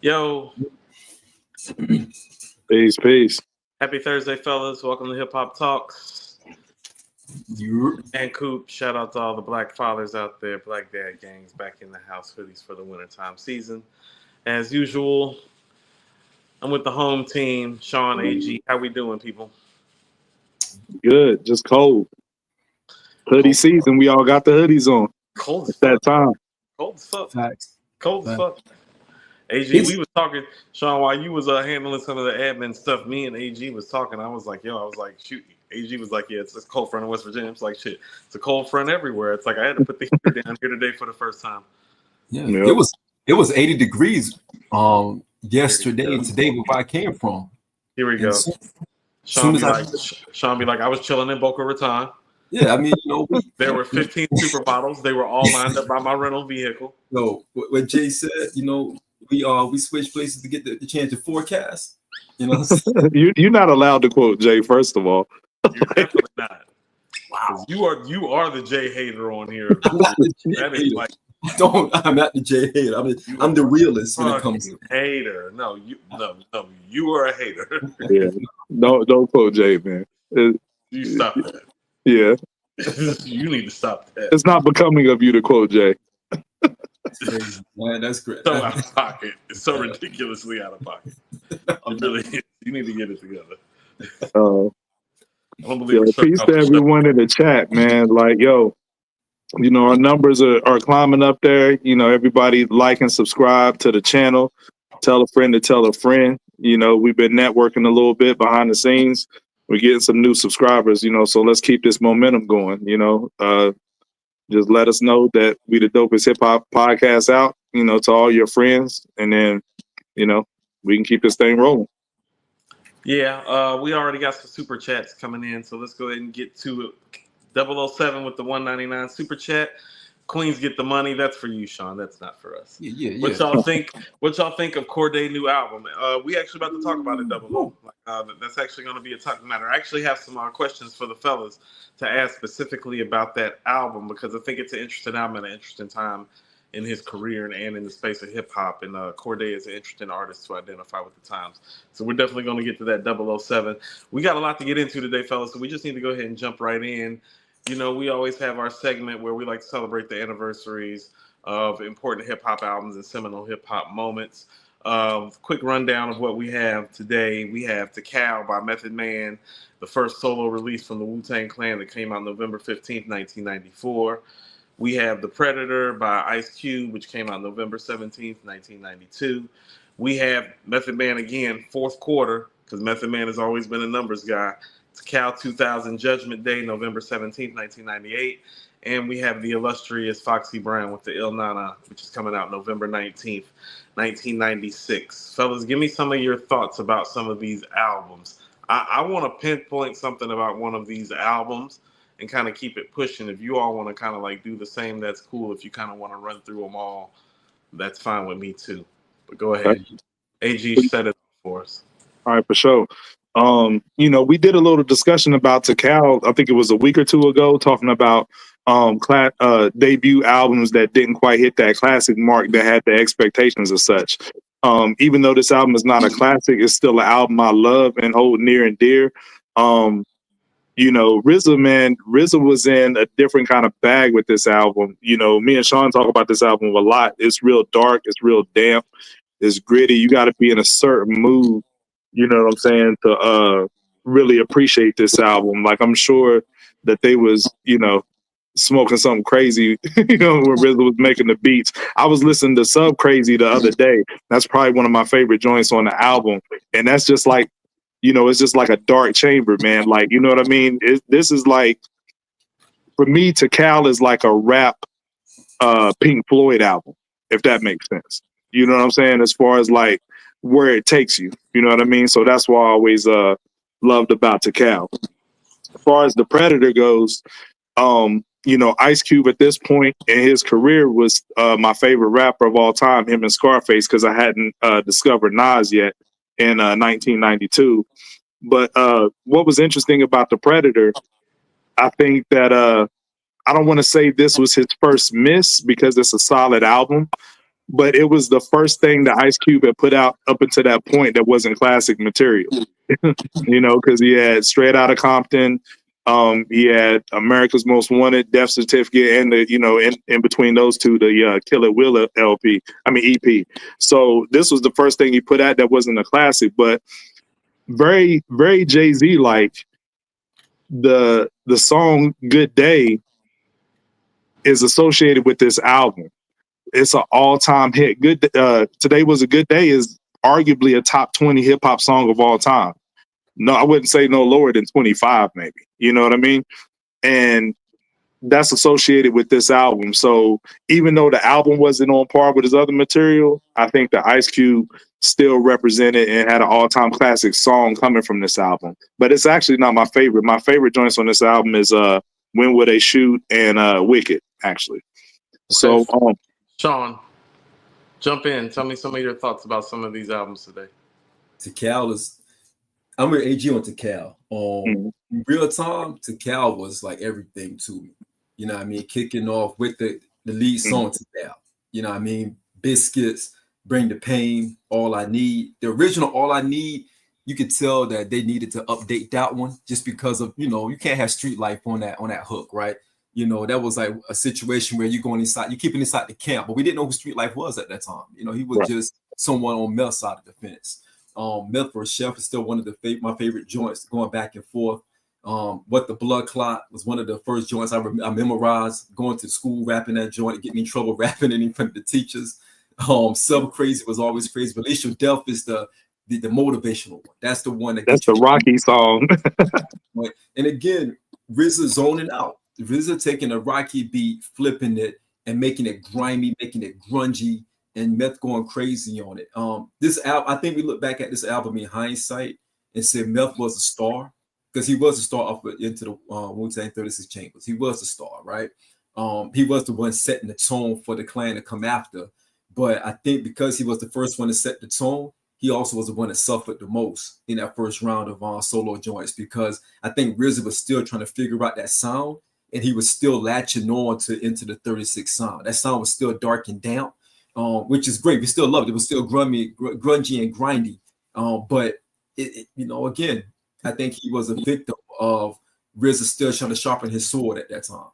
Yo, Peace, peace. happy Thursday, fellas. Welcome to Hip Hop Talks. And Coop, shout out to all the black fathers out there, black dad gangs back in the house, hoodies for the wintertime season. As usual, I'm with the home team, Sean AG. How we doing, people? Good, just cold. Hoodie season, we all got the hoodies on. Cold as It's that fuck. time. Cold as fuck. Facts. Cold as fuck. AG, we was talking, Sean, while you was handling some of the admin stuff, me and AG was talking. I was like, shoot. AG was like, yeah, it's a cold front in West Virginia. It's like, shit, it's a cold front everywhere. It's like I had to put the heater down here today for the first time. Yeah, Yep. it was 80 degrees yesterday and today where I came from. Here we go. Sean be like, I was chilling in Boca Raton. Yeah, I mean, there were 15 supermodels. They were all lined up by my rental vehicle. No, what Jay said, we switched places to get the chance to forecast. You're not allowed to quote Jay, first of all. You're definitely not. Wow. You are the Jay hater on here. I'm not the Jay hater. I'm not the Jay hater. I'm the realist when it comes to hater. No, you are a hater. Yeah. Don't quote Jay, man. You stop that. Yeah. You need to stop that. It's not becoming of you to quote Jay. Man, that's great. So out of pocket. It's so ridiculously out of pocket. It really is. You need to get it together. Peace to everyone in the chat, man. Like, our numbers are climbing up there. Everybody like and subscribe to the channel. Tell a friend to tell a friend. We've been networking a little bit behind the scenes. We're getting some new subscribers, so let's keep this momentum going. Just let us know that we the dopest hip hop podcast out, to all your friends, and then, we can keep this thing rolling. Yeah, we already got some super chats coming in, so let's go ahead and get to it. 007 with the $1.99 super chat. Queens get the money. That's for you, Sean. That's not for us. Yeah. What y'all think of Cordae new album? We actually about to talk about it, 00. That's actually going to be a topic matter. I actually have some questions for the fellas to ask specifically about that album, because I think it's an interesting album and an interesting time in his career and in the space of hip hop. And Cordae is an interesting artist to identify with the times. So we're definitely going to get to that 007. We got a lot to get into today, fellas. So we just need to go ahead and jump right in. We always have our segment where we like to celebrate the anniversaries of important hip hop albums and seminal hip hop moments. Quick rundown of what we have today. We have Tical by Method Man, the first solo release from the Wu-Tang Clan that came out November 15th, 1994. We have The Predator by Ice Cube, which came out November 17th, 1992. We have Method Man again, fourth quarter, because Method Man has always been a numbers guy. Tical 2000 Judgment Day, November 17th, 1998. And we have the illustrious Foxy Brown with the Il Nana, which is coming out November 19th, 1996. Fellas, give me some of your thoughts about some of these albums. I want to pinpoint something about one of these albums and kind of keep it pushing. If you all want to kind of like do the same, that's cool. If you kind of want to run through them all, that's fine with me too. But go ahead. AG, set it for us. All right, for sure. We did a little discussion about Tical, I think it was a week or two ago, talking about debut albums that didn't quite hit that classic mark that had the expectations of such. Even though this album is not a classic, it's still an album I love and hold near and dear. RZA was in a different kind of bag with this album. Me and Sean talk about this album a lot. It's real dark, it's real damp, it's gritty. You got to be in a certain mood, you know what I'm saying, to really appreciate this album. Like, I'm sure that they was, smoking something crazy, when RZA was making the beats. I was listening to Sub Crazy the other day. That's probably one of my favorite joints on the album. And that's just like, it's just like a dark chamber, man. Like, you know what I mean? This is like, for me, Tical is like a rap Pink Floyd album, if that makes sense. You know what I'm saying? As far as like where it takes you, you know what I mean? So that's what I always loved about Tical. As far as The Predator goes, Ice Cube at this point in his career was my favorite rapper of all time, him and Scarface, because I hadn't discovered Nas yet in 1992. But what was interesting about The Predator, I think that I don't want to say this was his first miss because it's a solid album, but it was the first thing that Ice Cube had put out up until that point that wasn't classic material. You know, because he had Straight Outta Compton, he had America's Most Wanted, Death Certificate, and the, you know, in between those two, the Kill It Will EP. So this was the first thing he put out that wasn't a classic, but very, very Jay-Z like. The song Good Day is associated with this album. It's an all-time hit. Today Was a Good Day is arguably a top 20 hip-hop song of all time. No, I wouldn't say no lower than 25, maybe. You know what I mean? And that's associated with this album. So even though the album wasn't on par with his other material, I think the Ice Cube still represented and had an all-time classic song coming from this album. But it's actually not my favorite. My favorite joints on this album is When Will They Shoot and Wicked, actually. Okay. So Sean, jump in. Tell me some of your thoughts about some of these albums today. Tical is, I'm with AG on Tical. Real time, Tical was like everything to me. You know what I mean? Kicking off with the lead song Tical. You know what I mean? Biscuits, Bring the Pain, All I Need. The original All I Need, you could tell that they needed to update that one just because of, you know, you can't have Street Life on that hook, right? You know, that was like a situation where you're going inside, you're keeping inside the camp, but we didn't know who Street Life was at that time. You know, he was just someone on Mel's side of the fence. Meth for a Chef is still one of my favorite joints, going back and forth. What the Blood Clot was one of the first joints I memorized, going to school rapping that joint, getting in trouble rapping it in front of the teachers. Sub Crazy was always crazy, but Alicia Death is the motivational one. That's the one that's the Rocky song. And again, RZA zoning out. RZA taking a Rocky beat, flipping it, and making it grimy, making it grungy, and Meth going crazy on it. This album, I think we look back at this album in hindsight and said Meth was a star, because he was a star off into the Wu-Tang 36 Chambers. He was a star, right? He was the one setting the tone for the clan to come after. But I think because he was the first one to set the tone, he also was the one that suffered the most in that first round of solo joints, because I think RZA was still trying to figure out that sound, and he was still latching on into the 36 sound. That sound was still dark and damp, which is great. We still loved it. It was still grungy and grindy. But it, you know, again, I think he was a victim of RZA still trying to sharpen his sword at that time.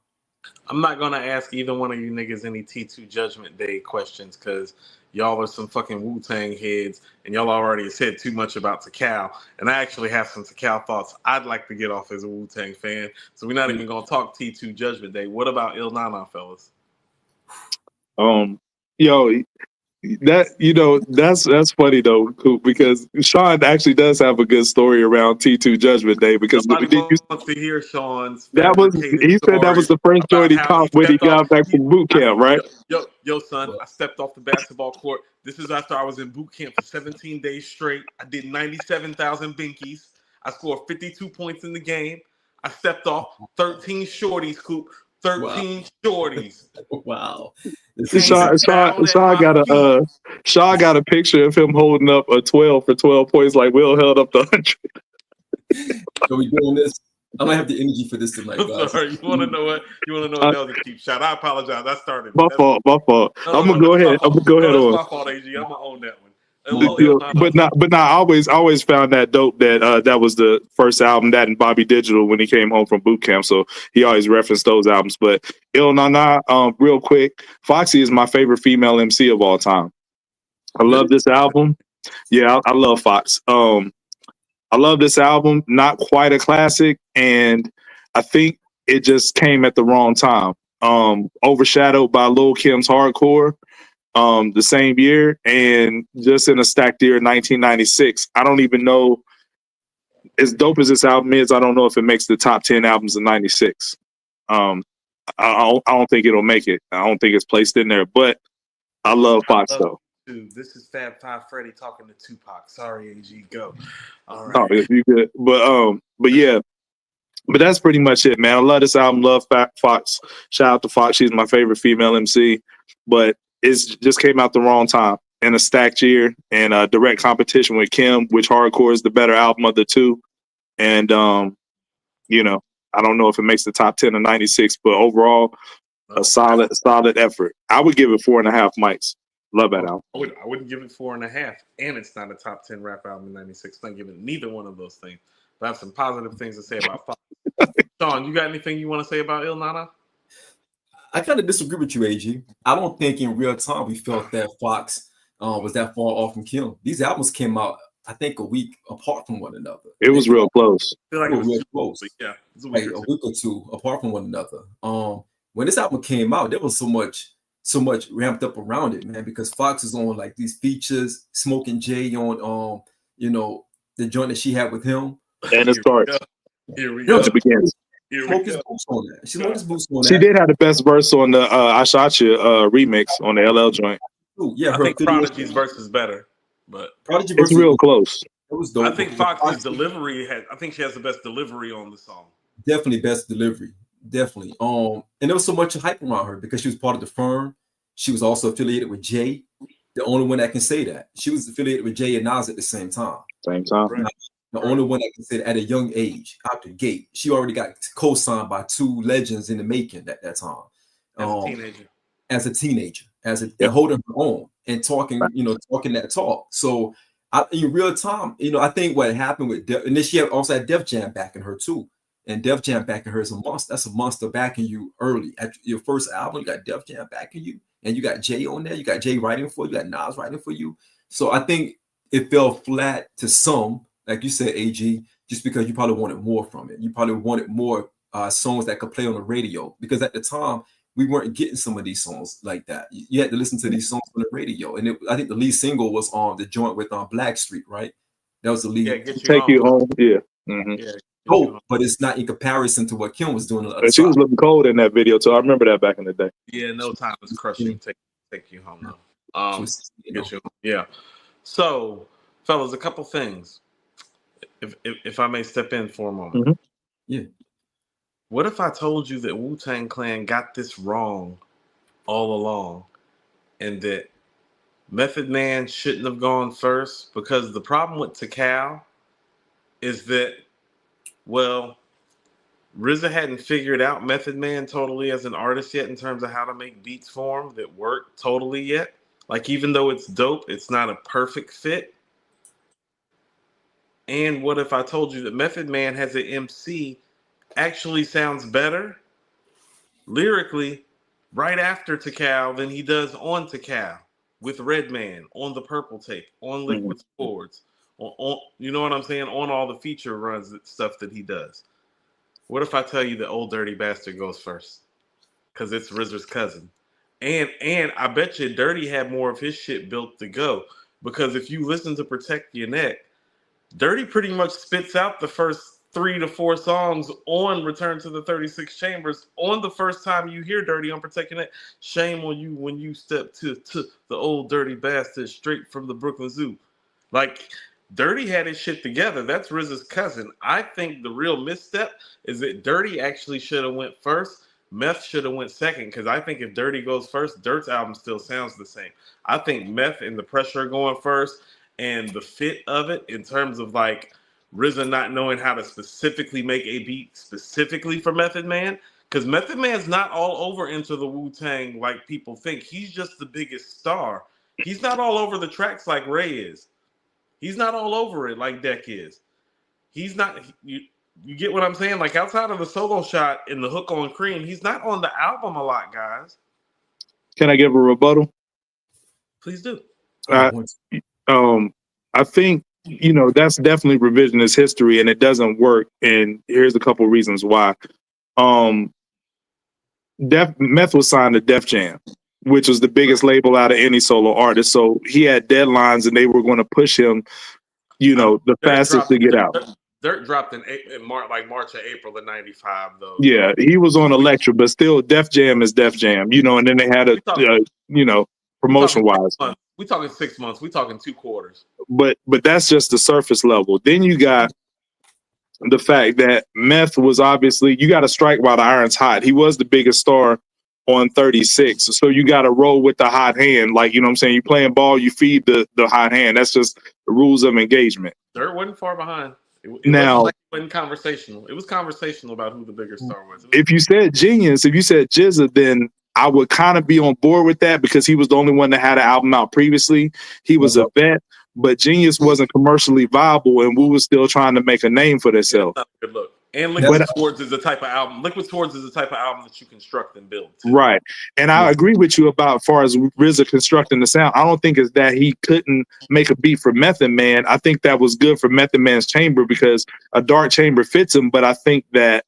I'm not gonna ask either one of you niggas any T2 Judgment Day questions, because y'all are some fucking Wu-Tang heads, and y'all already said too much about Tical. And I actually have some Tical thoughts I'd like to get off as a Wu-Tang fan. So we're not even gonna talk T2 Judgment Day. What about Il Nana, fellas? Yo, that's funny though, Coop, because Sean actually does have a good story around T2 Judgment Day, because wants to hear Sean's he said that was the first joint he caught when he got back from boot camp, right? Yo, son, I stepped off the basketball court. This is after I was in boot camp for 17 days straight. I did 97,000 binkies. I scored 52 points in the game. I stepped off 13 shorties, Coop. 13 shorties. Wow. Shaw got a picture of him holding up a 12 for 12 points, like Will held up the 100. Are we doing this? I don't have the energy for this tonight, guys. Sorry, you want to know what? That was a cheap shot. I apologize. I started. My fault. I'm gonna go ahead. That's my fault, AG. I'm gonna own that one. But I always found that dope that that was the first album, that and Bobby Digital, when he came home from boot camp. So he always referenced those albums. But Il Nana, real quick, Foxy is my favorite female MC of all time. I love this album. Yeah, I love Fox. I love this album. Not quite a classic, and I think it just came at the wrong time. Overshadowed by Lil Kim's Hardcore the same year, and just in a stacked year, 1996. I don't even know, as dope as this album is, I don't know if it makes the top 10 albums of 96. I don't think it'll make it. I don't think it's placed in there, but I love Fox though. This is Fab Five Freddy talking to Tupac. Sorry, AG, go. All right. Oh, you good. But yeah. But that's pretty much it, man. I love this album. Love Fox. Shout out to Fox. She's my favorite female MC. But it just came out the wrong time in a stacked year, and direct competition with Kim, which Hardcore is the better album of the two. And you know, I don't know if it makes the top 10 of 96, but overall, a solid effort. I would give it 4.5 mics. Love that album. I wouldn't give it 4.5, and it's not a top 10 rap album in '96. I'm not giving neither one of those things. But I have some positive things to say about Fox. Sean, you got anything you want to say about Il Nana? I kind of disagree with you, AG. I don't think in real time we felt that Fox was that far off from Kim. These albums came out, I think, a week apart from one another. It was real close. I feel like it was real too close. Yeah, it was like a week or two apart from one another. When this album came out, there was so much ramped up around it, man, because Fox is on like these features, Smoking Jay on the joint that she had with him. And it starts. Here we go. It begins. Smoked his boots on that. She smoked his boots on that. She did have the best verse on the I Shot You remix on the LL joint. Ooh, yeah, I think Prodigy's verse is better, but Prodigy it's real close. It was dope. I think Fox's delivery I think she has the best delivery on the song. Definitely best delivery. Definitely. And there was so much hype around her because she was part of the firm. She was also affiliated with Jay. The only one that can say that. She was affiliated with Jay and Nas at the same time. Same time. Right. The only one that can say that at a young age, out the gate. She already got co-signed by two legends in the making at that time. As a teenager. And holding her own and talking, talking that talk. So in real time, I think what happened with and then she also had Def Jam backing her too. And Def Jam backing her is a monster. That's a monster backing you early. At your first album, you got Def Jam backing you. And you got Jay on there. You got Jay writing for you. You got Nas writing for you. So I think it fell flat to some, like you said, AG, just because you probably wanted more from it. You probably wanted more songs that could play on the radio. Because at the time, we weren't getting some of these songs like that. You had to listen to these songs on the radio. And I think the lead single was on the joint with Blackstreet, right? That was the lead. Yeah, Take You Home. Yeah. Mm-hmm. Yeah. Oh, but it's not in comparison to what Kim was doing. She was looking cold in that video too. I remember that back in the day. Yeah, No Time was crushing. Take You Home though. Yeah. So, fellas, a couple things. If I may step in for a moment. Mm-hmm. Yeah. What if I told you that Wu-Tang Clan got this wrong all along, and that Method Man shouldn't have gone first? Because the problem with Tical is that, well, RZA hadn't figured out Method Man totally as an artist yet in terms of how to make beats for him that work totally yet. Like, even though it's dope, it's not a perfect fit. And what if I told you that Method Man has an MC actually sounds better lyrically right after Tical than he does on Tical with Redman on the Purple tape, on Liquid Swords, on you know what I'm saying, on all the feature runs stuff that he does. What if I tell you that Old Dirty Bastard goes first? Because it's RZA's cousin. And I bet you Dirty had more of his shit built to go. Because if you listen to Protect Your Neck, Dirty pretty much spits out the first 3 to 4 songs on Return to the 36 Chambers. On the first time you hear Dirty on Protect Your Neck, shame on you when you step to the Old Dirty Bastard straight from the Brooklyn Zoo. Like, Dirty had his shit together. That's RZA's cousin. I think the real misstep is that Dirty actually should have went first. Meth should have went second, because I think if Dirty goes first, Dirt's album still sounds the same. I think Meth and the pressure going first and the fit of it in terms of like RZA not knowing how to specifically make a beat specifically for Method Man, because Method Man's not all over Into the Wu-Tang like people think. He's just the biggest star. He's not all over the tracks like Ray is. He's not all over it like Deck is. He's not. You get what I'm saying? Like, outside of the solo shot and the hook on Cream, he's not on the album a lot, guys. Can I give a rebuttal? Please do. I think, that's definitely revisionist history, and it doesn't work. And here's a couple reasons why. Meth was signed to Def Jam, which was the biggest label out of any solo artist. So he had deadlines, and they were going to push him, the fastest to get out. Dirt dropped in March or April of '95, though. Yeah, he was on Elektra, but still, Def Jam is Def Jam, and then they had promotion wise. We talking 6 months. We talking 2 quarters. But that's just the surface level. Then you got the fact that Meth was obviously, you got to strike while the iron's hot. He was the biggest star on 36, so you got to roll with the hot hand. Like, what I'm saying, you playing ball, you feed the hot hand. That's just the rules of engagement. Dirt wasn't far behind. It wasn't conversational. It was conversational about who the bigger star was. If you said Genius, if you said Jizza, then I would kind of be on board with that because he was the only one that had an album out previously. He was a vet, but Genius wasn't commercially viable, and Wu was still trying to make a name for themselves. Yeah, good look. And Liquid Swords is the type of album. Liquid Swords is the type of album that you construct and build. Too. Right. And I agree with you about as far as RZA constructing the sound. I don't think it's that he couldn't make a beat for Method Man. I think that was good for Method Man's chamber because a dark chamber fits him, but I think that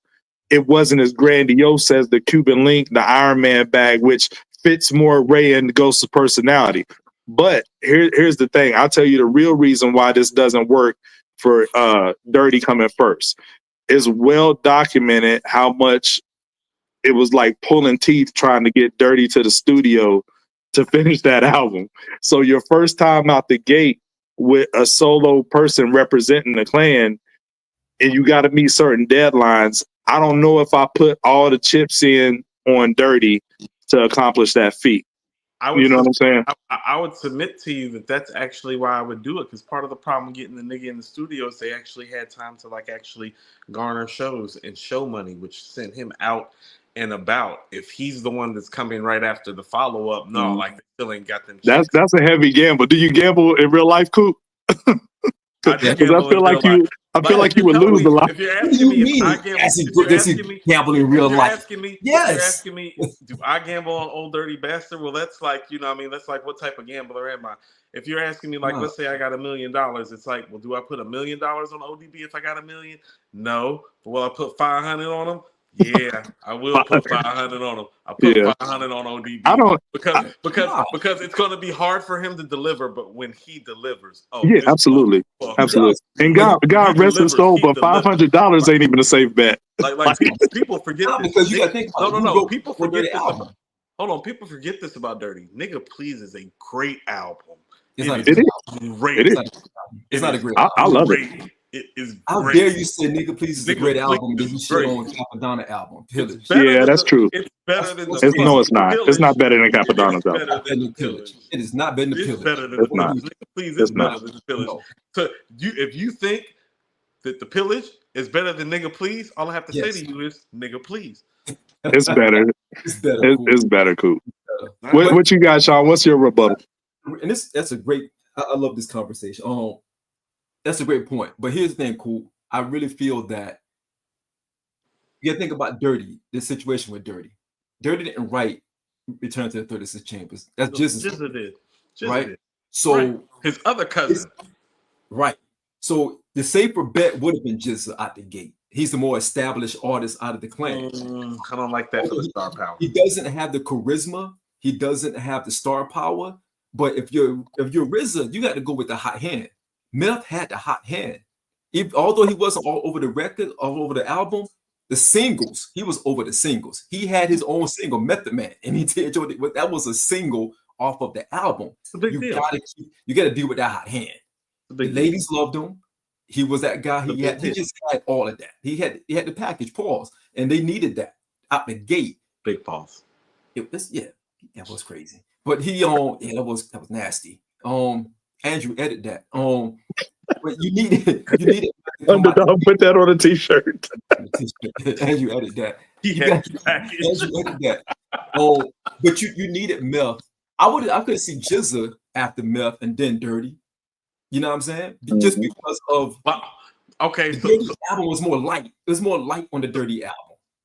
it wasn't as grandiose as the Cuban Link, the Iron Man bag, which fits more Ray and Ghost's personality. But here's the thing. I'll tell you the real reason why this doesn't work for Dirty coming first. It's well documented how much it was like pulling teeth trying to get Dirty to the studio to finish that album. So your first time out the gate with a solo person representing the clan, and you got to meet certain deadlines. I don't know if I put all the chips in on Dirty to accomplish that feat. You know what I'm saying? I would submit to you that that's actually why I would do it, because part of the problem getting the nigga in the studio is they actually had time to like actually garner shows and show money, which sent him out and about. If he's the one that's coming right after the follow up, no, like they still ain't got them. That's a heavy gamble. Do you gamble in real life, Coop? Because I feel like you. I feel like you would lose a lot. If you're asking me if I gamble in real life, you're asking me, do I gamble on Old Dirty Bastard? Well, that's like, you know what I mean? That's like, what type of gambler am I? If you're asking me, like, let's say I got $1 million, it's like, well, do I put $1 million on ODB if I got $1 million? No. But will I put 500 on them? Yeah, I will put 500 on him. I put 500 on ODB. I don't because it's going to be hard for him to deliver, but when he delivers, absolutely. And God rest his soul, but $500 ain't even a safe bet. Like people forget this. Because you got to think about no. People forget this. Hold on, people forget this about Dirty. Nigga Please is a great album. It's not great. It's not a great. I love it. It is great. How dare you say Nigga Please is a great album that you shit on Capadonna album? Pillage. Yeah, that's true. It's better than it's not. It's not better than Capadonna's album. It is not better than Pillage. It's better than the Pillage. Nigga Please is better than the Pillage. So if you think that the Pillage is better than Nigga Please, all I have to say to you is Nigga Please. It's better. It's better, Cool. Right. What you got, Sean? What's your rebuttal? And that's a great. I love this conversation. That's a great point. But here's the thing, Cool. I really feel that you got to think about Dirty. This situation with Dirty. Dirty didn't write Return to the 36 Chambers. That's just Jizza did. Right. Did. So his other cousin. Right. So the safer bet would have been Jizza out the gate. He's the more established artist out of the clan. I don't like that for the star power. He doesn't have the charisma. He doesn't have the star power. But if you're RZA, you got to go with the hot hand. Meth had the hot hand. Although he wasn't all over the record, all over the album, the singles, he was over the singles. He had his own single, Method Man, and he did that was a single off of the album. You got to deal with that hot hand. The ladies loved him. He was that guy. He just had all of that. He had the package, pause, and they needed that out the gate. Big pause. That was crazy. But that was nasty. Andrew, edit that. But you need it. Underdog, put that on a t-shirt. Andrew, edit that. Andrew, edit that. But you needed Meth. I could see Jizza after Meth and then Dirty. You know what I'm saying? Just because of the album was more light. It was more light on the Dirty album.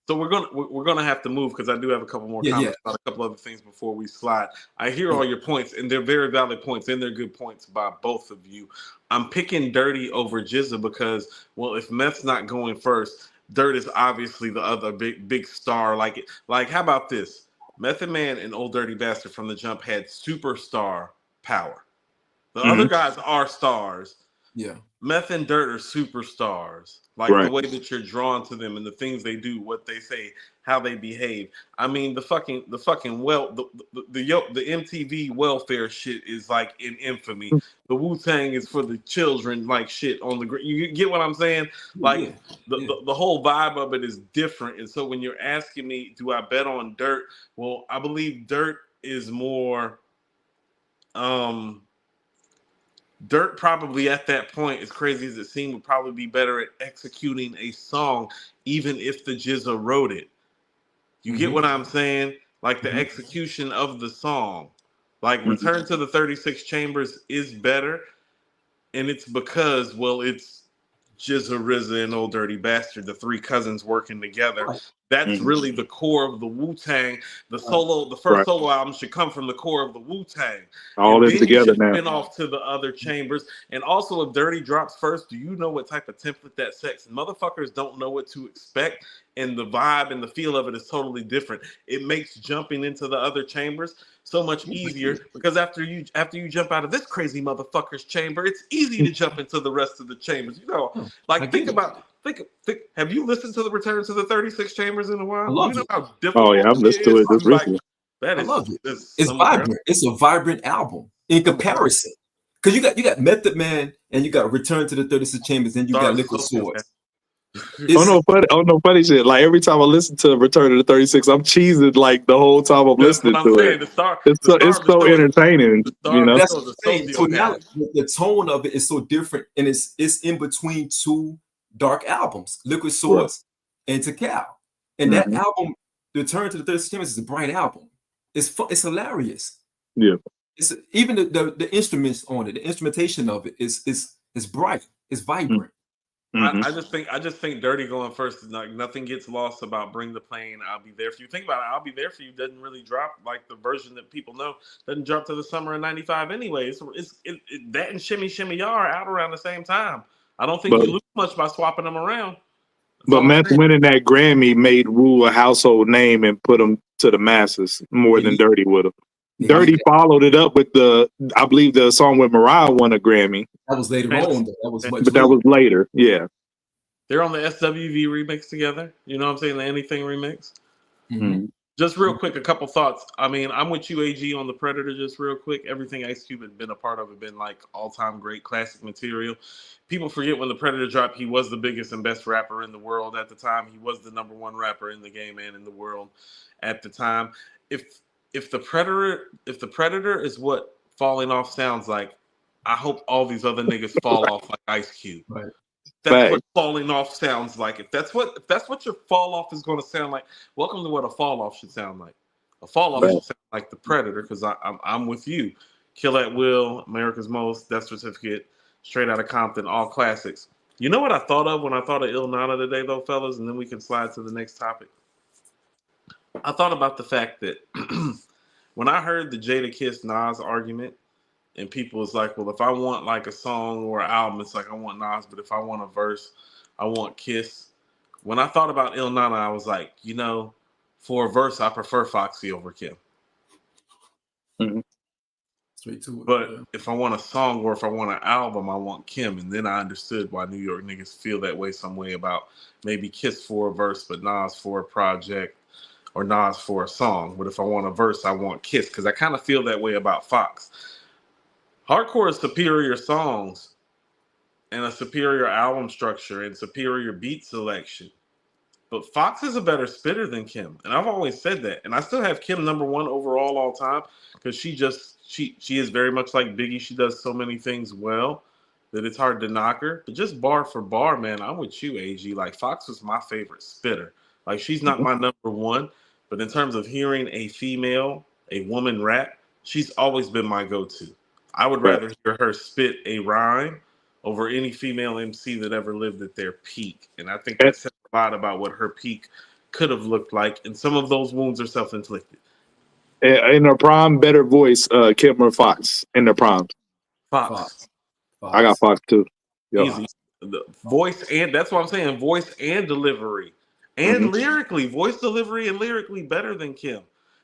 So we're gonna have to move because I do have a couple more comments about a couple other things before we slide. I hear all your points, and they're very valid points, and they're good points by both of you. I'm picking Dirty over Jizza because, well, if Meth's not going first, Dirt is obviously the other big star. Like how about this? Method Man and Old Dirty Bastard from the jump had superstar power. The other guys are stars. Yeah. Meth and Dirt are superstars. Like the way that you're drawn to them and the things they do, what they say, how they behave. I mean, the MTV welfare shit is like in infamy. The Wu-Tang is for the children, like shit on the. You get what I'm saying? Like the whole vibe of it is different. And so when you're asking me, do I bet on Dirt? Well, I believe Dirt is more. Dirt probably at that point, as crazy as it seemed, would probably be better at executing a song, even if the Jizza wrote it. You get what I'm saying? like the execution of the song. Like Return to the 36 Chambers is better, and it's because, well, it's Jizza, RZA, and Old Dirty Bastard, the three cousins working together. Right. That's really the core of the Wu-Tang. The first Right. solo album should come from the core of the Wu-Tang. All and in then together you should now. spin off to the other chambers. And also, if Dirty drops first, do you know what type of template that sets? Motherfuckers don't know what to expect, and the vibe and the feel of it is totally different. It makes jumping into the other chambers so much easier, because after you jump out of this crazy motherfucker's chamber, it's easy to jump into the rest of the chambers. You know, like think. Have you listened to the Return to the 36 Chambers in a while? I love you know it. how difficult. Oh yeah, I've listened to it just recently. That I is, love it. It's vibrant. It's a vibrant album in comparison. Because you got Method Man and you got Return to the 36 Chambers and you got Liquid Swords. Funny shit. Like every time I listen to Return to the 36, I'm cheesing like the whole time I'm listening to it. It's so entertaining. That's what I'm saying. So now the tone of it is so different, and it's in between two dark albums, Liquid Swords and Tical. And that album, Return to the 36 Chambers, is a bright album. It's hilarious. Yeah. It's even the instruments on it, the instrumentation of it is bright, it's vibrant. I just think Dirty going first is like nothing gets lost about Bring the Plane, I'll Be There For You. Think about it, I'll Be There For You doesn't really drop like the version that people know, doesn't drop to the summer of '95 anyway. So that and Shimmy Shimmy Ya are out around the same time. I don't think you lose much by swapping them around. But Meth winning that Grammy made Wu a household name and put him to the masses more than Dirty would have. Dirty followed it up with I believe the song with Mariah won a Grammy. That was later on. That was later. Yeah. They're on the SWV remix together. You know what I'm saying? The Anything remix. Just real quick, a couple thoughts. I mean, I'm with you, AG, on the Predator. Just real quick, everything Ice Cube had been a part of had been like all-time great classic material. People forget when the Predator dropped, he was the biggest and best rapper in the world at the time. He was the #1 rapper in the game and in the world at the time. If the Predator is what falling off sounds like, I hope all these other niggas fall off like Ice Cube. Right. That's what falling off sounds like. If that's what your fall off is going to sound like, welcome to what a fall off should sound like. A fall off should sound like the Predator, because I'm with you. Kill at Will, America's Most, Death Certificate, Straight Outta Compton, all classics. You know what I thought of when I thought of Il Nana today, though, fellas, and then we can slide to the next topic. I thought about the fact that when I heard the Jada Kiss Nas argument, and people was like, well, if I want like a song or an album, it's like I want Nas, but if I want a verse, I want Kiss. When I thought about Il Nana, I was like, for a verse, I prefer Foxy over Kim. Straight to it. But if I want a song or if I want an album, I want Kim. And then I understood why New York niggas feel that way some way about maybe Kiss for a verse, but Nas for a project, or Nas for a song. But if I want a verse, I want Kiss, because I kind of feel that way about Fox. Hardcore is superior songs and a superior album structure and superior beat selection. But Fox is a better spitter than Kim. And I've always said that. And I still have Kim #1 overall all time, because she is very much like Biggie. She does so many things well that it's hard to knock her. But just bar for bar, man, I'm with you, AG. Like, Fox was my favorite spitter. Like, she's not my #1, but in terms of hearing a woman rap, she's always been my go-to. I would rather hear her spit a rhyme over any female MC that ever lived at their peak. And I think that says a lot about what her peak could have looked like. And some of those wounds are self-inflicted. In her prime, better voice, Kim or Fox in their prime? Fox. I got Fox too. Easy. The voice, and that's what I'm saying, voice and delivery. And lyrically, voice delivery and lyrically better than Kim.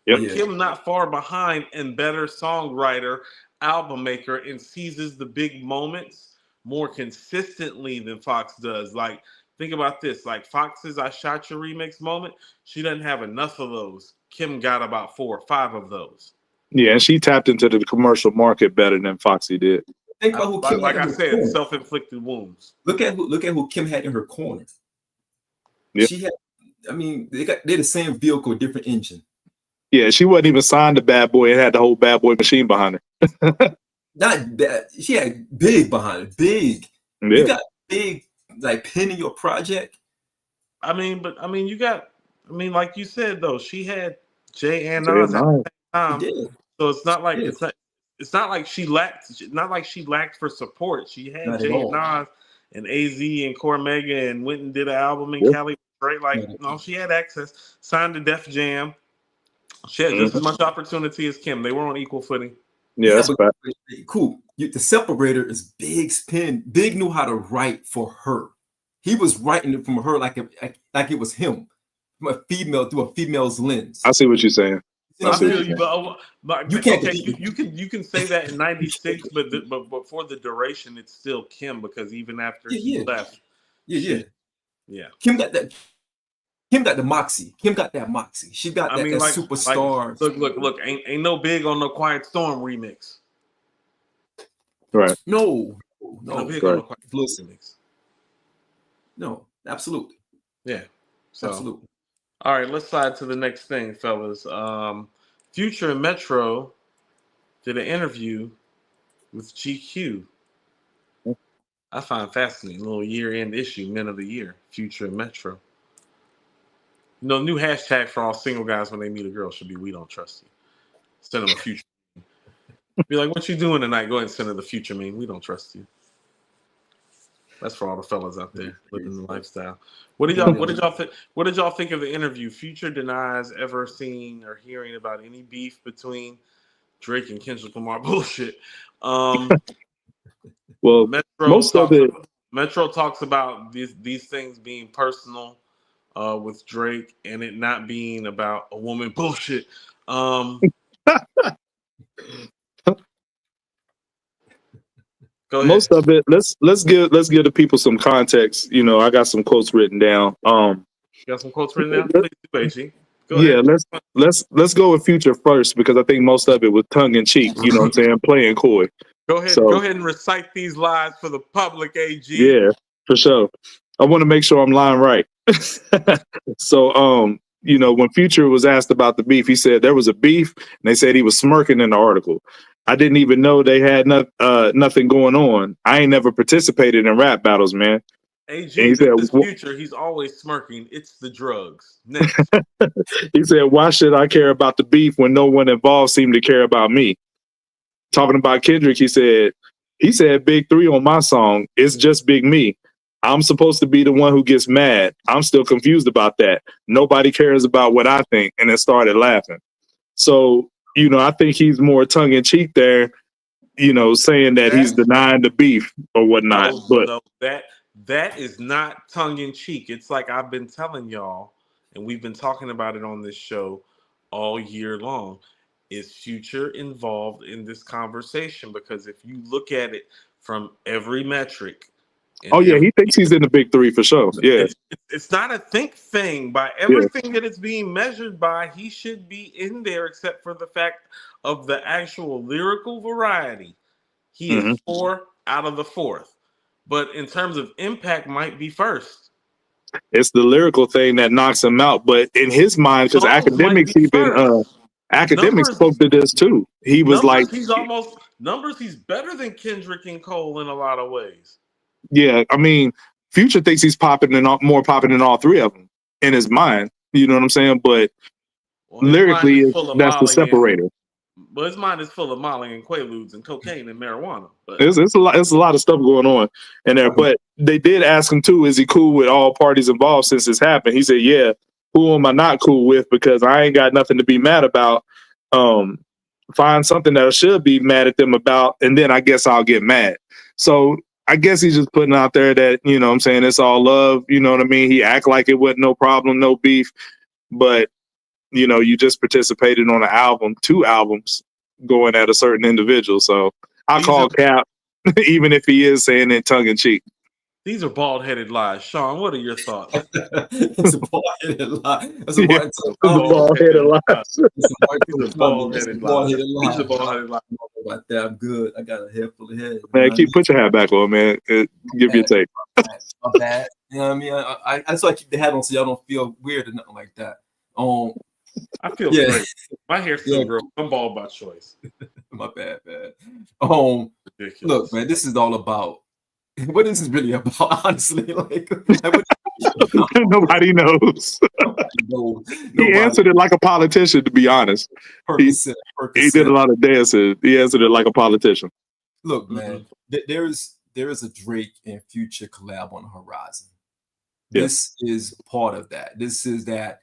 But Kim not far behind, and better songwriter, album maker, and seizes the big moments more consistently than Fox does. Like, think about this. Like, Fox's I Shot Your remix moment, she doesn't have enough of those. Kim got about 4 or 5 of those. Yeah, and she tapped into the commercial market better than Foxy did. Think about who Kim like I said, self-inflicted wounds. Look at who Kim had in her corner. Yeah. She had, they're the same vehicle, different engine. Yeah, she wasn't even signed to Bad Boy and had the whole Bad Boy machine behind her. Not that she had big behind it. Big. Yeah. You got big, like, pen in your project. Like you said though, she had Jay and Jay Nas and at the Nas. same time. He did. So it's not like Yeah. it's not like she lacked for support. She had Not at Jay and all. Nas and AZ and Cormega and went and did an album in Yeah. Cali. Right, like Right. no, she had access. Signed to Def Jam. She had just as much opportunity as Kim. They were on equal footing. Yeah, that's but fact. cool. The separator is Big's pen. Big knew how to write for her. He was writing it from her like it was him, from a female through a female's lens. I see what you're saying. You know I what I'm feel saying? you, but You can't okay, compete. you can say that in '96, but for the duration, it's still Kim because even after he left, Yeah. yeah. Kim got that. Kim got the moxie. Kim got that moxie. She got that superstar. Look. Ain't no Big on no Quiet Storm remix. Right. No Big on no Quiet Storm remix. No, absolutely. Yeah. So, absolutely. All right, let's slide to the next thing, fellas. Future and Metro did an interview with GQ. I find fascinating. Little year-end issue, Men of the Year, Future and Metro. New hashtag for all single guys when they meet a girl should be "We don't trust you." Send them a future. Be like, "What you doing tonight?" Go ahead and send her the future meme. We don't trust you. That's for all the fellas out there living the lifestyle. What did y'all think of the interview? Future denies ever seeing or hearing about any beef between Drake and Kendrick Lamar. Bullshit. Well, Metro talks about these things being personal with Drake and it not being about a woman. Bullshit. Go ahead. Most of it. Let's give the people some context. I got some quotes written down. You got some quotes written down? Please do, AG. Go ahead. Let's go with Future first because I think most of it was tongue in cheek. You know what I'm saying? Playing coy. Go ahead and recite these lies for the public, AG. Yeah, for sure. I want to make sure I'm lying right. So, when Future was asked about the beef, he said there was a beef, and they said he was smirking in the article. I didn't even know they had nothing going on. I ain't never participated in rap battles, man. AG, this is Future. He's always smirking. It's the drugs. Next. He said, why should I care about the beef when no one involved seemed to care about me? Talking about Kendrick, he said, Big 3 on my song. It's just Big Me. I'm supposed to be the one who gets mad. I'm still confused about that. Nobody cares about what I think. And then started laughing. So, I think he's more tongue in cheek there, saying that he's denying the beef or whatnot. That is not tongue in cheek. It's like I've been telling y'all, and we've been talking about it on this show all year long. Is Future involved in this conversation? Because if you look at it from every metric, he thinks he's in the Big 3 for sure. Yeah, it's not a think thing. By everything that it's being measured by, he should be in there, except for the fact of the actual lyrical variety. He is 4 out of the 4th, but in terms of impact, might be first. It's the lyrical thing that knocks him out. But in his mind, because academics spoke to this too. He was like, he's better than Kendrick and Cole in a lot of ways. Yeah, I mean, Future thinks he's more popping than all 3 of them in his mind. You know what I'm saying? But lyrically, that's the separator. But his mind is full of Molly and Quaaludes and cocaine and marijuana. But it's a lot of stuff going on in there. But they did ask him too, is he cool with all parties involved since this happened? He said, yeah. Who am I not cool with? Because I ain't got nothing to be mad about. Find something that I should be mad at them about, and then I guess I'll get mad. So I guess he's just putting out there that, what I'm saying, it's all love. You know what I mean? He act like it wasn't no problem, no beef. But, you just participated on an album, 2 albums going at a certain individual. So I call cap, even if he is saying it tongue in cheek. These are bald-headed lies. Sean, what are your thoughts? It's a bald-headed lie. It's a bald-headed lie. It's a bald-headed lie. About that, I'm good. I got a head full of head. Man, put your hat back on, man. Give your take. My bad. You know what I mean? I just like keep the hat on so y'all don't feel weird or nothing like that. I feel great. My hair's still growing. I'm bald by choice. My bad, man. Look, man, this is all about What is this really about? Honestly, like Nobody knows. He answered it like a politician, to be honest. Percocet, He did a lot of dancing. He answered it like a politician. Look, man, there is a Drake and Future collab on the horizon. Yeah. This is part of that. This is that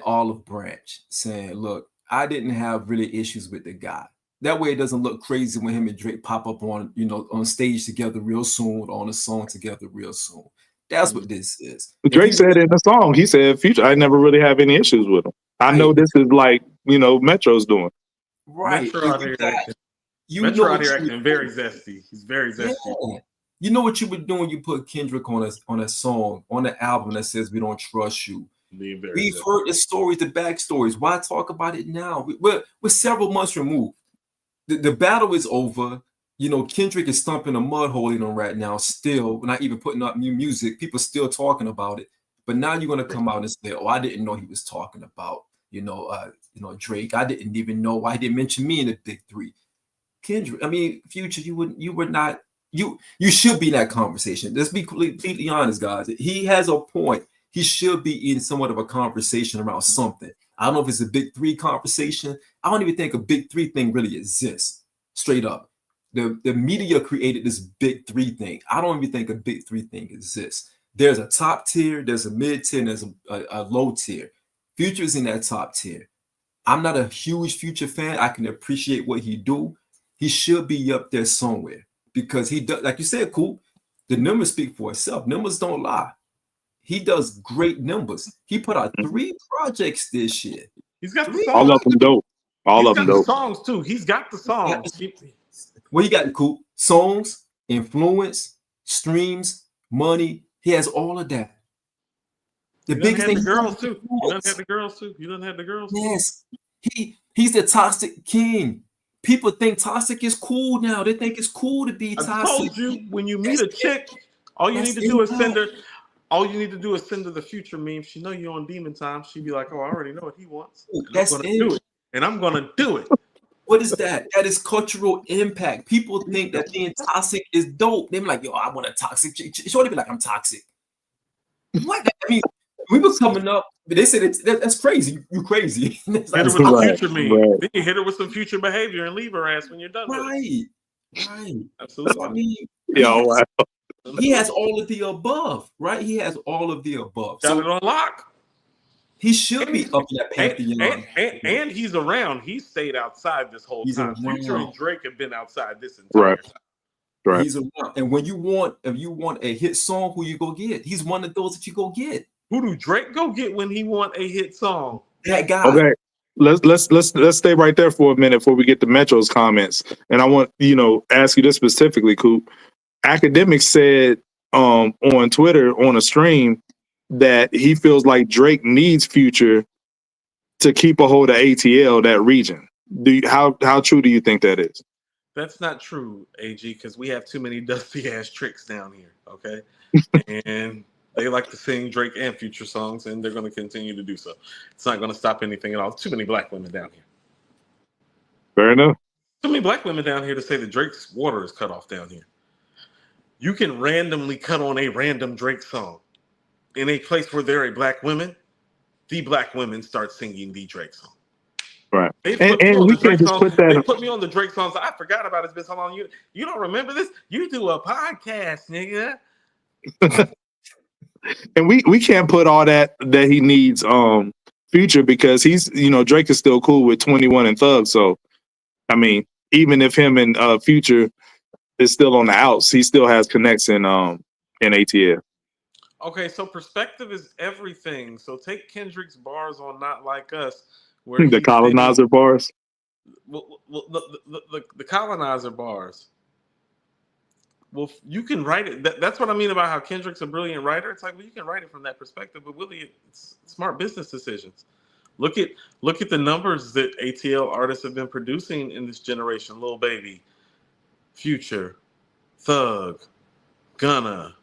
olive branch saying, look, I didn't have really issues with the guy. That way it doesn't look crazy when him and Drake pop up on, on stage together real soon, or on a song together real soon. That's what this is. Drake said in the song, he said, Future, I never really have any issues with him. I know this is like, Metro's doing. Right. Metro out here acting. Metro out here acting very zesty. He's very zesty. Yeah. You know what you would do when you put Kendrick on a song, on the album that says we don't trust you. We've heard the stories, the backstories. Why talk about it now? We're several months removed. The battle is over. Kendrick is stumping a mud hole in them right now. Still, not even putting up new music. People still talking about it. But now you're gonna come out and say, "Oh, I didn't know he was talking about Drake. I didn't even know why he didn't mention me in the big three." Kendrick, I mean, Future, you were not. You should be in that conversation. Let's be completely honest, guys. He has a point. He should be in somewhat of a conversation around something. I don't know if it's a big three conversation. I don't even think a big three thing really exists. Straight up. The media created this big three thing. I don't even think a big three thing exists. There's a top tier, there's a mid tier, and there's a low tier. Future's in that top tier. I'm not a huge Future fan. I can appreciate what he do. He should be up there somewhere because he does, like you said, Cool. The numbers speak for itself. Numbers don't lie. He does great numbers. He put out 3 projects this year. He's got the songs. All of them dope. All of them dope. Songs too. He's got the songs. What he got, Cool? Songs, influence, streams, money. He has all of that. The biggest thing. The girls too. You done had the girls too. You done had the girls. Yes. He's the toxic king. People think toxic is cool now. They think it's cool to be toxic. I told you, when you meet a chick, all you need to do is send her. All you need to do is send her the Future meme. She know you're on demon time. She'd be like, "Oh, I already know what he wants. That's I'm gonna do it, and I'm gonna do it." What is that? That is cultural impact. People think that being toxic is dope. They're like, "Yo, I want a toxic chick." Shorty be like, "I'm toxic." What? I mean, we was coming up, but they said that's crazy. You crazy. Hit her with some Future meme. Right. Then you hit her with some Future behavior and leave her ass when you're done. Right. Absolutely. I mean, wow. He has all of the above, right? He has all of the above. Got it on lock. He should be up in that pantheon. And he's around. He stayed outside this whole time. Future and Drake have been outside this entire time. Right. He's around. And if you want a hit song, who you go get? He's one of those that you go get. Who do Drake go get when he want a hit song? That guy. Okay. Let's stay right there for a minute before we get to Metro's comments. And I want ask you this specifically, Coop. Academics said on Twitter on a stream that he feels like Drake needs Future to keep a hold of ATL, that region. How true do you think that is? That's not true, AG, because we have too many dusty ass tricks down here. Okay, and they like to sing Drake and Future songs, and they're going to continue to do so. It's not going to stop anything at all. Too many black women down here. Fair enough. Too many black women down here to say that Drake's water is cut off down here. You can randomly cut on a random Drake song in a place where there are black women. The black women start singing the Drake song. Right. They put me on the Drake songs. I forgot about it. It's been so long. You don't remember this? You do a podcast, nigga. And we can't put all that he needs Future because he's Drake is still cool with 21 and Thug. So I mean, even if him and Future is still on the outs, he still has connects in ATL. Okay, so perspective is everything. So take Kendrick's bars on Not Like Us. Where the colonizer bars? Well, the colonizer bars. Well, you can write it. That's what I mean about how Kendrick's a brilliant writer. It's like, well, you can write it from that perspective, but really, it's smart business decisions. Look at the numbers that ATL artists have been producing in this generation. Lil Baby, Future, Thug, Gunna,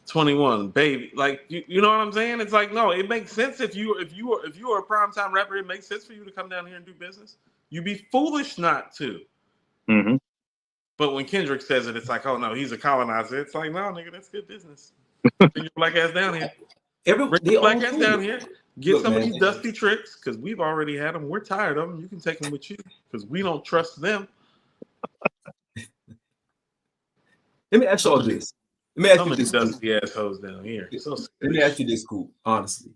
21, Baby. Like you know what I'm saying? It's like, no, it makes sense if you are a primetime rapper, it makes sense for you to come down here and do business. You'd be foolish not to. Mm-hmm. But when Kendrick says it, it's like, oh no, he's a colonizer. It's like, no, nigga, that's good business. Bring your black ass down here. Bring your black ass down here. Get some of these dusty tricks, because we've already had them. We're tired of them. You can take them with you, because we don't trust them. Let me ask y'all this. Let me ask you this. Dusty assholes down here. Let me ask you this, cool. Honestly,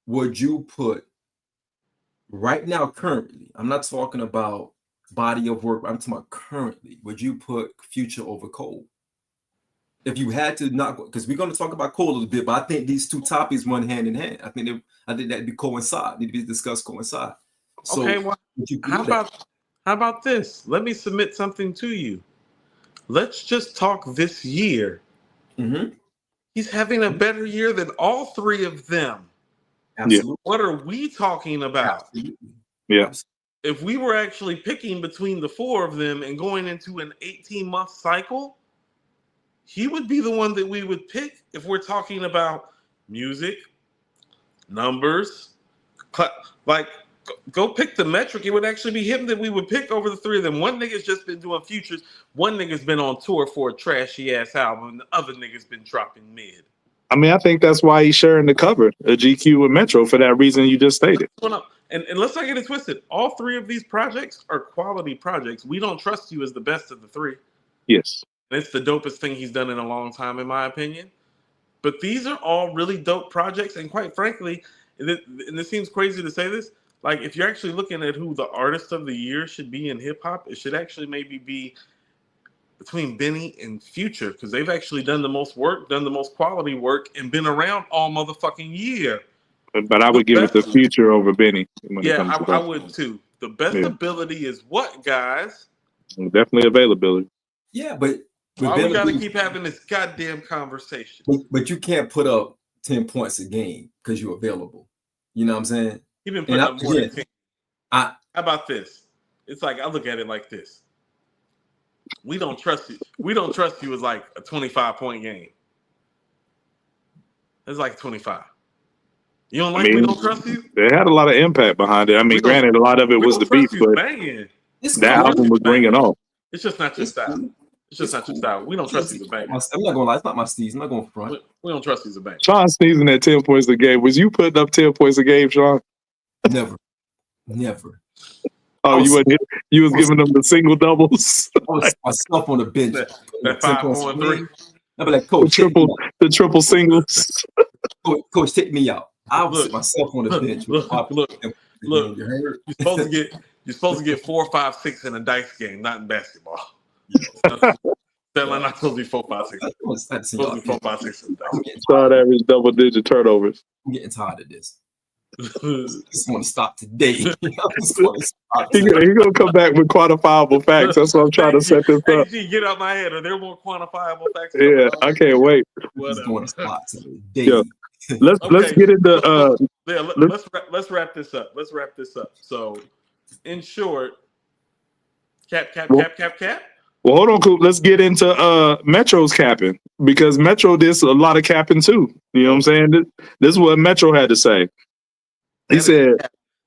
would you put right now, currently? I'm not talking about body of work. I'm talking about currently. Would you put Future over Cole? If you had to not, because we're going to talk about Cole a little bit, but I think these two topics run hand in hand. I think that'd be coincide. Need to be discussed coincide. So, okay, well, how about this? Let me submit something to you. Let's just talk this year. Mm-hmm. He's having a better year than all three of them. Absolutely. What are we talking about? Absolutely. Yeah. If we were actually picking between the four of them and going into an 18-month cycle, he would be the one that we would pick if we're talking about music, numbers, like go pick the metric. It would actually be him that we would pick over the three of them. One nigga's just been doing features. One nigga's been on tour for a trashy ass album. And the other nigga's been dropping mid. I mean, I think that's why he's sharing the cover of GQ with Metro for that reason you just stated. And let's not get it twisted. All three of these projects are quality projects. We Don't Trust You is the best of the three. Yes. And it's the dopest thing he's done in a long time, in my opinion. But these are all really dope projects. And quite frankly, and it seems crazy to say this, like if you're actually looking at who the artist of the year should be in hip hop, it should actually maybe be between Benny and Future, because they've actually done the most work, done the most quality work, and been around all motherfucking year. But I would give it to Future over Benny. Yeah, I would too. The best ability is what, guys? Definitely availability. Yeah, but why we gotta keep having this goddamn conversation? But you can't put up 10 points a game because you're available. You know what I'm saying? You've been putting up more than 10. How about this? It's like, I look at it like this. We Don't Trust You. We Don't Trust You is like a 25-point game. It's like 25. You don't like We Don't Trust You? They had a lot of impact behind it. I mean, granted, a lot of it was the beat, but that album was bringing off. It's just not your style. It's just not your style. We Don't Trust You's a banger. I'm not gonna lie, it's not my steez. I'm not going front. We Don't Trust You's a banger. Sean sneezing at 10 points a game. Was you putting up 10 points a game, Sean? Never. Oh, you was giving them the single doubles. I was myself on the bench. That 5-on-3. I'd be like, Coach, the triple singles. Coach, take me out. I was sit myself on the bench. Look. You're supposed to get 4, 5, 6 in a dice game, not in basketball. That's not supposed to be 4, 5, 6. It's supposed to be 4, 5, 6 in a dice game. Side average double-digit turnovers. I'm getting tired of this. I just want to stop today. He's gonna come back with quantifiable facts. That's what I'm trying to set this up. Get out my head. Are there more quantifiable facts? Yeah, I can't wait. Yeah. Let's get into let's wrap this up. So, in short, cap. Well, hold on, Coop. Let's get into Metro's capping, because Metro did a lot of capping too. You know what I'm saying? This is what Metro had to say. He said,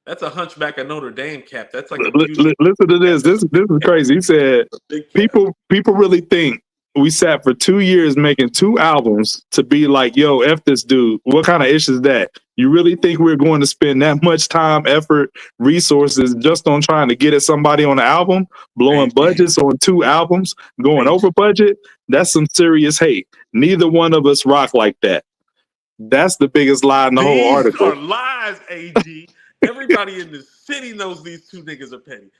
"That's a Hunchback of Notre Dame cap. That's like listen to this. This is crazy." He said, "People really think we sat for 2 years making 2 albums to be like, yo, F this dude. What kind of issue is that? You really think we're going to spend that much time, effort, resources just on trying to get at somebody on the album, blowing budgets on 2 albums, going over budget? That's some serious hate. Neither one of us rock like that." That's the biggest lie in the whole article. These are lies, AG. Everybody in the city knows these 2 niggas are petty.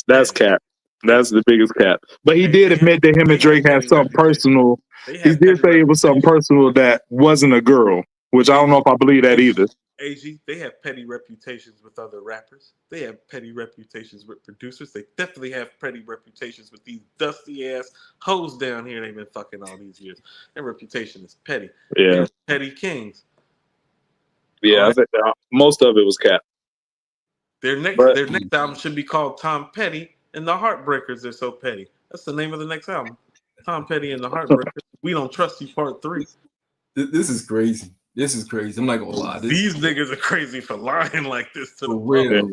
That's cap. That's the biggest cap. But he did admit that him and Drake had something personal. He did say it was something personal that wasn't a girl, which I don't know if I believe that either. AG, they have petty reputations with other rappers. They have petty reputations with producers. They definitely have petty reputations with these dusty ass hoes down here they've been fucking all these years. Their reputation is petty. Yeah. They're petty kings. Yeah, I think most of it was cap. Their next album should be called Tom Petty and the Heartbreakers. They're so petty. That's the name of the next album. Tom Petty and the Heartbreakers. We Don't Trust You Part 3. This is crazy. I'm not gonna lie. These niggas are crazy for lying like this to the real.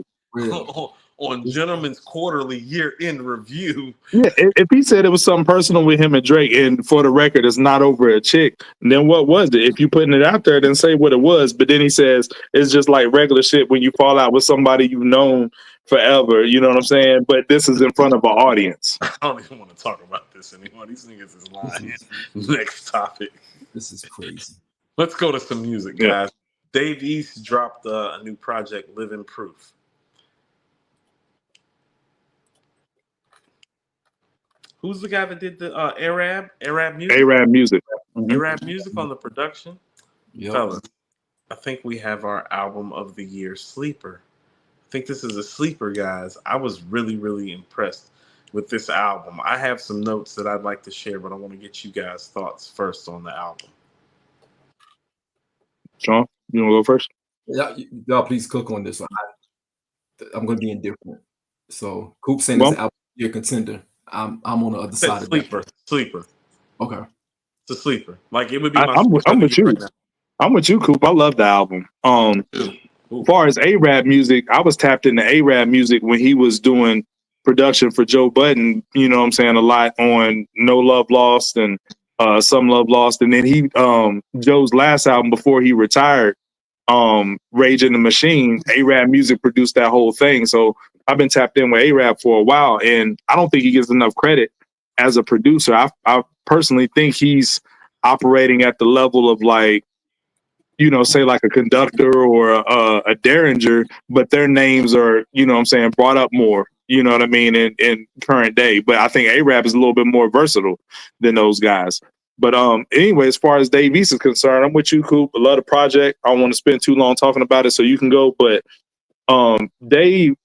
on Gentleman's Quarterly year-end review. Yeah, if he said it was something personal with him and Drake, and for the record, it's not over a chick, then what was it? If you putting it out there, then say what it was. But then he says it's just like regular shit when you fall out with somebody you've known forever. You know what I'm saying? But this is in front of an audience. I don't even want to talk about this anymore. These niggas is lying. Next topic. This is crazy. Let's go to some music, guys. Dave East dropped a new project, Living Proof. Who's the guy that did the Arab music? Arab music. Arab music on the production. Yep. Fellas, I think we have our album of the year sleeper. I think this is a sleeper, guys. I was really, really impressed with this album. I have some notes that I'd like to share, but I want to get you guys' thoughts first on the album. Sean, you want to go first? Y'all please cook on this one. I'm going to be indifferent. So Coop saying this album of the year contender. I'm on the other side of that. Sleeper. Okay. It's a sleeper. Like it would be. I'm with you. Right, I'm with you, Coop. I love the album. As far as Arab music, I was tapped into Arab music when he was doing production for Joe Budden. You know what I'm saying? A lot on No Love Lost and Some Love Lost, and then he Joe's last album before he retired, Rage in the Machine. Arab music produced that whole thing. So I've been tapped in with Arab for a while, and I don't think he gets enough credit as a producer. I personally think he's operating at the level of like, you know, say like a Conductor or a Derringer, but their names are, you know what I'm saying, brought up more, you know what I mean, in current day. But I think Arab is a little bit more versatile than those guys. But anyway, as far as Dave East is concerned, I'm with you, Coop. I love the project. I don't want to spend too long talking about it, so you can go. But Dave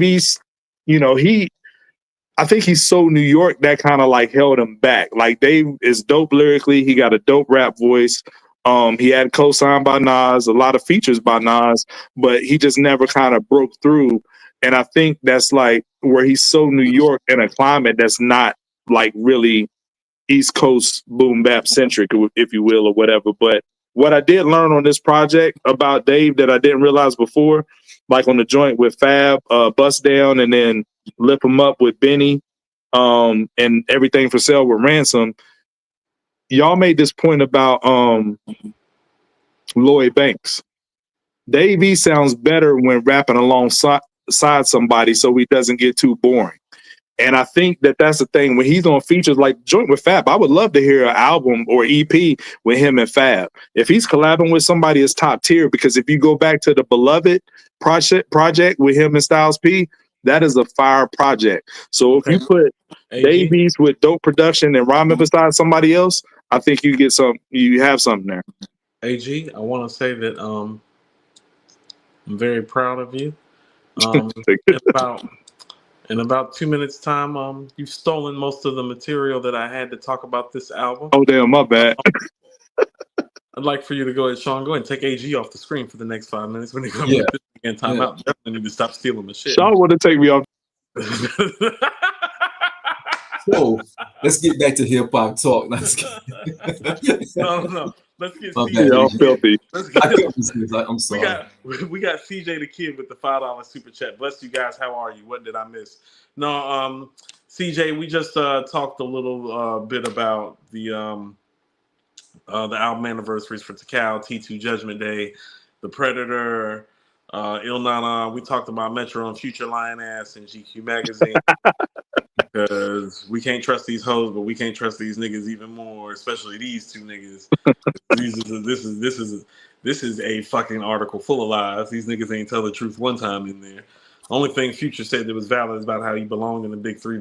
East, you know, I think he's so New York that kind of like held him back. Like Dave is dope lyrically. He got a dope rap voice. He had co-signed by Nas, a lot of features by Nas, but he just never kind of broke through. And I think that's like where he's so New York in a climate that's not like really East Coast boom bap centric, if you will, or whatever. But what I did learn on this project about Dave that I didn't realize before, like on the joint with Fab, Bust Down, and then Lift 'Em Up with Benny, and Everything for Sale with Ransom. Y'all made this point about Lloyd Banks. Dave E sounds better when rapping alongside somebody so he doesn't get too boring. And I think that that's the thing. When he's on features like joint with Fab, I would love to hear an album or EP with him and Fab. If he's collabing with somebody, it's top tier, because if you go back to the Beloved project with him and Styles P, that is a fire project. So if you put Dave East with dope production and rhyming beside somebody else, I think you have something there. AG, I want to say that I'm very proud of you. In about 2 minutes time, you've stolen most of the material that I had to talk about this album. Oh damn, my bad. I'd like for you to go ahead, Sean. Go ahead and take AG off the screen for the next 5 minutes when they come with this again. Time out. Definitely need to stop stealing the shit. Sean want to take me off. So let's get back to hip hop talk. No. Let's get CJ. Filthy. I'm sorry. We got CJ the Kid with the $5 super chat. Bless you guys. How are you? What did I miss? No, CJ, we just talked a little bit about the album anniversaries for Tical, T2 Judgment Day, The Predator, Il Nana. We talked about Metro and Future Lioness and GQ Magazine. Because we can't trust these hoes, but we can't trust these niggas even more, especially these two niggas. This is a fucking article full of lies. These niggas ain't tell the truth one time in there. Only thing Future said that was valid is about how he belonged in the Big Three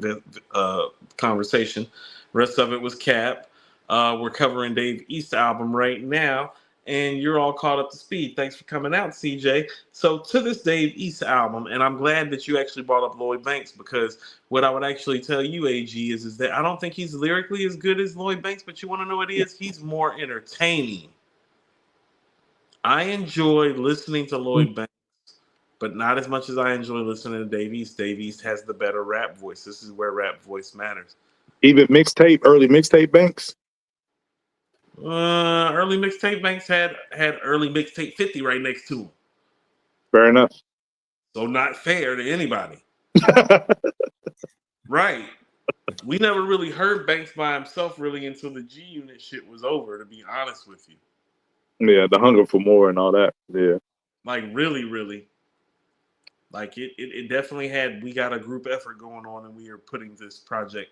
conversation. Rest of it was cap. We're covering Dave East album right now, and you're all caught up to speed. Thanks for coming out, CJ. So to this Dave East album, and I'm glad that you actually brought up Lloyd Banks, because what I would actually tell you, AG, is that I don't think he's lyrically as good as Lloyd Banks, but you want to know what it is? He's more entertaining. I enjoy listening to Lloyd Banks, but not as much as I enjoy listening to Dave East. Dave East has the better rap voice. This is where rap voice matters. Even early mixtape Banks? Early mixtape Banks had early mixtape 50 right next to him. Fair enough. So not fair to anybody. Right. We never really heard Banks by himself really until the G Unit shit was over, to be honest with you. Yeah, the hunger for more and all that. Yeah. Like really, really. Like it definitely had, we got a group effort going on and we are putting this project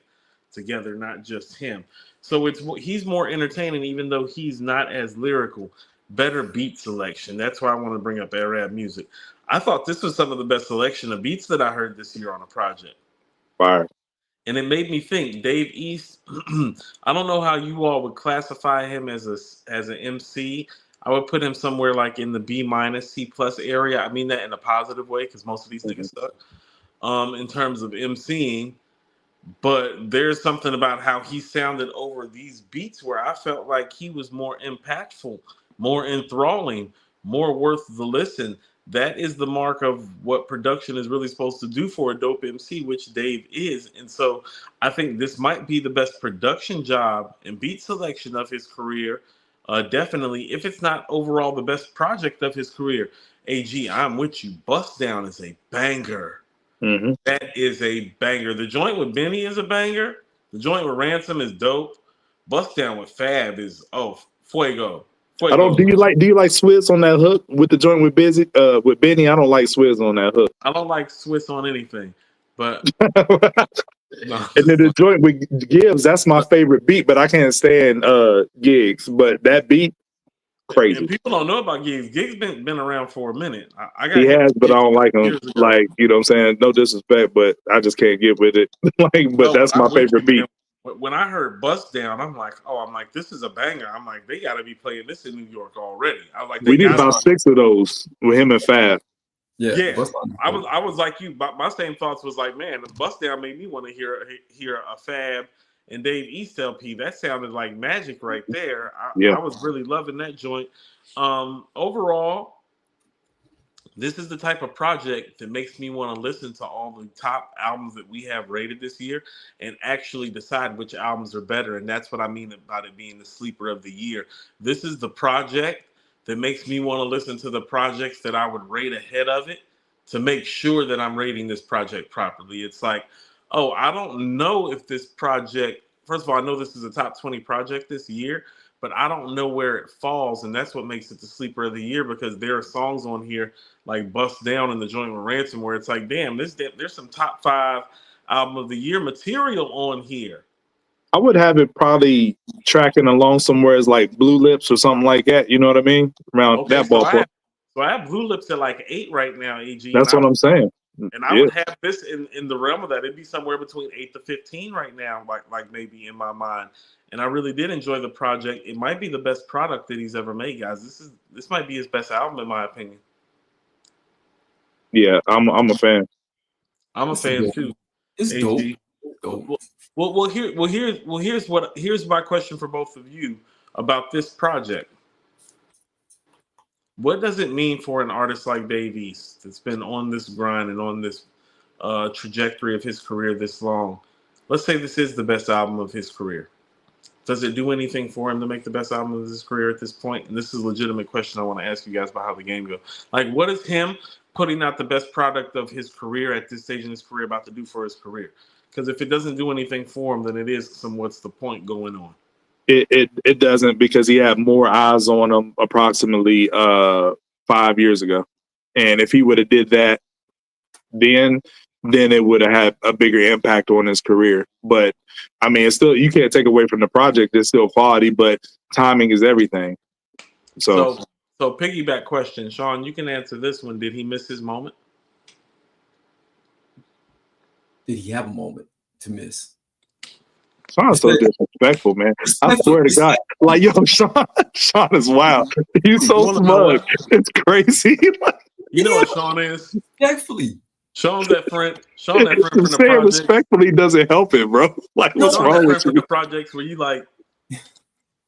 together, not just him. So he's more entertaining, even though he's not as lyrical. Better beat selection. That's why I want to bring up Arab music. I thought this was some of the best selection of beats that I heard this year on a project. Fire. And it made me think, Dave East, I don't know how you all would classify him as an MC. I would put him somewhere like in the B minus, C plus area. I mean that in a positive way because most of these niggas suck in terms of MCing. But there's something about how he sounded over these beats where I felt like he was more impactful, more enthralling, more worth the listen. That is the mark of what production is really supposed to do for a dope MC, which Dave is. And so I think this might be the best production job and beat selection of his career. Definitely, if it's not overall the best project of his career. AG, I'm with you. Bust Down is a banger. Mm-hmm. That is a banger. The joint with Benny is a banger. The joint with Ransom is dope. Bust Down with Fab is fuego. I don't. Do you like Swizz on that hook with the joint with Benny? I don't like Swizz on that hook. I don't like Swiss on anything, but no. And then the joint with Gibbs, that's my favorite beat, but I can't stand Gigs. But that beat, crazy. And people don't know about Gigs. Gigs been around for a minute. He has, but I don't like him. Like, you know what I'm saying? No disrespect, but I just can't get with it. That's my favorite beat. When I heard Bust Down, I'm like, this is a banger. I'm like, they got to be playing this in New York already. I was like, we did about 6 of those with him and Fab. Yeah. I was like you. My same thoughts was like, man, the Bust Down made me want to hear a Fab and Dave East LP. That sounded like magic right there. I was really loving that joint. Overall, this is the type of project that makes me want to listen to all the top albums that we have rated this year and actually decide which albums are better. And that's what I mean about it being the sleeper of the year. This is the project that makes me want to listen to the projects that I would rate ahead of it to make sure that I'm rating this project properly. It's like, I don't know if this project, first of all, I know this is a top 20 project this year, but I don't know where it falls, and that's what makes it the sleeper of the year because there are songs on here like Bust Down and the joint with Ransom where it's like, damn, there's some top 5 album of the year material on here. I would have it probably tracking along somewhere as like Blue Lips or something like that. You know what I mean? Around that ballpark. So I have Blue Lips at like 8 right now, AG. That's what I'm saying. And I would have this in the realm of that. It'd be somewhere between 8 to 15 right now, like maybe in my mind. And I really did enjoy the project. It might be the best product that he's ever made, guys. This might be his best album, in my opinion. Yeah, I'm a fan. I'm a fan too. It's dope. Here's my question for both of you about this project. What does it mean for an artist like Dave East that's been on this grind and on this trajectory of his career this long? Let's say this is the best album of his career. Does it do anything for him to make the best album of his career at this point? And this is a legitimate question I want to ask you guys about how the game goes. Like, what is him putting out the best product of his career at this stage in his career about to do for his career? Because if it doesn't do anything for him, then it is what's the point going on? It doesn't, because he had more eyes on him approximately 5 years ago. And if he would have did that then it would have had a bigger impact on his career. But I mean, it's still, you can't take away from the project. It's still quality, but timing is everything. So piggyback question, Sean, you can answer this one. Did he miss his moment? Did he have a moment to miss? Sean's so disrespectful, man. I swear to God. Like, yo, Sean is wild. He's so smug. It's crazy. You know what Sean is? Respectfully. Sean's that friend from the project. Saying respectfully doesn't help it, bro. Like, what's wrong with you? The projects where you like,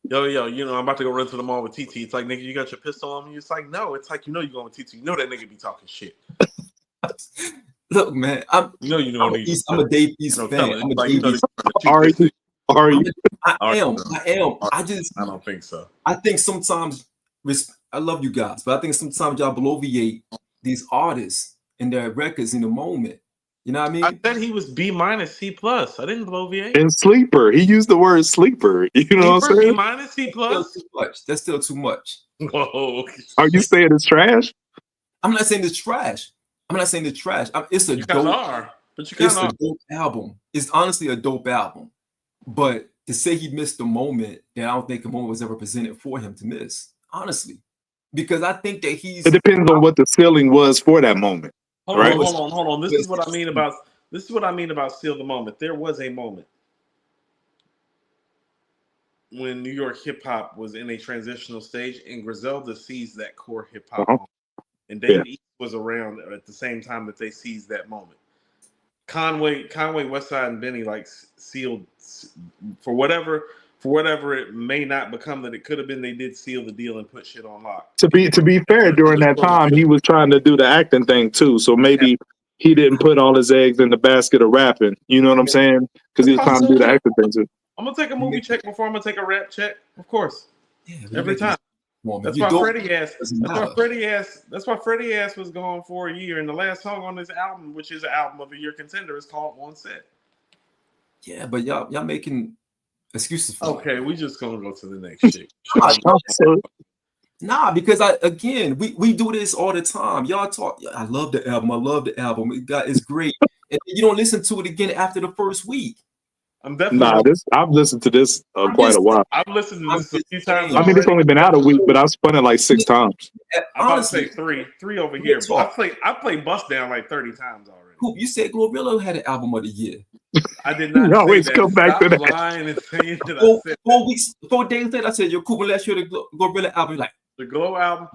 yo, you know, I'm about to go run to the mall with TT. It's like, nigga, you got your pistol on me? It's like, no. It's like, you know you're going with TT. You know that nigga be talking shit. Look, man, I'm a Dave East fan. I'm a Dave East fan. Are you? I am. I don't think so. I think sometimes, I love you guys, but I think sometimes y'all bloviate these artists and their records in the moment. You know what I mean? I said he was B minus C plus. I didn't blow VA. And sleeper. He used the word sleeper. You know what I'm B saying? minus C Still plus. too much. That's still too much. Whoa. Are you saying it's trash? I'm not saying it's trash. I'm not saying it's trash. It's a You kind of dope. are, but you kind It's of a are. dope album. It's honestly a dope album. But to say he missed the moment, that I don't think a moment was ever presented for him to miss. Honestly, because I think that he's. It depends on what the ceiling was for that moment. Hold right? on. This is what I mean about Seal the Moment. There was a moment when New York hip hop was in a transitional stage, and Griselda seized that core hip hop moment. And Dave East was around at the same time that they seized that moment. Conway, Westside, and Benny like sealed for whatever it may not become that it could have been. They did seal the deal and put shit on lock. To be fair, during that time he was trying to do the acting thing too. So maybe he didn't put all his eggs in the basket of rapping. You know what I'm saying? Because he was trying to do the acting thing too. I'm gonna take a movie check before I'm gonna take a rap check. Of course, every time. That's why Freddie Ass was gone for a year, and the last song on this album, which is an album of the year contender, is called On Set. Yeah, but y'all making excuses for okay, we just gonna go to the next shit. Nah, because we do this all the time. Y'all talk. I love the album. It's great. And you don't listen to it again after the first week. I'm definitely I've listened to this quite a while. I've listened to this a few times. I mean, it's only been out a week, but I've spun it like 6 times. I'm about to say three over here. I played Bust Down like 30 times already. Cool. You said Glorilla had an album of the year. I did not. Always say come that. back to that. Lying and saying that 4 days later, I said, "Yo, cool. Last year the Glorilla album." Like the Glow album,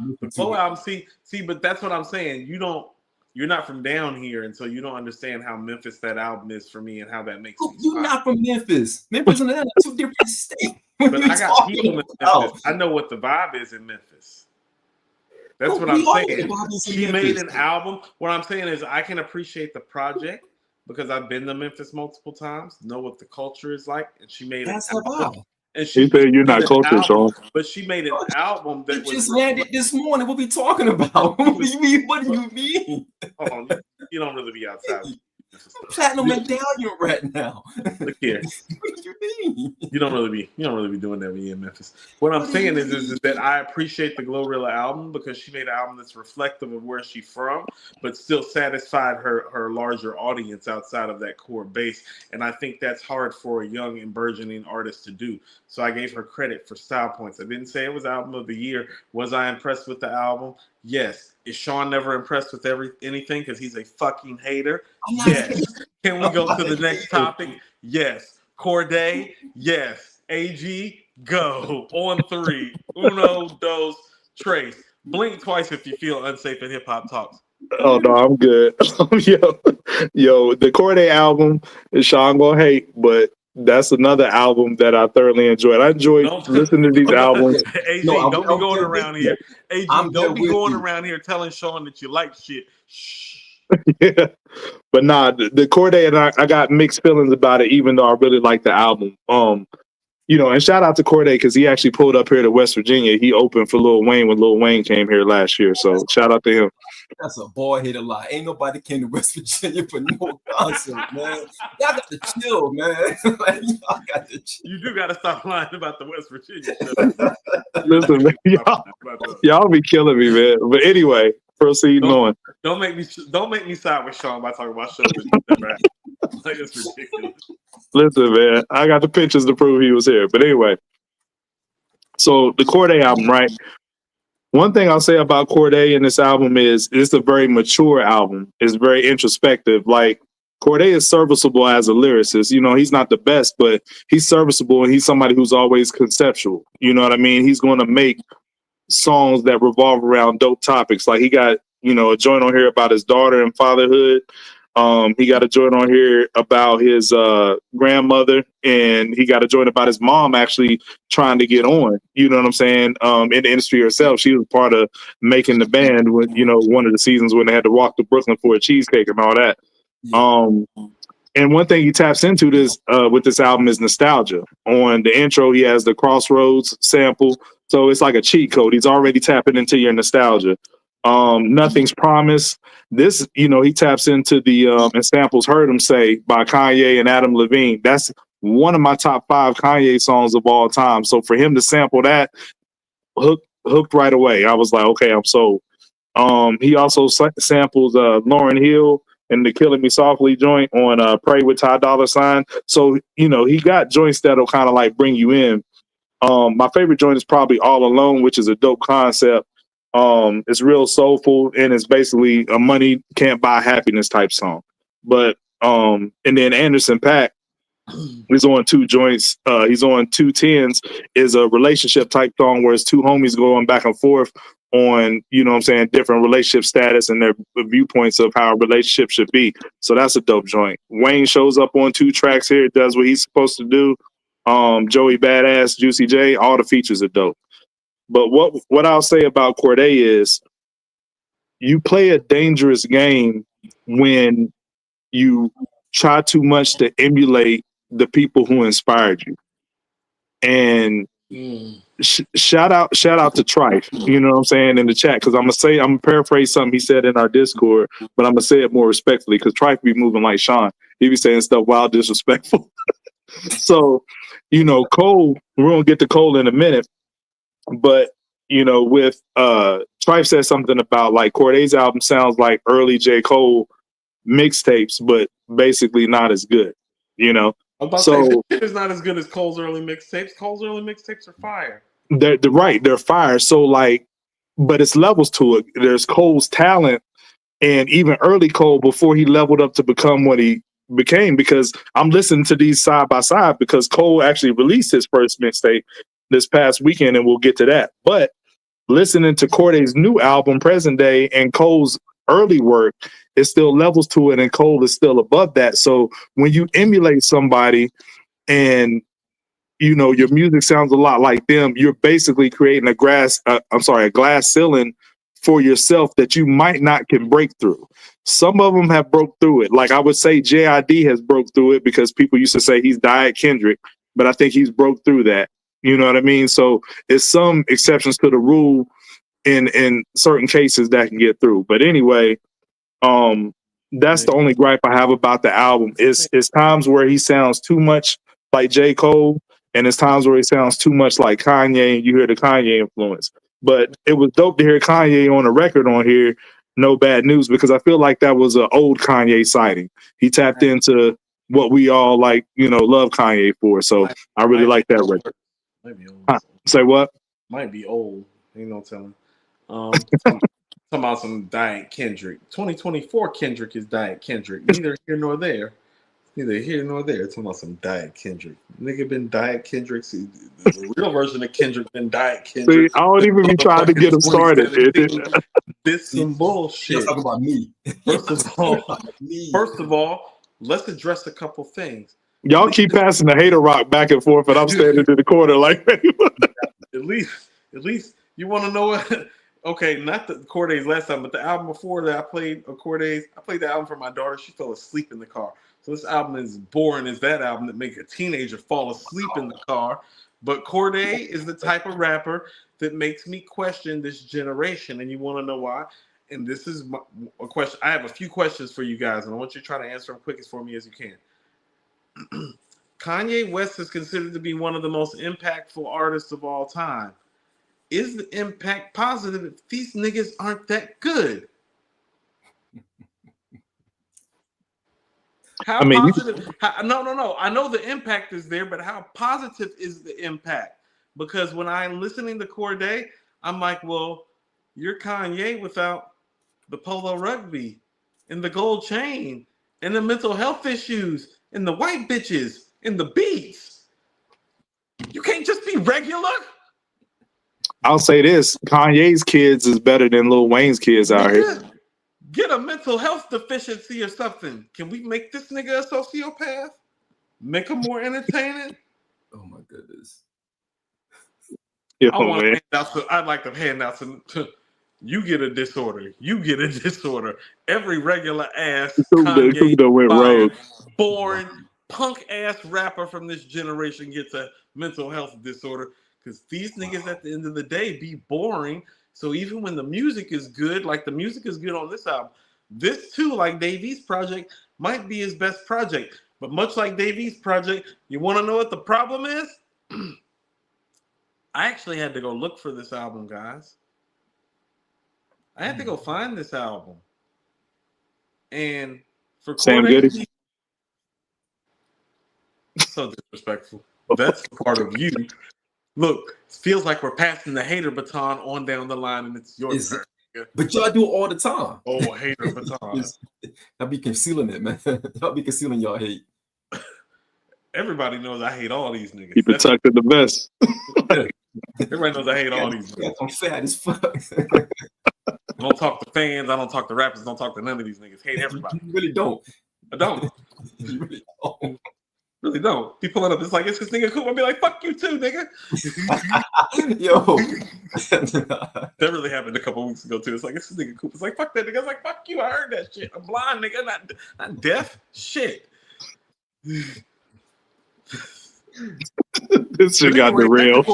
See, but that's what I'm saying. You're not from down here, and so you don't understand how Memphis that album is for me and how that makes. You're not from Memphis. Memphis and Atlanta, 2 different states. But I got people in Memphis. I know what the vibe is in Memphis. That's what I'm saying. She made an album. What I'm saying is I can appreciate the project because I've been to Memphis multiple times, know what the culture is like, and she made an album. And she said you're not culture, Sean. But she made an album that was just landed this morning. What we talking about? What do you mean? Hold on, you don't really be outside. Platinum medallion right now. Look here. What do you mean? You don't really be doing that when you're in Memphis. What I'm saying is that I appreciate the Glorilla album because she made an album that's reflective of where she's from, but still satisfied her larger audience outside of that core base. And I think that's hard for a young and burgeoning artist to do. So I gave her credit for style points. I didn't say it was album of the year. Was I impressed with the album? Yes. Is Sean never impressed with anything because he's a fucking hater? Yes. Can we go to the next topic? Yes. Cordae? Yes. AG? Go. On 3. Uno, dos, tres. Blink twice if you feel unsafe in hip-hop talks. Oh, no, I'm good. Yo, the Cordae album, Sean gonna hate, but that's another album that I thoroughly enjoyed. I enjoyed listening to these albums. AG, don't be going around here. AG, don't be going around here telling Sean that you like shit. Shh. Yeah, but nah, the Cordae, and I got mixed feelings about it, even though I really like the album. And shout out to Cordae because he actually pulled up here to West Virginia. He opened for Lil Wayne when Lil Wayne came here last year. So shout out to him. That's a bald-headed lie. Ain't nobody came to West Virginia for no concert, man. Y'all got to chill, man. Y'all got to chill. You do got to stop lying about the West Virginia. Listen, man, y'all be killing me, man. But anyway, proceeding on. Don't make me side with Sean by talking about shows. Like, it's ridiculous. Listen, man, I got the pictures to prove he was here. But anyway, so the Cordae album, right? One thing I'll say about Cordae in this album is it's a very mature album. It's very introspective. Like, Cordae is serviceable as a lyricist. He's not the best, but he's serviceable, and he's somebody who's always conceptual. You know what I mean? He's going to make songs that revolve around dope topics. Like, he got, a joint on here about his daughter and fatherhood. He got a joint on here about his grandmother, and he got a joint about his mom actually trying to get on. You know what I'm saying? In the industry herself, she was part of making the band when one of the seasons when they had to walk to Brooklyn for a cheesecake and all that. And one thing he taps into this with this album is nostalgia. On the intro, he has the Crossroads sample, so it's like a cheat code. He's already tapping into your nostalgia. Nothing's Promised. This, he taps into the and samples Heard Him Say by Kanye and Adam Levine. That's one of my top 5 Kanye songs of all time. So for him to sample that, hooked right away. I was like, okay, I'm sold. He also samples Lauryn Hill and the Killing Me Softly joint on Pray with Ty Dolla $ign. So, he got joints that'll kind of like bring you in. My favorite joint is probably All Alone, which is a dope concept. It's real soulful and it's basically a money can't buy happiness type song. But and then Anderson .Paak is on 2 joints. He's on 2 Tens is a relationship type song where it's 2 homies going back and forth on, different relationship status and their viewpoints of how a relationship should be. So that's a dope joint. Wayne shows up on 2 tracks here, does what he's supposed to do. Joey Badass, Juicy J, all the features are dope. But what I'll say about Cordae is you play a dangerous game when you try too much to emulate the people who inspired you. And shout out to Trife, you know what I'm saying, in the chat, because I'm gonna paraphrase something he said in our Discord, but I'm gonna say it more respectfully because Trife be moving like Sean. He be saying stuff wild disrespectful. So, Cole, we're gonna get to Cole in a minute. But, with Trife said something about like Cordae's album sounds like early J. Cole mixtapes, but basically not as good, I'm about to say this shit is not as good as Cole's early mixtapes. Cole's early mixtapes are fire. They're right, they're fire. So like, but it's levels to it. There's Cole's talent and even early Cole before he leveled up to become what he became, because I'm listening to these side by side because Cole actually released his first mixtape this past weekend, and we'll get to that. But listening to Cordae's new album, Present Day, and Cole's early work, it still levels to it, and Cole is still above that. So when you emulate somebody and your music sounds a lot like them, you're basically creating a glass ceiling for yourself that you might not can break through. Some of them have broke through it. Like I would say JID has broke through it because people used to say he's Diet Kendrick, but I think he's broke through that. You know what I mean? So it's some exceptions to the rule in certain cases that can get through. But anyway, that's the only gripe I have about the album. It's times where he sounds too much like J. Cole, and it's times where he sounds too much like Kanye, and you hear the Kanye influence. But it was dope to hear Kanye on a record on here, No Bad News, because I feel like that was an old Kanye sighting. He tapped into what we all love Kanye for. So I really like that record. Might be old. Say what? Might be old. Ain't no telling. Talking about some Diet Kendrick. 2024 Kendrick is Diet Kendrick. Neither here nor there. Talking about some Diet Kendrick. Nigga been Diet Kendrick. See, the real version of Kendrick been Diet Kendrick. See, I don't even be trying to get him started. This some bullshit. Talk about me. First of all, let's address a couple things. Y'all keep passing the hater rock back and forth, and I'm standing in the corner like. At least you want to know what? Okay, not the Cordae's last time, but the album before that I played Cordae's. I played the album for my daughter. She fell asleep in the car. So this album is boring as that album that make a teenager fall asleep in the car. But Cordae is the type of rapper that makes me question this generation, and you want to know why? And this is a question. I have a few questions for you guys, and I want you to try to answer them quick as for me as you can. Kanye West is considered to be one of the most impactful artists of all time. Is the impact positive if these niggas aren't that good? How positive? No. I know the impact is there, but how positive is the impact? Because when I'm listening to Cordae, I'm like, well, you're Kanye without the polo rugby and the gold chain and the mental health issues and the white bitches and the beats. You can't just be regular. I'll say this: Kanye's kids is better than Lil Wayne's kids out here. Get a mental health deficiency or something. Can we make this nigga a sociopath? Make him more entertaining? Oh my goodness. I'd like to hand out some. You get a disorder. You get a disorder. Every regular ass Kanye boring punk ass rapper from this generation gets a mental health disorder because these niggas at the end of the day be boring So even when the music is good, like the music is good on this album, this too, like Dave East's project, might be his best project. But much like Dave East's project, you want to know what the problem is? I actually had to go look for this album, guys. I had to go find this album. And for Sam Cordae, Goody. so disrespectful. That's the part of you. Look, it feels like we're passing the hater baton on down the line, and it's your turn. But y'all do it all the time. Oh, hater baton. I'll be concealing it, man. I'll be concealing y'all hate. Everybody knows I hate all these niggas. Keep it tucked in the vest. Everybody knows I hate all these niggas. I'm fat as fuck. I don't talk to fans. I don't talk to rappers. Don't talk to none of these niggas. Hate everybody. You really don't. I don't. You really don't. Really don't. Be pulling up. It's like, it's this nigga cool. I'll be like, fuck you too, nigga. Yo. That really happened a couple weeks ago too. It's like, it's this nigga cool. It's like, fuck that nigga. It's like, fuck you. I heard that shit. I'm blind, nigga. Not deaf. Shit. This shit got derailed.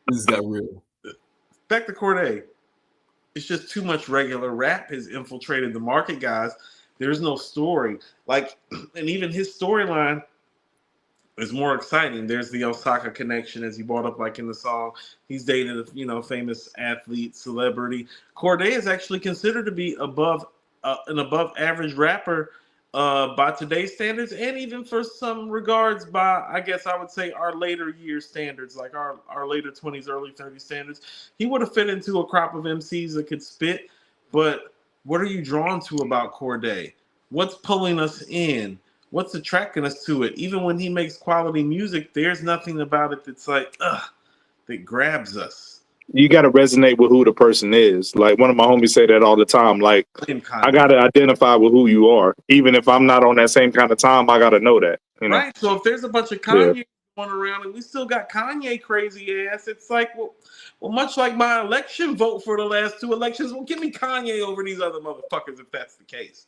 This got real. Back to Cordae. It's just too much regular rap has infiltrated the market, guys. There's no story. Like, and even his storyline is more exciting. There's the Osaka connection, as he brought up, like in the song. He's dated a famous athlete, celebrity. Cordae is actually considered to be an above average rapper by today's standards, and even for some regards by, I guess I would say, our later year standards, like our later 20s, early 30s standards. He would have fit into a crop of MCs that could spit, but what are you drawn to about Cordae? What's pulling us in? What's attracting us to it? Even when he makes quality music, there's nothing about it that's like, that grabs us. You got to resonate with who the person is. Like one of my homies say that all the time. Like, I got to identify with who you are. Even if I'm not on that same kind of time, I got to know that. You know? Right. So if there's a bunch of Kanye going around and we still got Kanye crazy ass, it's like, well, much like my election vote for the last two elections, well, give me Kanye over these other motherfuckers if that's the case.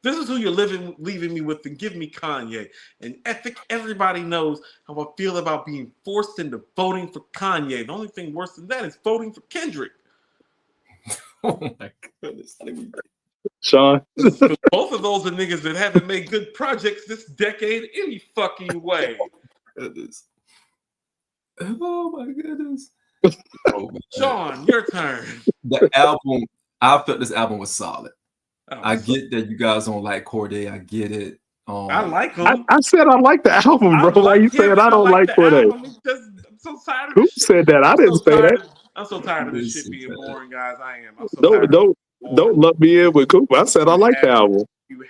This is who you're leaving me with, and give me Kanye. And everybody knows how I feel about being forced into voting for Kanye. The only thing worse than that is voting for Kendrick. Oh my goodness. Sean? Both of those are niggas that haven't made good projects this decade any fucking way. Oh my goodness. Sean, your turn. The album, I felt this album was solid. Oh, I get that you guys don't like Cordae. I get it. I like him. I said I like the album, bro. Why you saying I don't like Cordae? I'm so tired of Who this shit. said that? I didn't say that. I'm so tired of this shit being boring, guys. I am. I'm so Don't lump me in with Cooper. I said I like the album.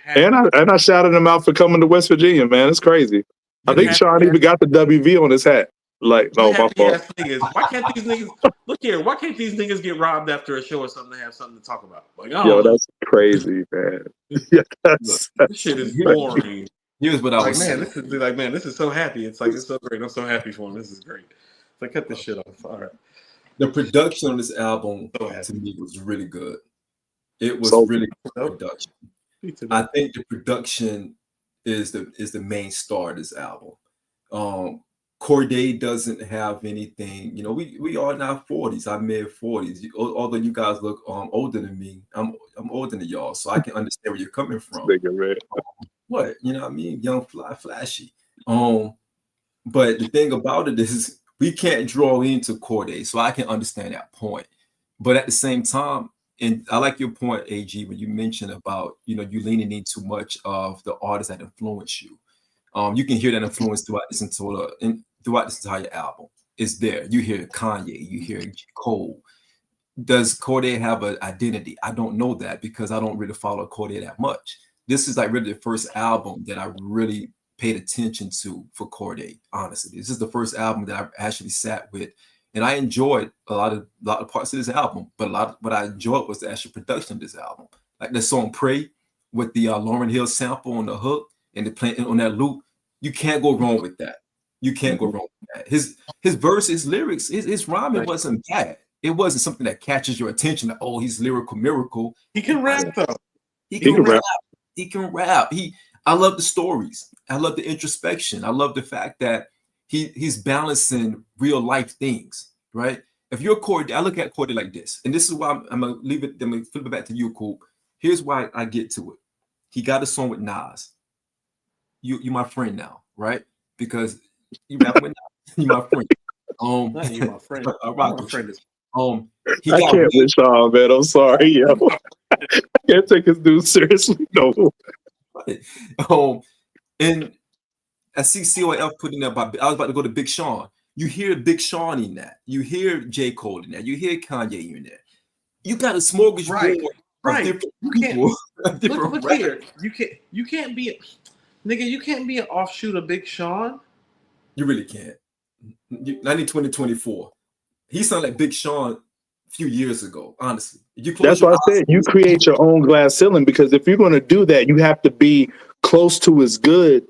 And I shouted him out for coming to West Virginia, man. It's crazy. I think Sean even got the WV on his hat. Like, no, my fault. Why can't these niggas look here? Why can't these niggas get robbed after a show or something to have something to talk about? Like, yo, that's crazy, man. Yeah, this shit is boring. Here's what I was saying. This is so happy. It's like, it's so great. I'm so happy for him. This is great. It's like, cut this shit off. All right. The production on this album to me was really good. It was really good production. I think the production is the main star of this album. Cordae doesn't have anything, we are in our 40s, our mid-40s. Although you guys look older than me, I'm older than y'all, so I can understand where you're coming from. What, you know what I mean? Young, flashy. But the thing about it is we can't draw into Cordae, so I can understand that point. But at the same time, and I like your point, AG, when you mentioned about, you leaning in too much of the artists that influence you. You can hear that influence throughout this entire album. It's there. You hear Kanye, you hear Cole. Does Cordae have an identity? I don't know that because I don't really follow Cordae that much. This is like really the first album that I really paid attention to for Cordae, honestly. This is the first album that I actually sat with, and I enjoyed a lot of parts of this album, but what I enjoyed was the actual production of this album. Like the song Pray with the Lauryn Hill sample on the hook and the playing on that loop. You can't go wrong with that. You can't go wrong with that. His verse, his lyrics, his rhyming wasn't bad. It wasn't something that catches your attention. Like, oh, he's lyrical miracle. He can rap though. He can rap. He can rap. I love the stories. I love the introspection. I love the fact that he's balancing real life things, right? If you're Cordae, I look at Cordae like this, and this is why I'm gonna leave it. I'm gonna flip it back to you, Coop. Here's why I get to it. He got a song with Nas. You my friend now, right? Because you rapping with Nas. You my friend. Not you, my friend. My friend is. He I got can't with Sean, man. I'm sorry, yo. I can't take this dude seriously. No. And I see COF putting up. I was about to go to Big Sean. You hear Big Sean in that. You hear J. Cole in that. You hear Kanye in there. You got a smorgasbord of different people. Look here. You can't be, nigga. You can't be an offshoot of Big Sean. You really can't. Not in 2024. He sounded like Big Sean a few years ago. Honestly, That's why I said you create your own glass ceiling, because if you're going to do that, you have to be close to as good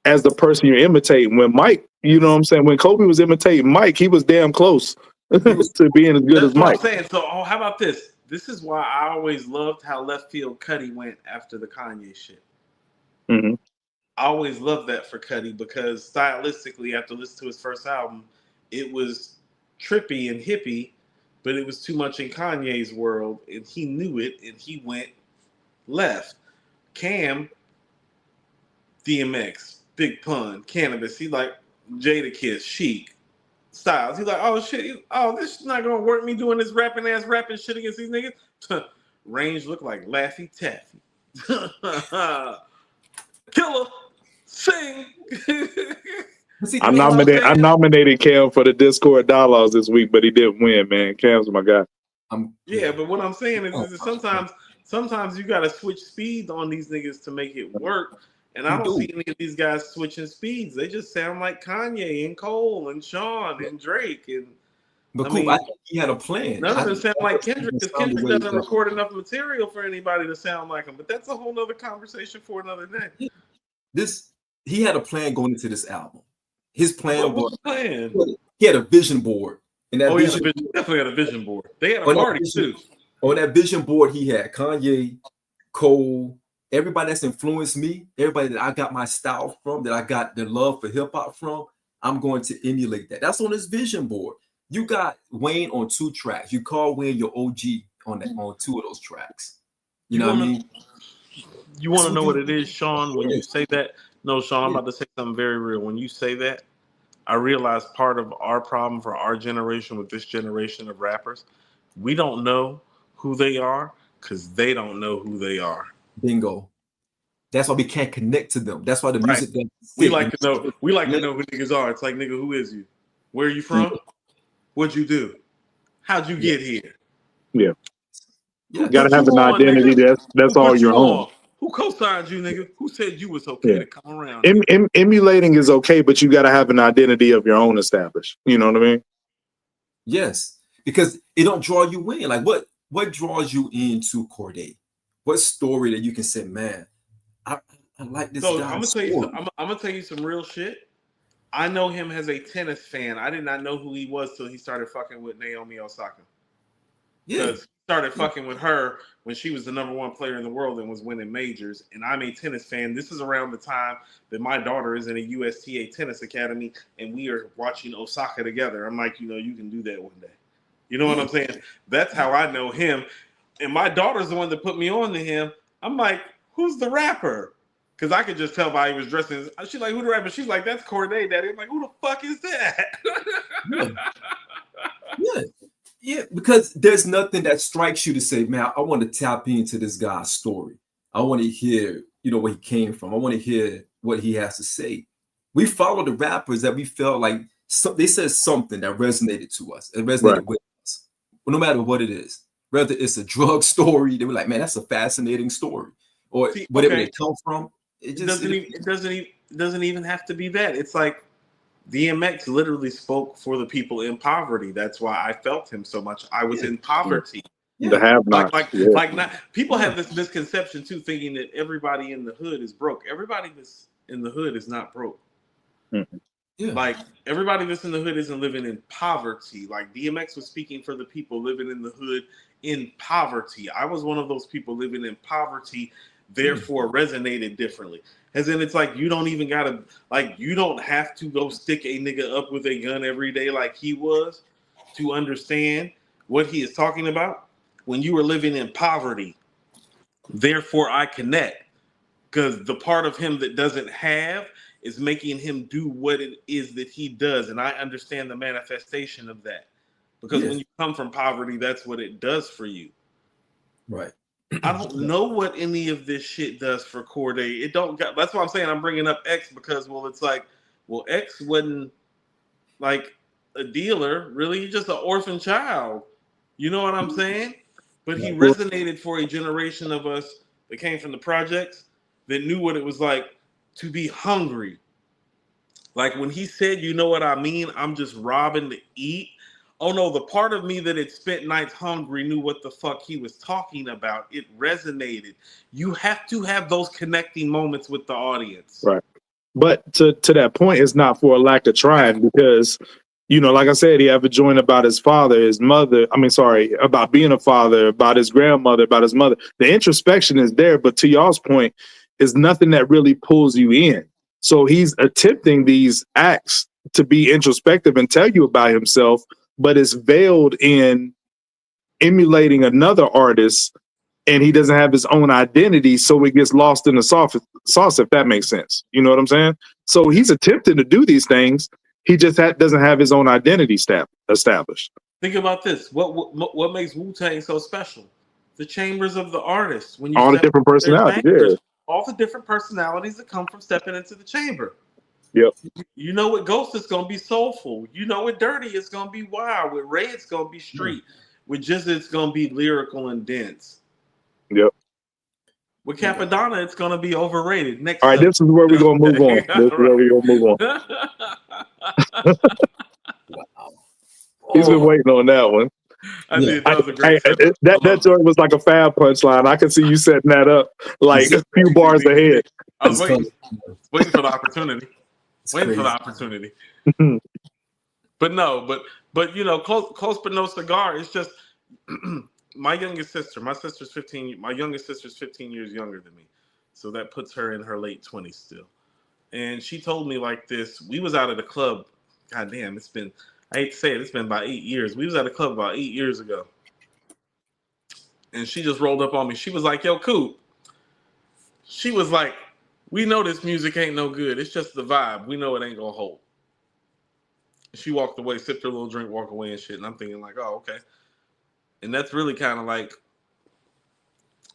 as the person you're imitating. When Mike, you know what I'm saying? When Kobe was imitating Mike, he was damn close to being as good as Mike. That's what I'm saying. So, how about this? This is why I always loved how left field Cudi went after the Kanye shit. Mm-hmm. I always loved that for Cudi, because stylistically, after listening to his first album, it was trippy and hippie, but it was too much in Kanye's world, and he knew it, and he went left. Cam, DMX, Big Pun, Cannabis, he like Jadakiss, Chic, Styles. He's like, oh shit, this is not gonna work. Me doing this rapping shit against these niggas. Range look like Laffy Taffy. Killer, sing. I nominated Cam for the Discord dialogues this week, but he didn't win, man. Cam's my guy. Yeah, but what I'm saying is sometimes you gotta switch speeds on these niggas to make it work. And I don't see any of these guys switching speeds. They just sound like Kanye and Cole and Sean and Drake. But I think he had a plan. None of them sound like Kendrick, because Kendrick doesn't record enough material for anybody to sound like him. But that's a whole nother conversation for another day. He had a plan going into this album. His plan was he had a vision board. And that definitely had a vision board. They had a party too. On that vision board, he had Kanye, Cole, everybody that's influenced me, everybody that I got my style from, that I got the love for hip hop from. I'm going to emulate that. That's on his vision board. You got Wayne on 2 tracks. You call Wayne your OG on 2 of those tracks. You know what I mean? You want to know what it is, Sean, when you say that? No, Sean, I'm about to say something very real. When you say that, I realize part of our problem for our generation with this generation of rappers, we don't know who they are because they don't know who they are. Bingo. That's why we can't connect to them. That's why the music doesn't fit. We like to know who niggas are. It's like, nigga, who is you? Where are you from? What'd you do? How'd you get here? Yeah. You gotta have an identity that's all your own. Who co-signed you, nigga? Who said you was okay to come around? Emulating is okay, but you gotta have an identity of your own established. You know what I mean? Yes, because it don't draw you in. Like what draws you into Cordae? What story that you can say, man, I like this guy. I'm gonna tell you some real shit. I know him as a tennis fan. I did not know who he was till he started fucking with Naomi Osaka. Yeah. Because he started fucking with her when she was the #1 player in the world and was winning majors. And I'm a tennis fan. This is around the time that my daughter is in a USTA tennis academy and we are watching Osaka together. I'm like, you can do that one day. You know what I'm saying? That's how I know him. And my daughter's the one that put me on to him. I'm like, who's the rapper? Because I could just tell by he was dressing. She's like, who the rapper? She's like, that's Cordae, Daddy. I'm like, who the fuck is that? Yeah, because there's nothing that strikes you to say, man, I want to tap into this guy's story. I want to hear, where he came from. I want to hear what he has to say. We follow the rappers that we felt like they said something that resonated to us. It resonated with us. Well, no matter what it is. Whether it's a drug story, they were like, man, that's a fascinating story. Or whatever they come from. It doesn't even have to be that. It's like DMX literally spoke for the people in poverty. That's why I felt him so much. I was in poverty. The have-nots. People have this misconception too, thinking that everybody in the hood is broke. Everybody that's in the hood is not broke. Mm-hmm. Yeah. Like everybody that's in the hood isn't living in poverty. Like DMX was speaking for the people living in the hood in poverty. I was one of those people living in poverty, therefore resonated differently. As in, it's like you don't have to go stick a nigga up with a gun every day like he was to understand what he is talking about when you were living in poverty. Therefore, I connect because the part of him that doesn't have is making him do what it is that he does. And I understand the manifestation of that because when you come from poverty, that's what it does for you. Right. I don't know what any of this shit does for Cordae. It don't got, that's why I'm saying I'm bringing up X because, well, it's like, well, X wasn't like a dealer, really. He's just an orphan child. You know what I'm saying? But he resonated for a generation of us that came from the projects that knew what it was like to be hungry. Like when he said, you know what I mean? I'm just robbing to eat. Oh no, the part of me that had spent nights hungry knew what the fuck he was talking about. It resonated. You have to have those connecting moments with the audience. Right. But to that point, it's not for a lack of trying because, you know, like I said, he have a joint about his father, his mother. I mean, sorry, about being a father, about his grandmother, about his mother. The introspection is there, but to y'all's point, is nothing that really pulls you in. So he's attempting these acts to be introspective and tell you about himself, but it's veiled in emulating another artist, and he doesn't have his own identity, so it gets lost in the sauce, if that makes sense. You know what I'm saying? So he's attempting to do these things. He just doesn't have his own identity established. Think about this. What makes Wu-Tang so special? The chambers of the artist. When you All the different personalities, all the different personalities that come from stepping into the chamber. Yep. You know with Ghost it's gonna be soulful. You know with Dirty it's gonna be wild. With Ray it's gonna be street. With Jizz it's gonna be lyrical and dense. Yep. With Capadonna it's gonna be overrated. Next. All right, this is where we're gonna move on. This is where we're gonna move on. Wow. He's been waiting on that one. I did. That was a great that joint was like a fab punchline. I can see you setting that up like a few bars ahead. I was waiting for the opportunity. Waiting for the opportunity. But no, but you know, close but no cigar. It's just my youngest sister. My sister's 15. My youngest sister's 15 years younger than me, so that puts her in her late 20s still. And she told me like this. We was out at a club. God damn, it's been. I hate to say it. It's been about 8 years. We was at a club about 8 years ago, and she just rolled up on me. She was like, "Yo, Coop." She was like, "We know this music ain't no good. It's just the vibe. We know it ain't gonna hold." She walked away, sipped her little drink, walked away and shit. And I'm thinking like, oh, okay. And that's really kind of like,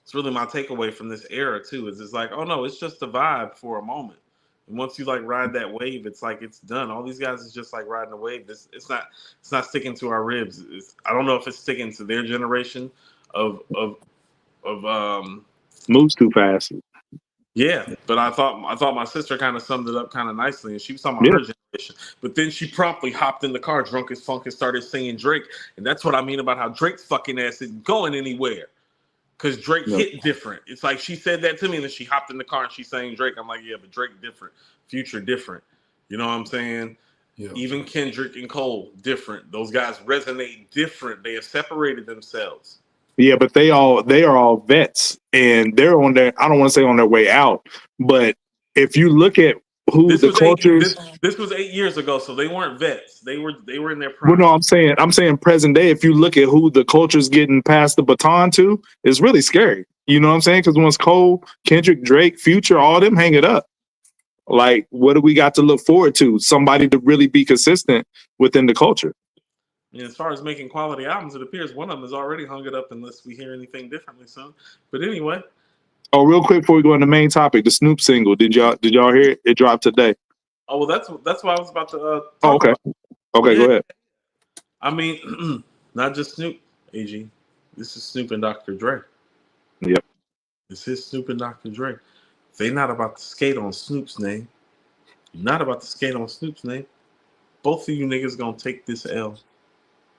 it's really my takeaway from this era too. Is it's like, oh no, it's just a vibe for a moment. And once you like ride that wave, it's like it's done. All these guys is just like riding a wave. It's not sticking to our ribs. I don't know if it's sticking to their generation of moves too fast. Yeah, but I thought my sister kind of summed it up kind of nicely, and she was talking about her generation. But then she promptly hopped in the car, drunk as funk, and started singing Drake. And that's what I mean about how Drake's fucking ass isn't going anywhere, because Drake hit different. It's like she said that to me, and then she hopped in the car and she sang Drake. I'm like, yeah, but Drake different, Future different. You know what I'm saying? Yeah. Even Kendrick and Cole different. Those guys resonate different. They have separated themselves. Yeah, but they are all vets, and they're on their, I don't want to say on their way out, but if you look at who the cultures, this was 8 years ago, so they weren't vets. They were in their prime. Well, no, I'm saying present day. If you look at who the culture's getting passed the baton to, it's really scary. You know what I'm saying? Because once Cole, Kendrick, Drake, Future, all them hang it up. Like, what do we got to look forward to? Somebody to really be consistent within the culture. And as far as making quality albums, it appears one of them has already hung it up unless we hear anything differently soon. But anyway. Oh, real quick before we go on the main topic, the Snoop single. Did y'all hear it? It dropped today. Oh, well, that's what I was about to talk about. Okay, go ahead. I mean, not just Snoop, AG. This is Snoop and Dr. Dre. Yep. This is Snoop and Dr. Dre. They not about to skate on Snoop's name. You're not about to skate on Snoop's name. Both of you niggas gonna take this L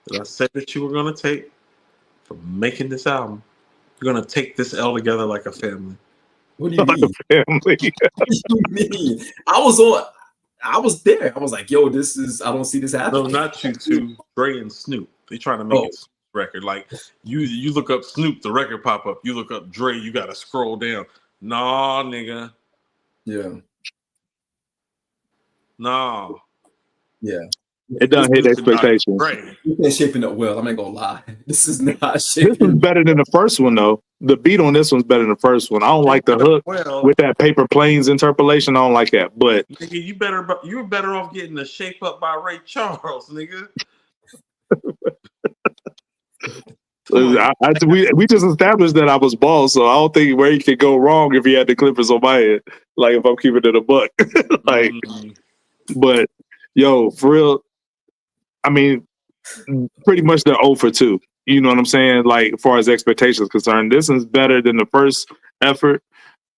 that I said that you were gonna take for making this album. You're gonna take this L together like a family. What do you mean? Like a family. What do you mean? I was there. I was like, yo, this is, I don't see this happening. No, not you two, Dre and Snoop. They trying to make it Snoop's record. Like you look up Snoop, the record pop up. You look up Dre, you gotta scroll down. Nah, nigga. Yeah. Nah. Yeah. It doesn't hit expectations. Great. It's shaping up well. I'm not gonna lie. This is not This shaping. one's better than the first one, though. The beat on this one's better than the first one. I don't like the hook with that paper planes interpolation. I don't like that. But nigga, you were better off getting the Shape Up by Ray Charles, nigga. We just established that I was bald, so I don't think where he could go wrong if he had the Clippers on my head. Like if I'm keeping it a buck, like. But yo, for real, I mean, pretty much they're 0 for 2. You know what I'm saying? Like as far as expectations concerned, this is better than the first effort,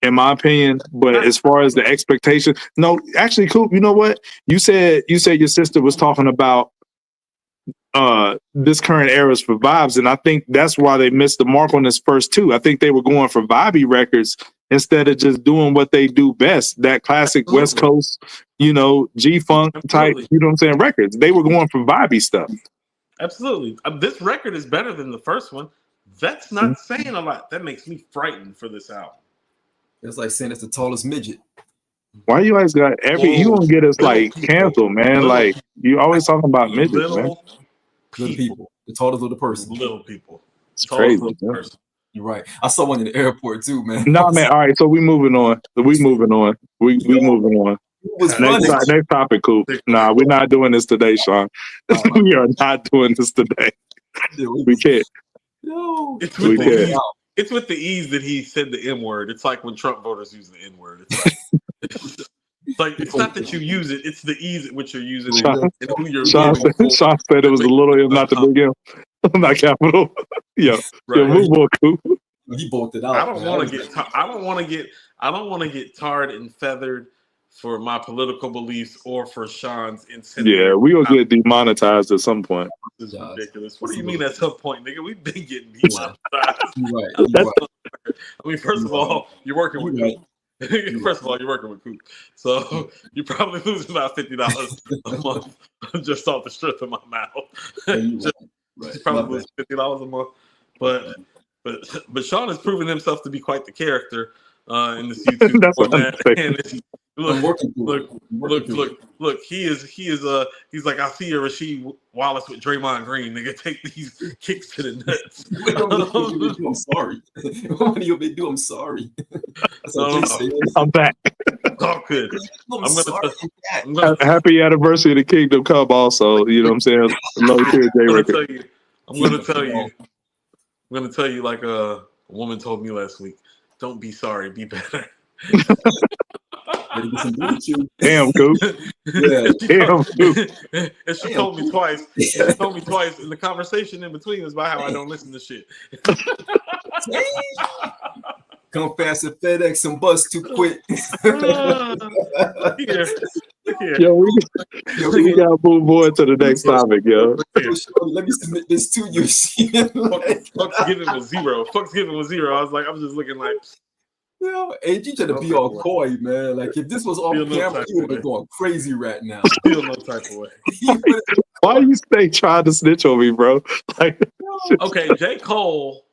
in my opinion. But as far as the expectation, no, actually, Coop, you know what? You said your sister was talking about this current era's for vibes, and I think that's why they missed the mark on this first two. I think they were going for vibey records instead of just doing what they do best, that classic West Coast, G-funk type, you know what I'm saying, records. They were going for vibey stuff. Absolutely. This record is better than the first one. That's not saying a lot. That makes me frightened for this album. It's like saying it's the tallest midget. Why you guys got you gonna get us like canceled, man? Like you always talking about midgets, man. Little people. The tallest little person. Little people. It's crazy. You're right. I saw one in the airport too, man. No, man. All right, so we moving on. We moving on. Next topic, cool. Nah, we're not doing this today, Sean. We are not doing this today. We can't. No. It's with the ease that he said the N word. It's like when Trump voters use the N word. It's like it's not that you use it; it's the ease at which you're using it. And who you're Sean said it was a little M, not the big M, not capital. Yeah, move on, Coop. He bolted out. I don't want to get tarred and feathered for my political beliefs or for Sean's incentive. Yeah, we will get demonetized at some point. This is ridiculous. What do you mean at some point, nigga? We've been getting demonetized. Right. I mean, first of all, you're working with Coop. First of all, you're working with Coop, so you're probably losing about $50 a month just off the strength of my mouth. Just probably losing $50 a month, but Sean has proven himself to be quite the character in this YouTube. That's what I'm saying. Look. He's like, I see you, Rasheed Wallace with Draymond Green. Nigga, take these kicks to the nuts. I'm sorry. What do you want me to do? I'm sorry. I'm back. Oh, good. I'm gonna happy anniversary of the Kingdom Come. Also, you know what I'm saying. I'm gonna tell you like a woman told me last week. Don't be sorry, be better. Damn, Coop. Yeah. Damn, Coop. And she told me twice. And the conversation in between was about how I don't listen to shit. Come fast and FedEx and bus too quick. Yo, we gotta move on to the next topic, yo. Let me submit this to you. Fuck's giving was zero. I was just looking like, AG trying to be all coy, man. Like if this was off camera, you would be going crazy right now. Feel no type of way. Why you stay trying to snitch on me, bro? Like, okay, J. Cole.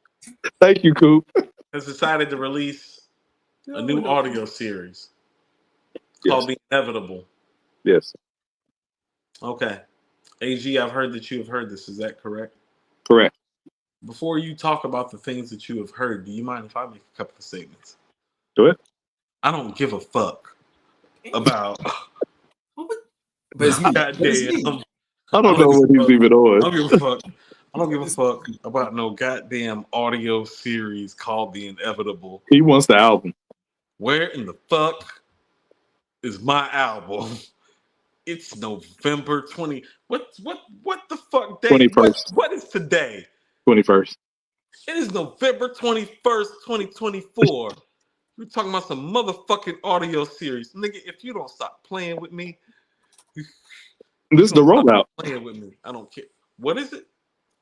Thank you, Coop. Has decided to release a new audio series called The Inevitable. Yes. Okay. AG, I've heard that you have heard this. Is that correct? Correct. Before you talk about the things that you have heard, do you mind if I make a couple of statements? Do it. I don't give a fuck about. But it's me. Goddamn. I don't know what he's even on. I don't give a fuck about no goddamn audio series called The Inevitable. He wants the album. Where in the fuck is my album? It's November 20. What the fuck day? 21st. What is today? 21st. It is November 21st, 2024. We're talking about some motherfucking audio series. Nigga, if you don't stop playing with me. This is the rollout. Playing with me. I don't care. What is it?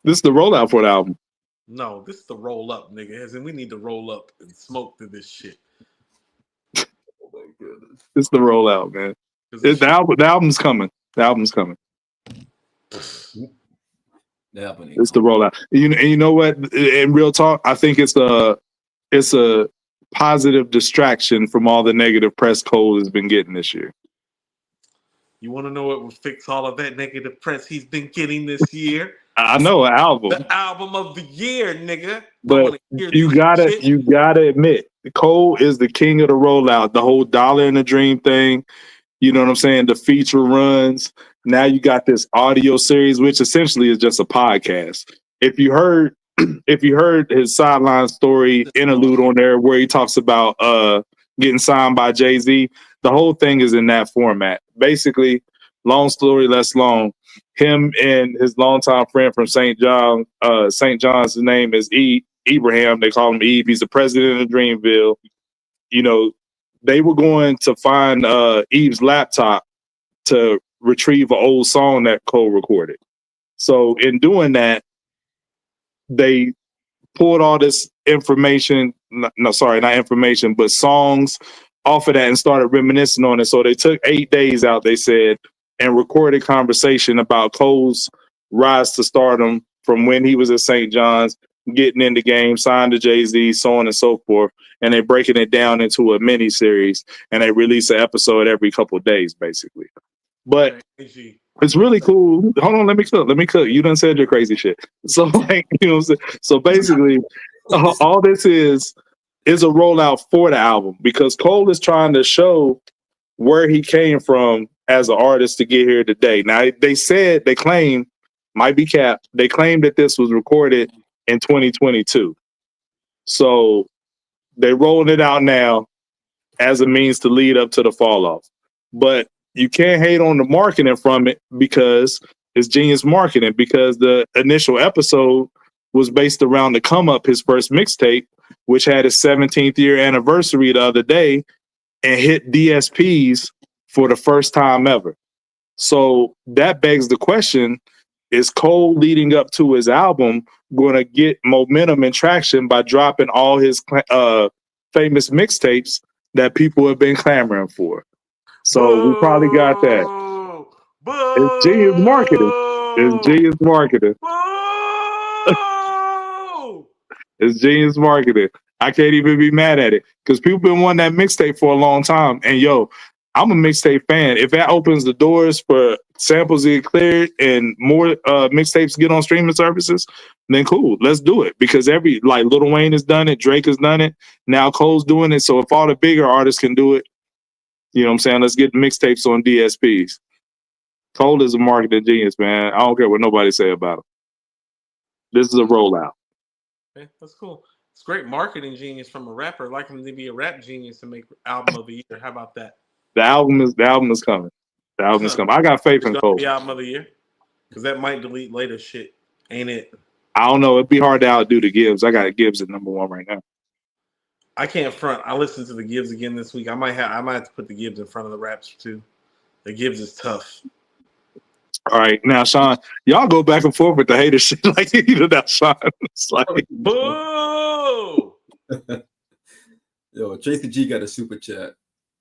This is the rollout for the album. No, this is the roll up, nigga. As in, we need to roll up and smoke to this shit. Oh my goodness. This is the rollout, man. The album's coming. The album's coming. It's the rollout. And you know what? In real talk, I think it's a positive distraction from all the negative press Cole has been getting this year. You want to know what will fix all of that negative press he's been getting this year? I know an album, The album of the year, nigga. I but want to hear you this gotta shit. admit, Cole is the king of the rollout. The whole Dollar in the Dream thing. You know what I'm saying? The feature runs. Now you got this audio series, which essentially is just a podcast. If you heard, if you heard his sideline story interlude on there where he talks about getting signed by Jay-Z, the whole thing is in that format. Basically, long story less long. Him and his longtime friend from St. John's, his name is Ibrahim. They call him Eve. He's the president of Dreamville. You know, they were going to find Eve's laptop to retrieve an old song that Cole recorded. So in doing that, they pulled all this information, no, sorry, not information, but songs off of that and started reminiscing on it. So they took 8 days out, they said, and recorded conversation about Cole's rise to stardom from when he was at St. John's, getting in the game, signed to Jay-Z, so on and so forth. And they're breaking it down into a mini series, and they release an episode every couple of days, basically. But it's really cool. Hold on, let me cook. You done said your crazy shit. So like, you know what I'm saying? So basically, all this is a rollout for the album because Cole is trying to show where he came from as an artist to get here today. Now they claim, might be capped, they claim that this was recorded in 2022. So they're rolling it out now as a means to lead up to the fall off. But you can't hate on the marketing from it because it's genius marketing, because the initial episode was based around the Come Up, his first mixtape, which had his 17th year anniversary the other day and hit DSPs for the first time ever. So that begs the question, is Cole leading up to his album going to get momentum and traction by dropping all his famous mixtapes that people have been clamoring for? So we probably got that. It's genius marketing. It's genius marketing. It's genius marketing. I can't even be mad at it because people been wanting that mixtape for a long time. And yo, I'm a mixtape fan. If that opens the doors for samples to get cleared and more mixtapes get on streaming services, then cool, let's do it. Because like Lil Wayne has done it, Drake has done it, now Cole's doing it. So if all the bigger artists can do it, you know what I'm saying? Let's get mixtapes on DSPs. Cole is a marketing genius, man. I don't care what nobody say about him. This is a rollout. Okay, that's cool. It's great marketing genius from a rapper. I'd like him to be a rap genius and make album of the year. How about that? The album is coming. The album is coming. I got faith in Cole. The album of the year, because that might delete later shit, ain't it? I don't know. It'd be hard to outdo the Gibbs. I got Gibbs at number one right now. I can't front. I listened to the Gibbs again this week. I might have to put the Gibbs in front of the raps too. The Gibbs is tough. All right, now Sean, y'all go back and forth with the hater shit like that. Sean, it's like boo. Yo, Tracy G got a super chat.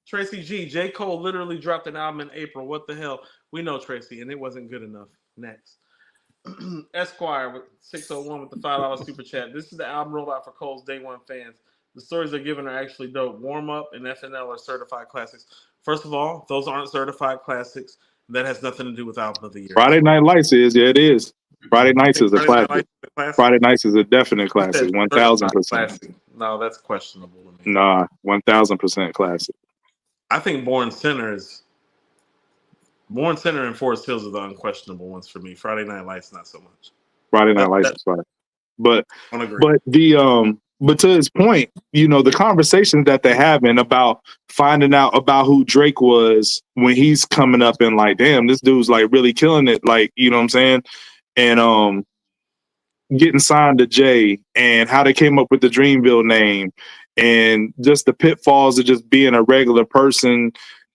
Tracy G, J. Cole literally dropped an album in April. What the hell? We know Tracy, and it wasn't good enough. Next. Esquire with 601 with the $5 super chat. This is the album rollout for Cole's Day One fans. The stories they're given are actually dope. Warm Up and FNL are certified classics. First of all, those aren't certified classics. That has nothing to do with album of the year. Friday Night Lights is, yeah, it is. Friday Nights is a classic. Friday Nights is a definite classic. 1000%. No, that's questionable to me. Nah, 1000% classic. I think Born Center and Forest Hills are the unquestionable ones for me. Friday Night Lights, not so much. Friday Night Lights is fine. But to his point, you know, the conversations that they're having about finding out about who Drake was when he's coming up and like, damn, this dude's like really killing it. Like, you know what I'm saying? And getting signed to Jay and how they came up with the Dreamville name and just the pitfalls of just being a regular person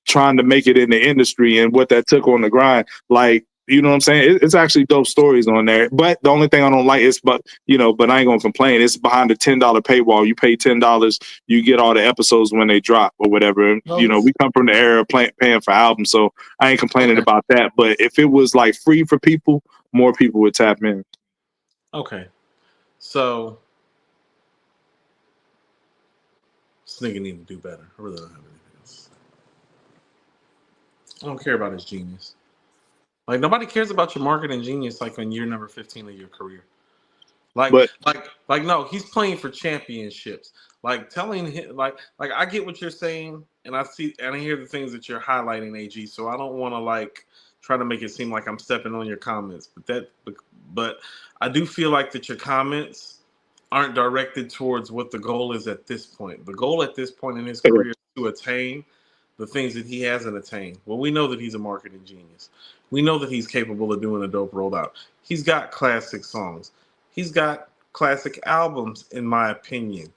trying to make it in the industry and what that took on the grind. Like, you know what I'm saying? It's actually dope stories on there. But the only thing I don't like is, but I ain't gonna complain. It's behind the $10 paywall. You pay $10, you get all the episodes when they drop or whatever. And, you know, we come from the era of paying for albums, so I ain't complaining about that. But if it was like free for people, more people would tap in. Okay, so this nigga need to do better. I really don't have anything else. I don't care about his genius. Like nobody cares about your marketing genius like on year number 15 of your career. But No, he's playing for championships. Like telling him like I get what you're saying and I see and I hear the things that you're highlighting, AG. So I don't want to like try to make it seem like I'm stepping on your comments. But I do feel like that your comments aren't directed towards what the goal is at this point. The goal at this point in his career is to attain the things that he hasn't attained. Well, we know that he's a marketing genius. We know that he's capable of doing a dope rollout. He's got classic songs. He's got classic albums, in my opinion.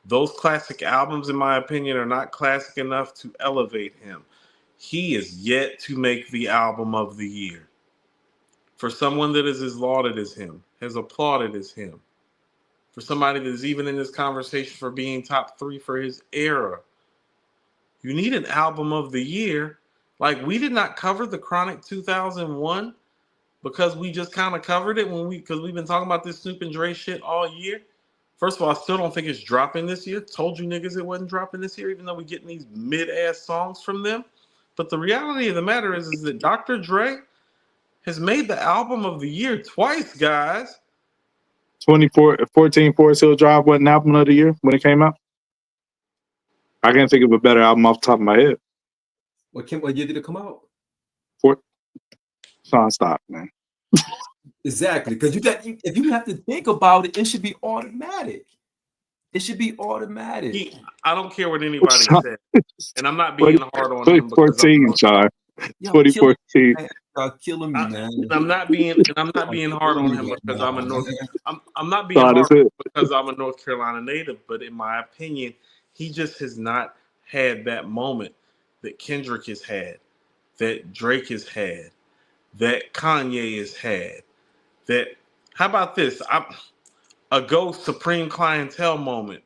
Those classic albums, in my opinion, are not classic enough to elevate him. He is yet to make the album of the year. For someone that is as lauded as him, has applauded as him, for somebody that is even in this conversation for being top 3 for his era, you need an album of the year. Like, we did not cover the Chronic 2001 because we just kind of covered it because we've been talking about this Snoop and Dre shit all year. First of all, I still don't think it's dropping this year. Told you niggas it wasn't dropping this year, even though we're getting these mid-ass songs from them. But the reality of the matter is that Dr. Dre has made the album of the year twice, guys. 14 Forest Hill Drive wasn't album of the year when it came out? I can't think of a better album off the top of my head. What year did it come out? Sean, stop, man. Exactly, because if you have to think about it, it should be automatic. It should be automatic. I don't care what anybody says, and I'm not being hard on him. 2014, Sean. 2014. Y'all killing me, man. I'm not being hard on him because I'm not being hard because I'm a North Carolina native. But in my opinion, he just has not had that moment that Kendrick has had, that Drake has had, that Kanye has had. That how about this? A Ghost Supreme Clientele moment,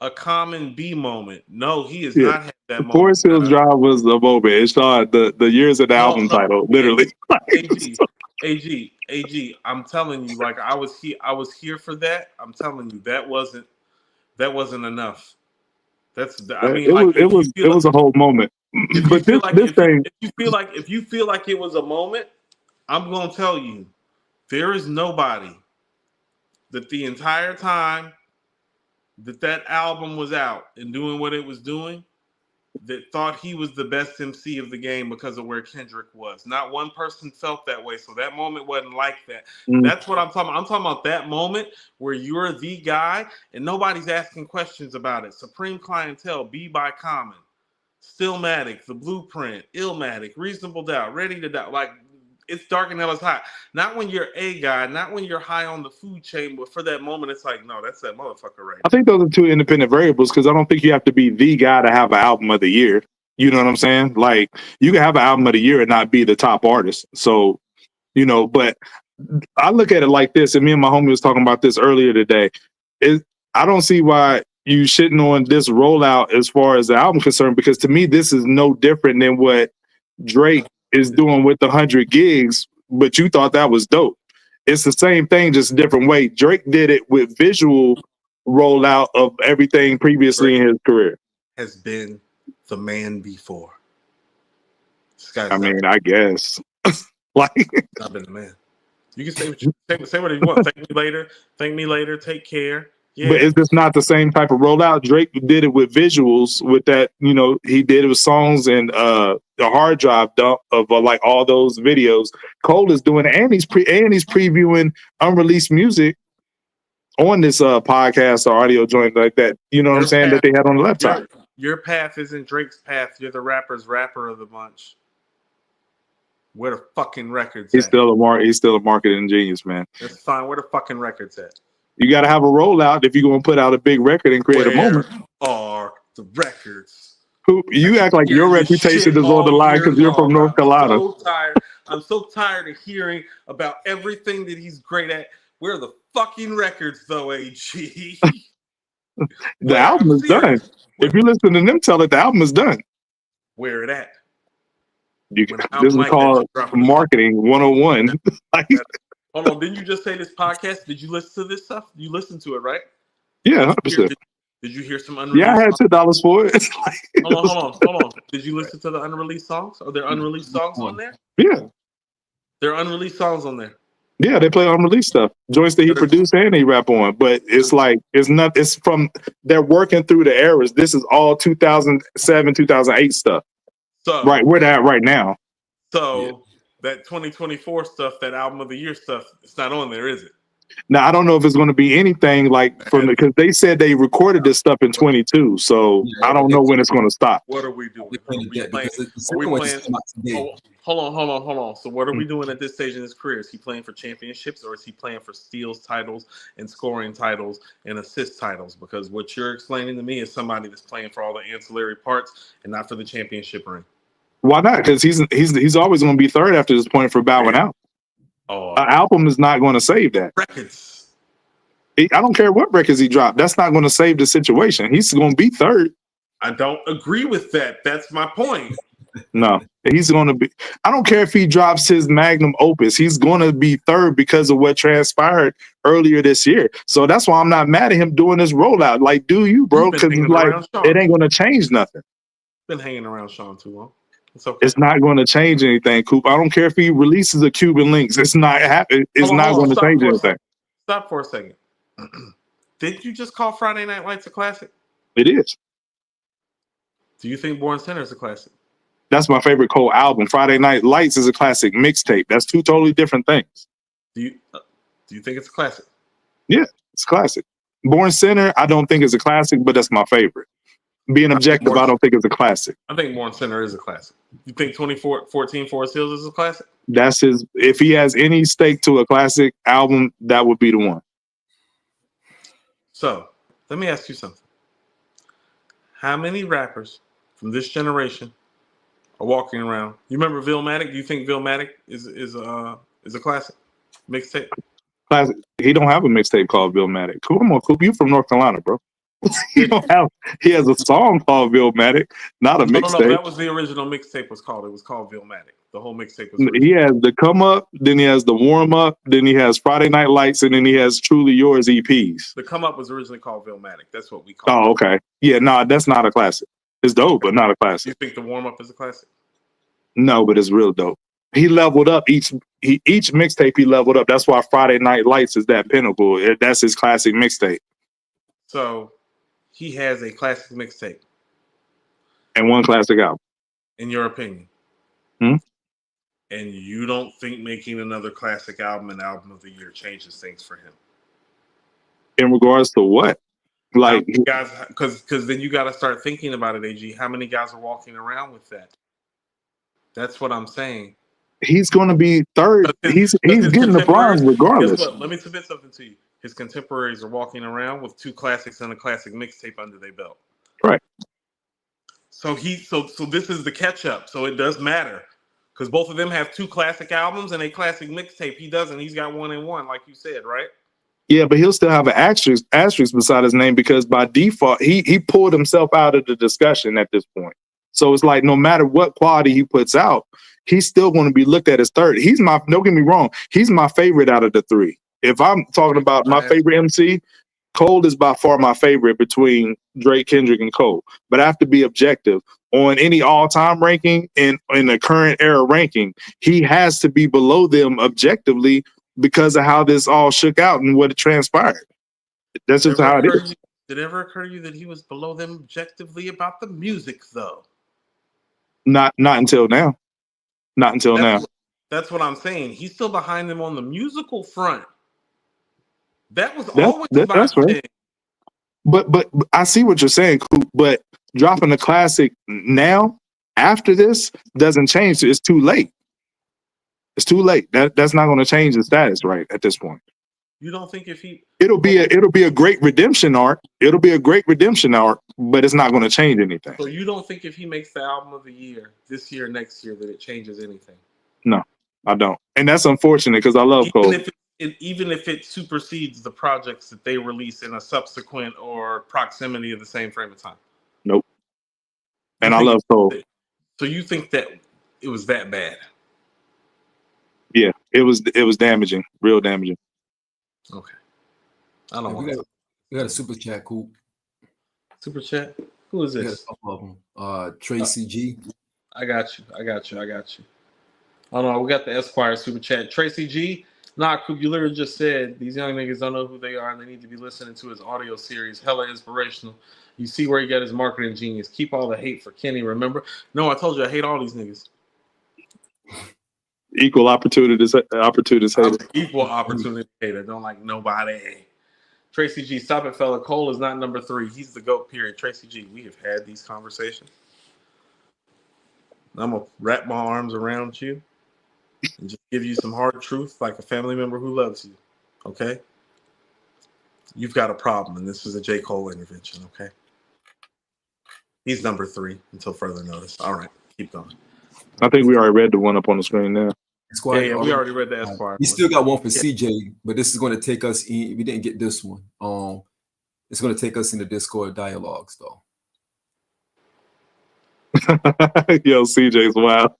a Common B moment. No, he has not had that moment. Forest Hills Drive was the moment. It's not the years of the album title, literally. AG, I'm telling you, like I was here for that. I'm telling you, that wasn't enough. It was a whole moment. But if you feel like it was a moment, I'm gonna tell you, there is nobody that the entire time that album was out and doing what it was doing that thought he was the best MC of the game because of where Kendrick was. Not one person felt that way. So that moment wasn't like that. That's what I'm talking about. I'm talking about that moment where you're the guy and nobody's asking questions about it. Supreme Clientele, Be by Common, Stillmatic, The Blueprint, Illmatic, Reasonable Doubt, Ready to Die. Like, it's dark and hell is hot. Not when you're a guy, not when you're high on the food chain, but for that moment, it's like, no, that's that motherfucker right I think those are two independent variables because I don't think you have to be the guy to have an album of the year. You know what I'm saying? Like, you can have an album of the year and not be the top artist. So, but I look at it like this, and me and my homie was talking about this earlier today. I don't see why you shitting on this rollout as far as the album concerned, because to me, this is no different than what Drake is doing with the 100 gigs, but you thought that was dope. It's the same thing, just a different way. Drake did it with visual rollout of everything previously in his career. Has been the man before. I guess. Like, I've been the man. You can say what you want. Thank me later. Take care. Yeah. But it's just not the same type of rollout. Drake did it with visuals, with that, he did it with songs and the hard drive dump of like all those videos. Cole is doing it, and he's previewing unreleased music on this podcast or audio joint like that. You know what I'm saying? That they had on the laptop. Your path isn't Drake's path. You're the rapper's rapper of the bunch. Where the fucking records? He's still a marketing genius, man. That's fine. Where the fucking records at? You got to have a rollout if you're going to put out a big record and create a moment. Are the records? You act like your reputation is on the line because you're from North Carolina. I'm so tired of hearing about everything that he's great at. Where are the fucking records, though, AG? The album is done. If you listen to them tell it, the album is done. Where it at? This is called marketing 101. Hold on, didn't you just say this podcast? Did you listen to this stuff? You listened to it, right? Yeah, 100%. Did you hear some Yeah, I unreleased had songs? $2 for it. Hold on. Did you listen to the unreleased songs? Are there unreleased songs on there? Yeah. There are unreleased songs on there. Yeah, they play unreleased stuff. Joints that he produced and he rap on. But it's like it's from they're working through the eras. This is all 2007, 2008 stuff. So Right, we're at right now. So that 2024 stuff, that album of the year stuff, it's not on there, is it? Now I don't know if it's going to be anything like from because they said they recorded this stuff in 22, so I don't know when it's going to stop. What are we doing? Are we playing? Oh, hold on. So what are we doing at this stage in his career? Is he playing for championships or is he playing for steals titles and scoring titles and assist titles? Because what you're explaining to me is somebody that's playing for all the ancillary parts and not for the championship ring. Why not? Because he's always going to be third after this point for bowing out. An album is not going to save that. Records. I don't care what records he dropped. That's not going to save the situation. He's going to be third. I don't agree with that. That's my point. No, he's going to be. I don't care if he drops his magnum opus. He's going to be third because of what transpired earlier this year. So that's why I'm not mad at him doing this rollout. Like, do you, bro? Because like it ain't going to change nothing. Been hanging around Sean too long. It's okay. It's not going to change anything, Coop. I don't care if he releases a Cuban Links. It's not happening. It's not going to change anything. Stop for a second. Did you just call Friday Night Lights a classic? It is. Do you think Born Center is a classic? That's my favorite Cole album. Friday Night Lights is a classic mixtape. That's two totally different things. Do you think it's a classic? Yeah, it's classic. Born Center, I don't think is a classic, but that's my favorite. Being objective, I don't think it's a classic. I think Born Center is a classic. You think 2014 Forest Hills is a classic? That's his. If he has any stake to a classic album, that would be the one. So let me ask you something. How many rappers from this generation are walking around? You remember Villmatic? Do you think Villmatic is a classic mixtape? Classic. He don't have a mixtape called Villmatic. Come on, Coop. You from North Carolina, bro? He has a song called Villmatic, not a mixtape. No, that was the original mixtape. It was called Villmatic. The whole mixtape was original. He has the Come Up, then he has the Warm Up, then he has Friday Night Lights, and then he has Truly Yours EPs. The Come Up was originally called Villmatic. That's what we call it. Oh, okay. Yeah, no, that's not a classic. It's dope, but not a classic. You think the Warm Up is a classic? No, but it's real dope. He leveled up each mixtape. He leveled up. That's why Friday Night Lights is that pinnacle. That's his classic mixtape. So he has a classic mixtape and one classic album. In your opinion? Hmm? And you don't think making another classic album and album of the year changes things for him? In regards to what? Like guys, because then you got to start thinking about it, AG. How many guys are walking around with that? That's what I'm saying. He's going to be third. He's getting the bronze regardless. Let me submit something to you. His contemporaries are walking around with two classics and a classic mixtape under their belt. Right. So this is the catch up. So it does matter because both of them have two classic albums and a classic mixtape. He doesn't. He's got one and one, like you said, right? Yeah, but he'll still have an asterisk beside his name because by default he pulled himself out of the discussion at this point. So it's like no matter what quality he puts out, he's still going to be looked at as third. Don't get me wrong, he's my favorite out of the three. If I'm talking about my favorite MC, Cole is by far my favorite between Drake, Kendrick, and Cole. But I have to be objective. On any all-time ranking and in the current era ranking, he has to be below them objectively because of how this all shook out and what it transpired. That's just how it is. Did it ever occur to you that he was below them objectively about the music, though? Not until now. Not until now. That's what I'm saying. He's still behind them on the musical front. That was always that's right. But I see what you're saying, Coop. But dropping a classic now after this doesn't change. It's too late. It's too late. That's not going to change the status right at this point. You don't think it'll be a great redemption arc. It'll be a great redemption arc, but it's not going to change anything. So you don't think if he makes the album of the year this year, next year, that it changes anything? No, I don't. And that's unfortunate because I love Cole. Even if it supersedes the projects that they release in a subsequent or proximity of the same frame of time. Nope. And I love Cole. So you think that it was that bad? Yeah, it was damaging, real damaging. Okay. I don't want to. We got a super chat, Coop. Super chat. Who is Yeah, this? a couple of them. Tracy G. I got you. Oh no, we got the Esquire super chat. Tracy G. Nah, Coop, you literally just said these young niggas don't know who they are and they need to be listening to his audio series. Hella inspirational. You see where he got his marketing genius. Keep all the hate for Kenny, remember? No, I told you I hate all these niggas. Equal opportunities I'm hater. an equal opportunity hater. Don't like nobody. Tracy G, stop it, fella. Cole is not number 3. He's the GOAT, period. Tracy G, we have had these conversations. I'm going to wrap my arms around you and just give you some hard truth like a family member who loves you, okay? You've got a problem, and this is a J. Cole intervention, okay? He's number 3 until further notice. All right, keep going. I think we already read the one up on the screen now. Esquire, Yeah, we already read the Esquire. We still got one for CJ, but this is going to take us in. We didn't get this one. It's going to take us into Discord dialogues, though. Yo, CJ's wild.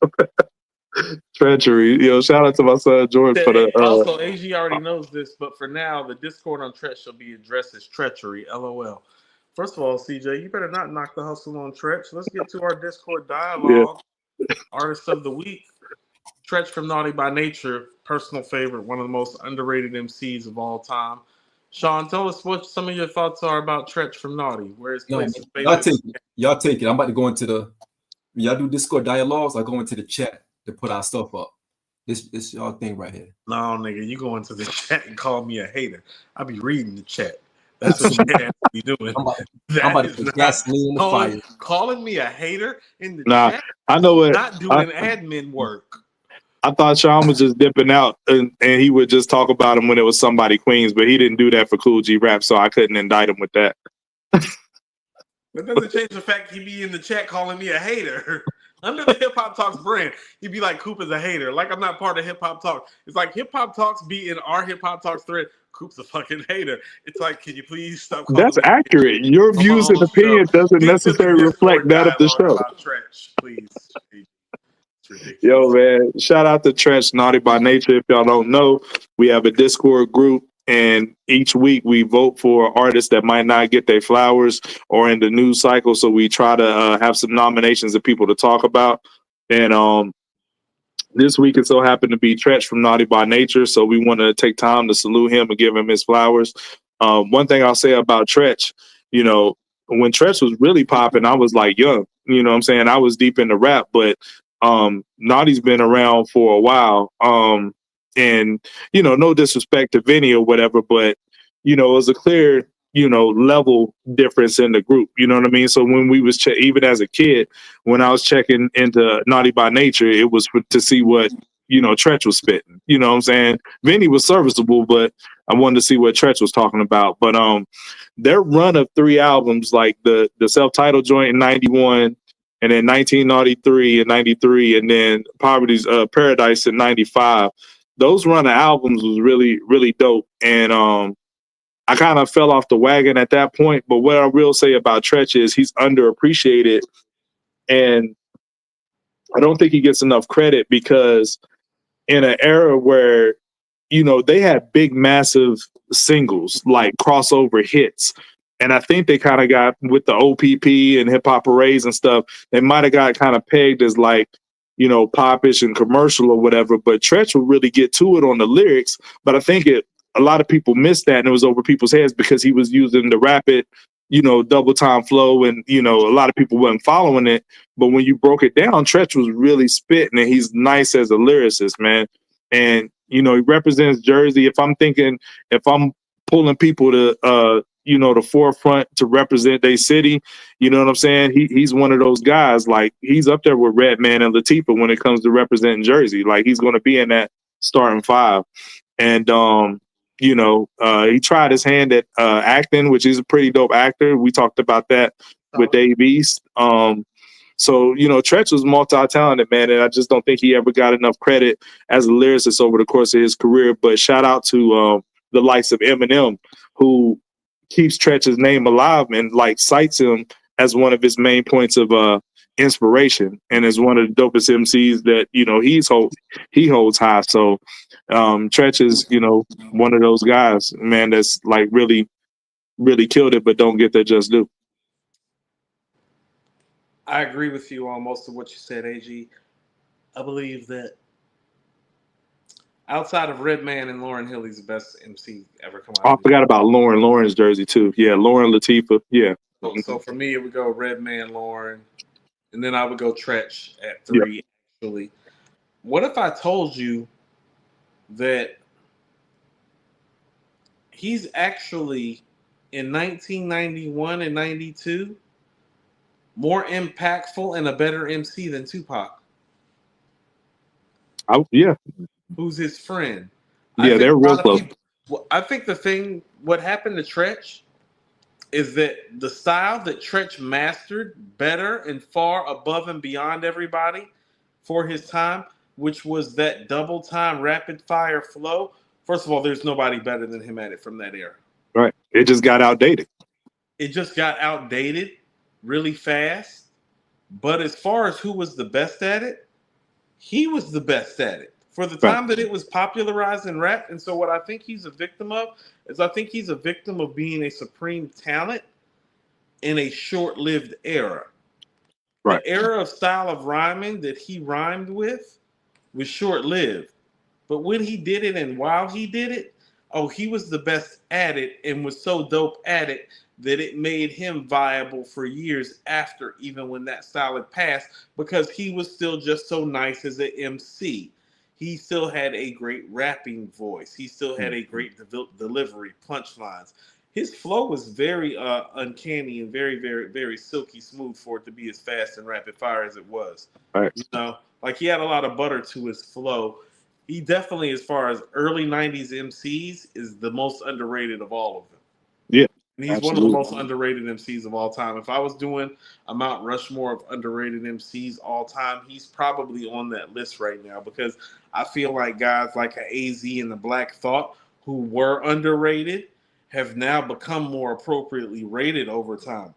Treachery. Yo, shout out to my son George for the. Also, AG already knows this, but for now, the Discord on Tretch shall be addressed as treachery. LOL. First of all, CJ, you better not knock the hustle on Tretch. Let's get to our Discord dialogue. Yeah. Artist of the week. Treach from Naughty by Nature, personal favorite, one of the most underrated MCs of all time. Sean, tell us what some of your thoughts are about Treach from Naughty. Where his place is famous. Y'all take it. I'm about to go into the. Y'all do Discord dialogues. I go into the chat to put our stuff up. This y'all thing right here. No, nigga, you go into the chat and call me a hater. I be reading the chat. That's what you have to be doing. I'm about to put gasoline in the fire. Calling me a hater in the chat. I know what. Not doing admin work. I thought Sean was just dipping out and he would just talk about him when it was somebody Queens, but he didn't do that for Cool G Rap, so I couldn't indict him with that. That doesn't change the fact he be in the chat calling me a hater. Under the Hip Hop Talks brand, he'd be like, Coop is a hater. Like I'm not part of Hip Hop Talk. It's like Hip Hop Talks be in our Hip Hop Talks thread. Coop's a fucking hater. It's like, can you please stop calling That's accurate. Your views and opinion doesn't necessarily reflect that of the show. Please. Yo, man, shout out to Treach Naughty by Nature. If y'all don't know, we have a Discord group, and each week we vote for artists that might not get their flowers or in the news cycle. So we try to have some nominations of people to talk about. And this week it so happened to be Treach from Naughty by Nature. So we want to take time to salute him and give him his flowers. One thing I'll say about Treach, you know, when Treach was really popping, I was like young. You know what I'm saying? I was deep into rap, but Naughty's been around for a while. And, you know, no disrespect to Vinny or whatever, but, you know, it was a clear, you know, level difference in the group. You know what I mean? So when we was, even as a kid, when I was checking into Naughty by Nature, it was to see what, you know, Treach was spitting. You know what I'm saying? Vinny was serviceable, but I wanted to see what Treach was talking about. But their run of 3 albums, like the self-titled joint in 91, and then 1993 and 93, and then Poverty's Paradise in 95. Those run of albums was really, really dope. And I kind of fell off the wagon at that point. But what I will say about Treach is he's underappreciated. And I don't think he gets enough credit because in an era where, you know, they had big, massive singles, like crossover hits. And I think they kind of got, with the OPP and Hip Hop Arrays and stuff, they might have got kind of pegged as like, you know, popish and commercial or whatever. But Treach would really get to it on the lyrics. But I think a lot of people missed that, and it was over people's heads because he was using the rapid, you know, double time flow, and, you know, a lot of people wasn't following it. But when you broke it down, Treach was really spitting, and he's nice as a lyricist, man. And, you know, he represents Jersey. If I'm pulling people to, you know, the forefront to represent their city, you know what I'm saying? He's one of those guys. Like, he's up there with Redman and Latifah when it comes to representing Jersey. Like, he's going to be in that starting 5. And, you know, he tried his hand at acting, which is a pretty dope actor. We talked about that with Dave East. So, you know, Treach was multi-talented, man, and I just don't think he ever got enough credit as a lyricist over the course of his career. But shout out to the likes of Eminem, who keeps Treach's name alive and like cites him as one of his main points of inspiration, and is one of the dopest MCs that, you know, he holds high. So Treach is, you know, one of those guys, man, that's like really, really killed it, but don't get their just due. I agree with you on most of what you said, AG. I believe that outside of Redman and Lauryn Hill, he's the best MC ever come out Oh, I of the. forgot about Lauren's jersey too. Yeah, Lauren Latifah. Yeah. So for me, it would go Redman, Lauryn, and then I would go Treach at Yeah. 3. Actually, what if I told you that he's actually in 1991 and 92 more impactful and a better MC than Tupac? Yeah. Who's his friend? Yeah, they're real close. I think what happened to Treach is that the style that Treach mastered better and far above and beyond everybody for his time, which was that double time rapid fire flow. First of all, there's nobody better than him at it from that era. Right. It just got outdated. It just got outdated really fast. But as far as who was the best at it, he was the best at it for the time that it was popularized in rap. And so what I think he's a victim of is I think he's a victim of being a supreme talent in a short-lived era. Right. The era of style of rhyming that he rhymed with was short-lived. But when he did it and while he did it, he was the best at it and was so dope at it that it made him viable for years after, even when that style had passed, because he was still just so nice as an MC. He still had a great rapping voice. He still had a great delivery, punchlines. His flow was very uncanny and very, very, very silky smooth for it to be as fast and rapid fire as it was. Right. You know, like he had a lot of butter to his flow. He definitely, as far as early 90s MCs, is the most underrated of all of them. Yeah. And he's one of the most underrated MCs of all time. If I was doing a Mount Rushmore of underrated MCs all time, he's probably on that list right now because I feel like guys like AZ and the Black Thought, who were underrated, have now become more appropriately rated over time.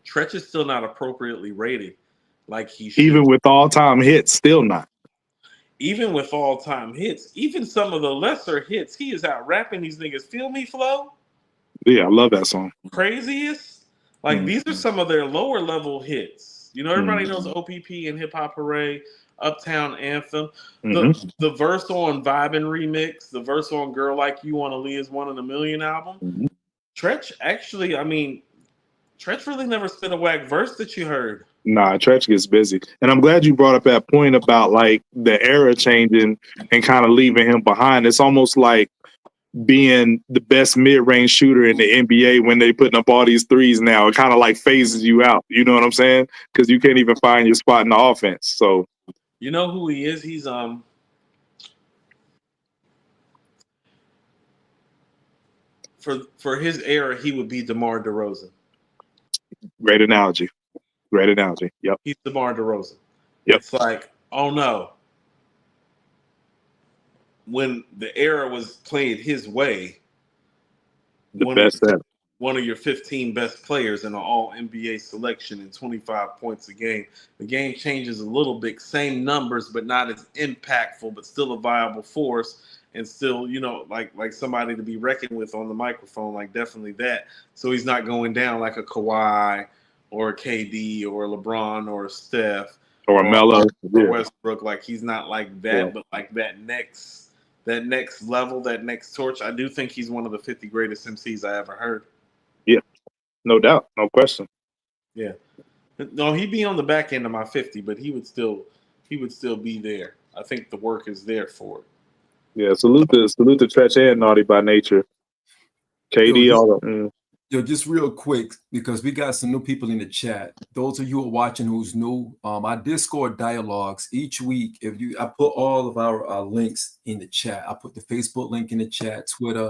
Treach is still not appropriately rated like he should. Even with all-time hits, still not. Even with all-time hits, even some of the lesser hits, he is out rapping these niggas. Feel Me Flow? Yeah, I love that song. Craziest? Like, these are some of their lower level hits. You know, everybody knows OPP and Hip Hop Hooray, Uptown Anthem. The verse on Vibin' Remix, the verse on Girl Like You on Aaliyah's 1 in a Million album. Treach, actually, I mean, Treach really never spit a whack verse that you heard. Nah, Treach gets busy. And I'm glad you brought up that point about, like, the era changing and kind of leaving him behind. It's almost like being the best mid-range shooter in the NBA when they putting up all these threes now. It kind of like phases you out. You know what I'm saying? Because you can't even find your spot in the offense. So you know who he is? He's for his era, he would be DeMar DeRozan. Great analogy. Great analogy. Yep. He's DeMar DeRozan. Yep. It's like, oh no. When the era was played his way, one of your 15 best players in an all NBA selection and 25 points a game. The game changes a little bit, same numbers, but not as impactful, but still a viable force and still, you know, like somebody to be reckoned with on the microphone, like definitely that. So he's not going down like a Kawhi or a KD or a LeBron or a Steph or a Melo or Westbrook. Like he's not like that, but like that next level, that next torch. I do think he's one of the 50 greatest MCs I ever heard. Yeah, no doubt, no question. Yeah, no, he'd be on the back end of my 50, but he would still be there. I think the work is there for it. Yeah, salute to Treach and Naughty by Nature. KD, Yo, just real quick, because we got some new people in the chat. Those of you who are watching who's new, our Discord dialogues each week. I put all of our links in the chat. I put the Facebook link in the chat, Twitter,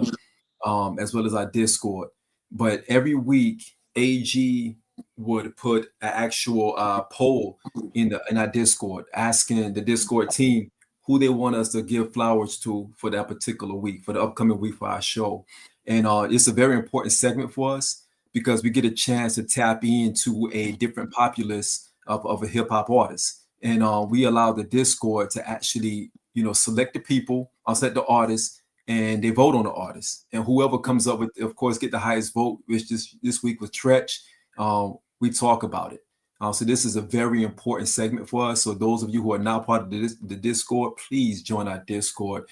as well as our Discord. But every week, AG would put an actual poll in our Discord, asking the Discord team who they want us to give flowers to for that particular week, for the upcoming week for our show. And it's a very important segment for us because we get a chance to tap into a different populace of a hip hop artist. And we allow the Discord to actually, select the people, select the artists, and they vote on the artist. And whoever comes up with, of course, get the highest vote, which this week was Treach. We talk about it. So this is a very important segment for us. So those of you who are not part of the Discord, please join our Discord.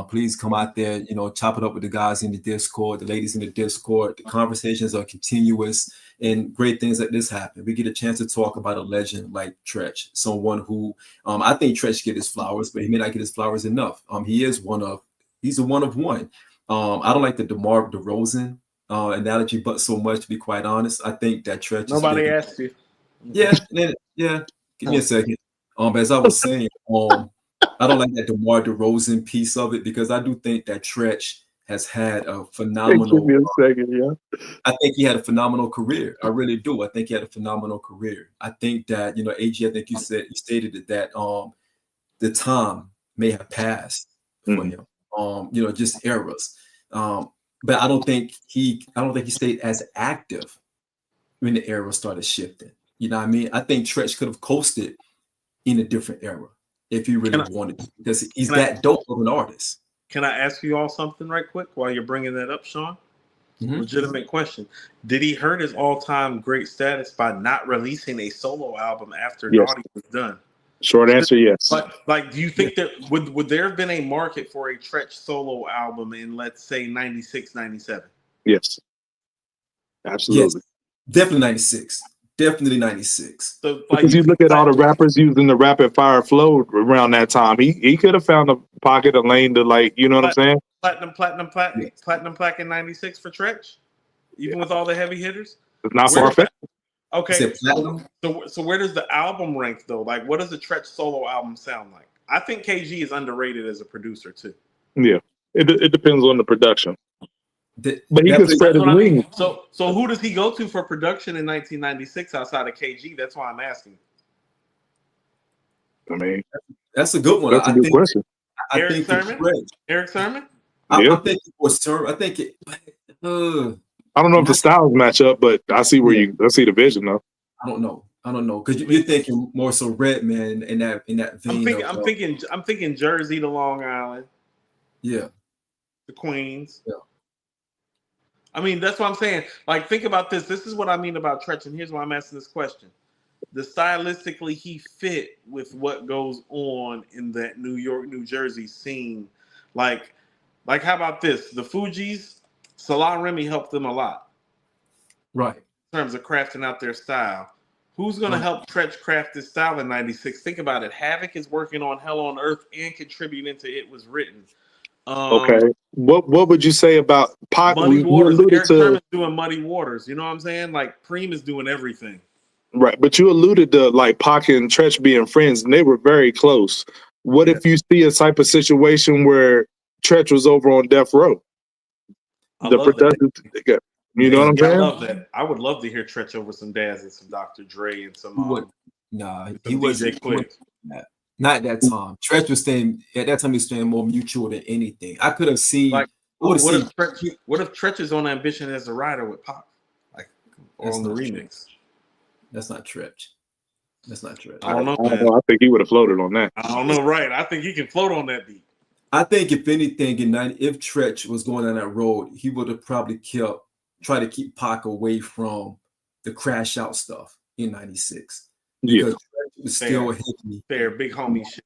Please come out there, chop it up with the guys in the Discord, the ladies in the Discord. The conversations are continuous, and great things like this happen. We get a chance to talk about a legend like Treach, someone who I think Treach get his flowers, but he may not get his flowers enough. He's a one of one. I don't like the DeMar DeRozan analogy, but so much, to be quite honest. I think that Treach. Nobody asked you. Yeah. Give me a second. As I was saying, I don't like that DeMar DeRozan piece of it, because I do think that Treach has had a phenomenal. Give me a second, yeah. I think he had a phenomenal career. I really do. I think he had a phenomenal career. I think that AG. I think you stated it, that the time may have passed for him. Just eras. But I don't think he stayed as active when the era started shifting. You know what I mean? I think Treach could have coasted in a different era if he really wanted to, because he's that dope of an artist. Can I ask you all something right quick while you're bringing that up, Sean? Legitimate question. Did he hurt his all-time great status by not releasing a solo album after Naughty was done? Short answer, yes. Like, do you think that would there have been a market for a Treach solo album in, let's say, 96, 97? Yes. Absolutely. Yes. Definitely 96. Definitely 96. So, because you look at all the rappers using the rapid fire flow around that time, he could have found a pocket, a lane to, like, you know what I'm saying? Platinum plaque in 96 for Treach, even with all the heavy hitters. It's not far-fetched. Okay, so where does the album rank though? Like, what does the Treach solo album sound like? I think KG is underrated as a producer too. Yeah, it depends on the production. But he could spread his wings. So who does he go to for production in 1996 outside of KG? That's why I'm asking. I mean, that's a good one. That's a good question. Eric Sermon? Yeah. I'm thinking for Sermon. I think it. I don't know if the styles match up, but I see I see the vision though. I don't know, because you're thinking more so Redman in that vein. I'm thinking Jersey to Long Island. Yeah. The Queens. Yeah. I mean, that's what I'm saying. Like, think about this. This is what I mean about Treach, and here's why I'm asking this question. Stylistically, he fit with what goes on in that New York, New Jersey scene. Like how about this? The Fugees, Salah Remy helped them a lot. Right. In terms of crafting out their style. Who's going to help Treach craft this style in 96? Think about it. Havoc is working on Hell on Earth and contributing to It Was Written. Okay. What would you say about Pac? Muddy Waters. Eric Sermon's doing Muddy Waters. You know what I'm saying? Like, Preem is doing everything. Right. But you alluded to, like, Pac and Treach being friends, and they were very close. What if you see a type of situation where Treach was over on Death Row? The production, you know what I'm saying? I love that. I would love to hear Treach over some Daz and some Dr. Dre and some. He wasn't. Not that time. Treach was staying at that time. He was staying more mutual than anything. I could have seen. Like, what if Treach is on Ambition as a writer with Pac, like, or on the remix? That's not Treach. I don't know. I think he would have floated on that. I don't know. Right? I think he can float on that beat. I think if anything, if Treach was going down that road, he would have probably try to keep Pac away from the crash out stuff in 96. Yeah. It was still heavy. Fair, big homie shit.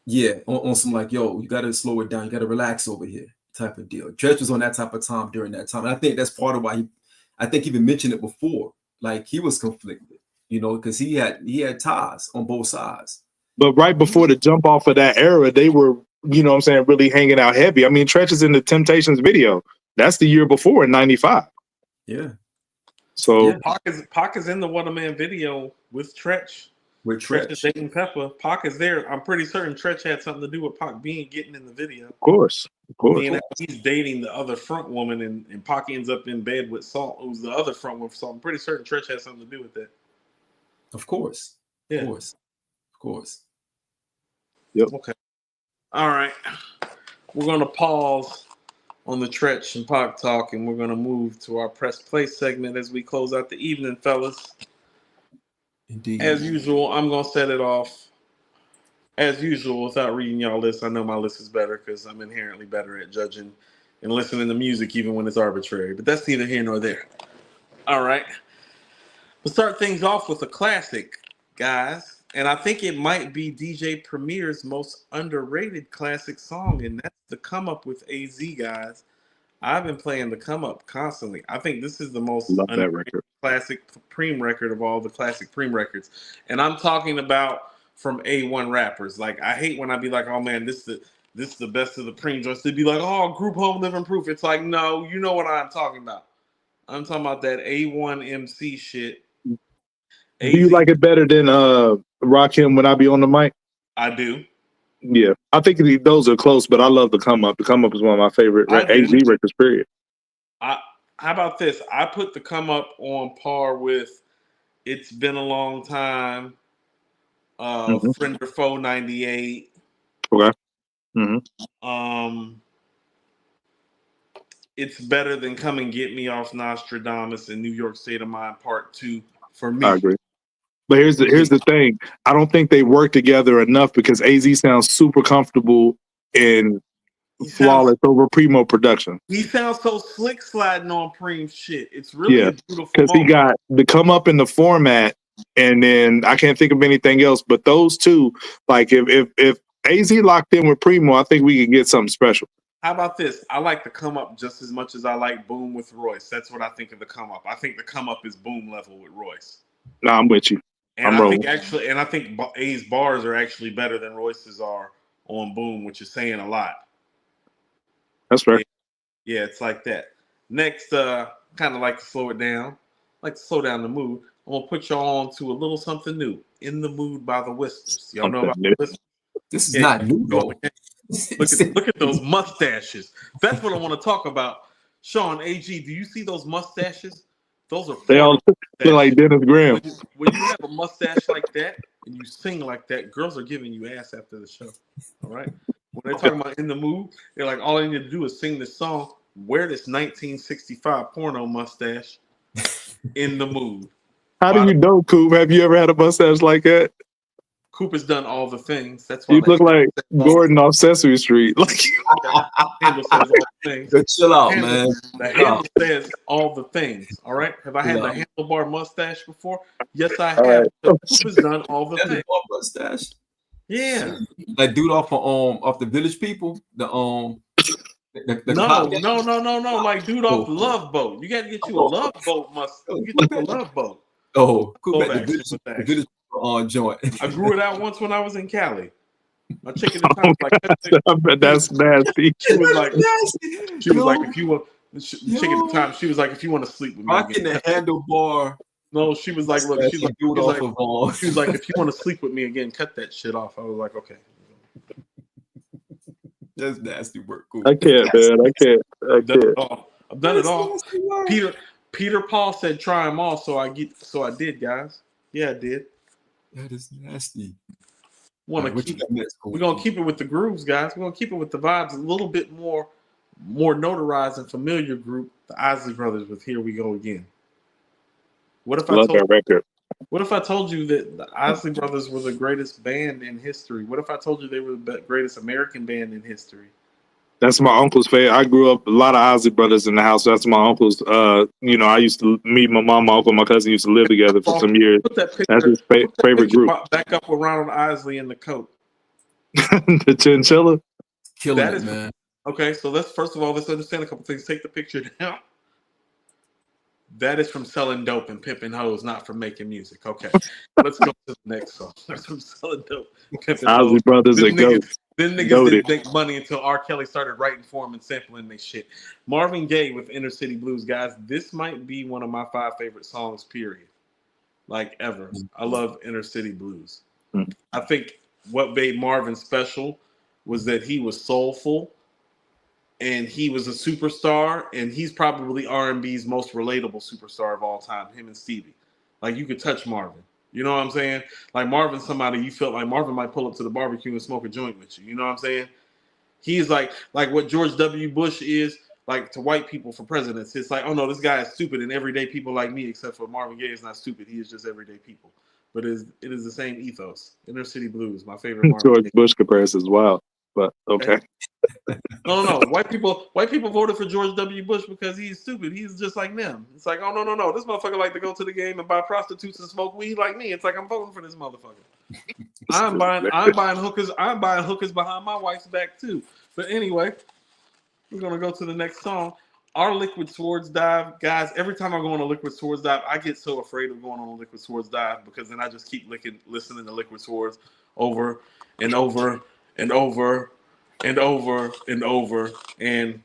Yeah, on some like, yo, you got to slow it down. You got to relax over here type of deal. Treach was on that type of time during that time. And I think that's part of why I think he even mentioned it before. Like, he was conflicted, because he had ties on both sides. But right before the jump off of that era, they were, really hanging out heavy. I mean, Treach is in the Temptations video. That's the year before in 95. Yeah. So Pac is in the What a Man video with Treach. With Treach. Dating Pepper. Pac is there. I'm pretty certain Treach had something to do with Pac getting in the video. Of course. He's dating the other front woman, and Pac ends up in bed with Salt, who's the other front woman. So I'm pretty certain Treach had something to do with that. Of course. Yeah. Of course. Yep. Okay. All right. We're going to pause on the Treach and Pac talk, and we're going to move to our press play segment as we close out the evening, fellas. Indeed. As usual, I'm going to set it off. As usual, without reading y'all list, I know my list is better because I'm inherently better at judging and listening to music even when it's arbitrary. But that's neither here nor there. All right. We'll start things off with a classic, guys. And I think it might be DJ Premier's most underrated classic song, and that's The Come Up with AZ, guys. I've been playing The Come Up constantly. I think this is the most Love that underrated record. classic Preem record of all the classic Preem records. And I'm talking about from A1 rappers. Like, I hate when I be like, oh man, this is the best of the Preem joints. They'd be like, oh, Group Home Living Proof. It's like, no, you know what I'm talking about. I'm talking about that A1 MC shit. Do you like it better than Rakim When I Be on the Mic? I do. Yeah, I think those are close, but I love The Come Up. The Come Up is one of my favorite AZ records, period. How about this? I put The Come Up on par with It's Been a Long Time, Friend or Foe 98. Okay. It's better than Come and Get Me off Nostradamus and New York State of Mind Part 2 for me. I agree. But here's the thing. I don't think they work together enough because AZ sounds super comfortable and flawless over Primo production. He sounds so slick sliding on Preem shit. It's really a beautiful because he got the Come Up in the format, and then I can't think of anything else. But those two, like if AZ locked in with Primo, I think we could get something special. How about this? I like The Come Up just as much as I like Boom with Royce. That's what I think of The Come Up. I think The Come Up is Boom level with Royce. No, I'm with you. And I think A's bars are actually better than Royce's are on Boom, which is saying a lot. That's fair. Yeah, it's like that. Next, kind of like to slow it down. Like to slow down the mood. I'm gonna put y'all on to a little something new. In the Mood by the Whispers. Y'all know about the Whispers? This is not new though. Look at those mustaches. That's what I want to talk about. Sean, AG, do you see those mustaches? Those are they all look like Dennis Graham. When you have a mustache like that and you sing like that, girls are giving you ass after the show. All right. When they're talking about In the Mood, they're like, all I need to do is sing this song, wear this 1965 porno mustache, In the Mood. How do you know, Coop? Have you ever had a mustache like that? Coop has done all the things. That's why you look like Gordon off Sesame Street. Like handle says all the things. Chill out, man. The handle says all the things. All right. Have I had the handlebar mustache before? Yes, I have. Coop has done all the things. Mustache. Yeah. Like dude off the Village People. No. Like dude off Love Boat. You got to get you a Love Boat mustache. You get you a Love Boat. Oh, cool. The Village joint. I grew it out once when I was in Cali. My chick at the time was like, that's nasty. She was like, if you want, chick at the time, she was like, if you want to sleep with me, rocking the handlebar. No, she was like, look, she was like, if you want to sleep with me again, cut that shit off. I was like, okay. That's nasty work. Cool. I can't, man. I can't. I've done it all. Peter Paul said try them all, so I did, guys. Yeah, I did. That is nasty. We're gonna keep it with the grooves, guys. We're gonna keep it with the vibes, a little bit more notarized and familiar group, the Isley Brothers with Here We Go Again. What if I told you that the Isley Brothers were the greatest band in history? What if I told you they were the greatest American band in history? That's my uncle's favorite. I grew up a lot of Isley Brothers in the house. That's my uncle's. I used to meet my mom, my uncle, my cousin used to live together for some years. That's his favorite group. Back up with Ronald Isley in the coat. The chinchilla. Killing it, man. Okay, so let's understand a couple things. Take the picture down. That is from selling dope and pimping hoes, not from making music. Okay, let's go to the next song. That's from selling dope. Isley Brothers are goats. Then niggas didn't make money until R. Kelly started writing for him and sampling their shit. Marvin Gaye with Inner City Blues, guys. This might be one of my 5 favorite songs, period. Like ever. I love Inner City Blues. I think what made Marvin special was that he was soulful and he was a superstar, and he's probably R&B's most relatable superstar of all time, him and Stevie. Like, you could touch Marvin. You know what I'm saying? Like, Marvin's somebody you felt like Marvin might pull up to the barbecue and smoke a joint with you. You know what I'm saying? He's like what George W. Bush is like to white people for presidents. It's like, oh no, this guy is stupid, and everyday people like me, except for Marvin Gaye, is not stupid. He is just everyday people. But it is the same ethos. Inner City Blues, my favorite. George Bush comparison as well. but okay. No. White people voted for George W. Bush because he's stupid. He's just like them. It's like, oh no. This motherfucker like to go to the game and buy prostitutes and smoke weed like me. It's like I'm voting for this motherfucker. I'm buying hookers. I'm buying hookers behind my wife's back too. But anyway, we're gonna go to the next song. Our Liquid Swords dive, guys. Every time I go on a Liquid Swords dive, I get so afraid of going on a Liquid Swords dive because then I just keep listening to Liquid Swords over and over and over and over and over. And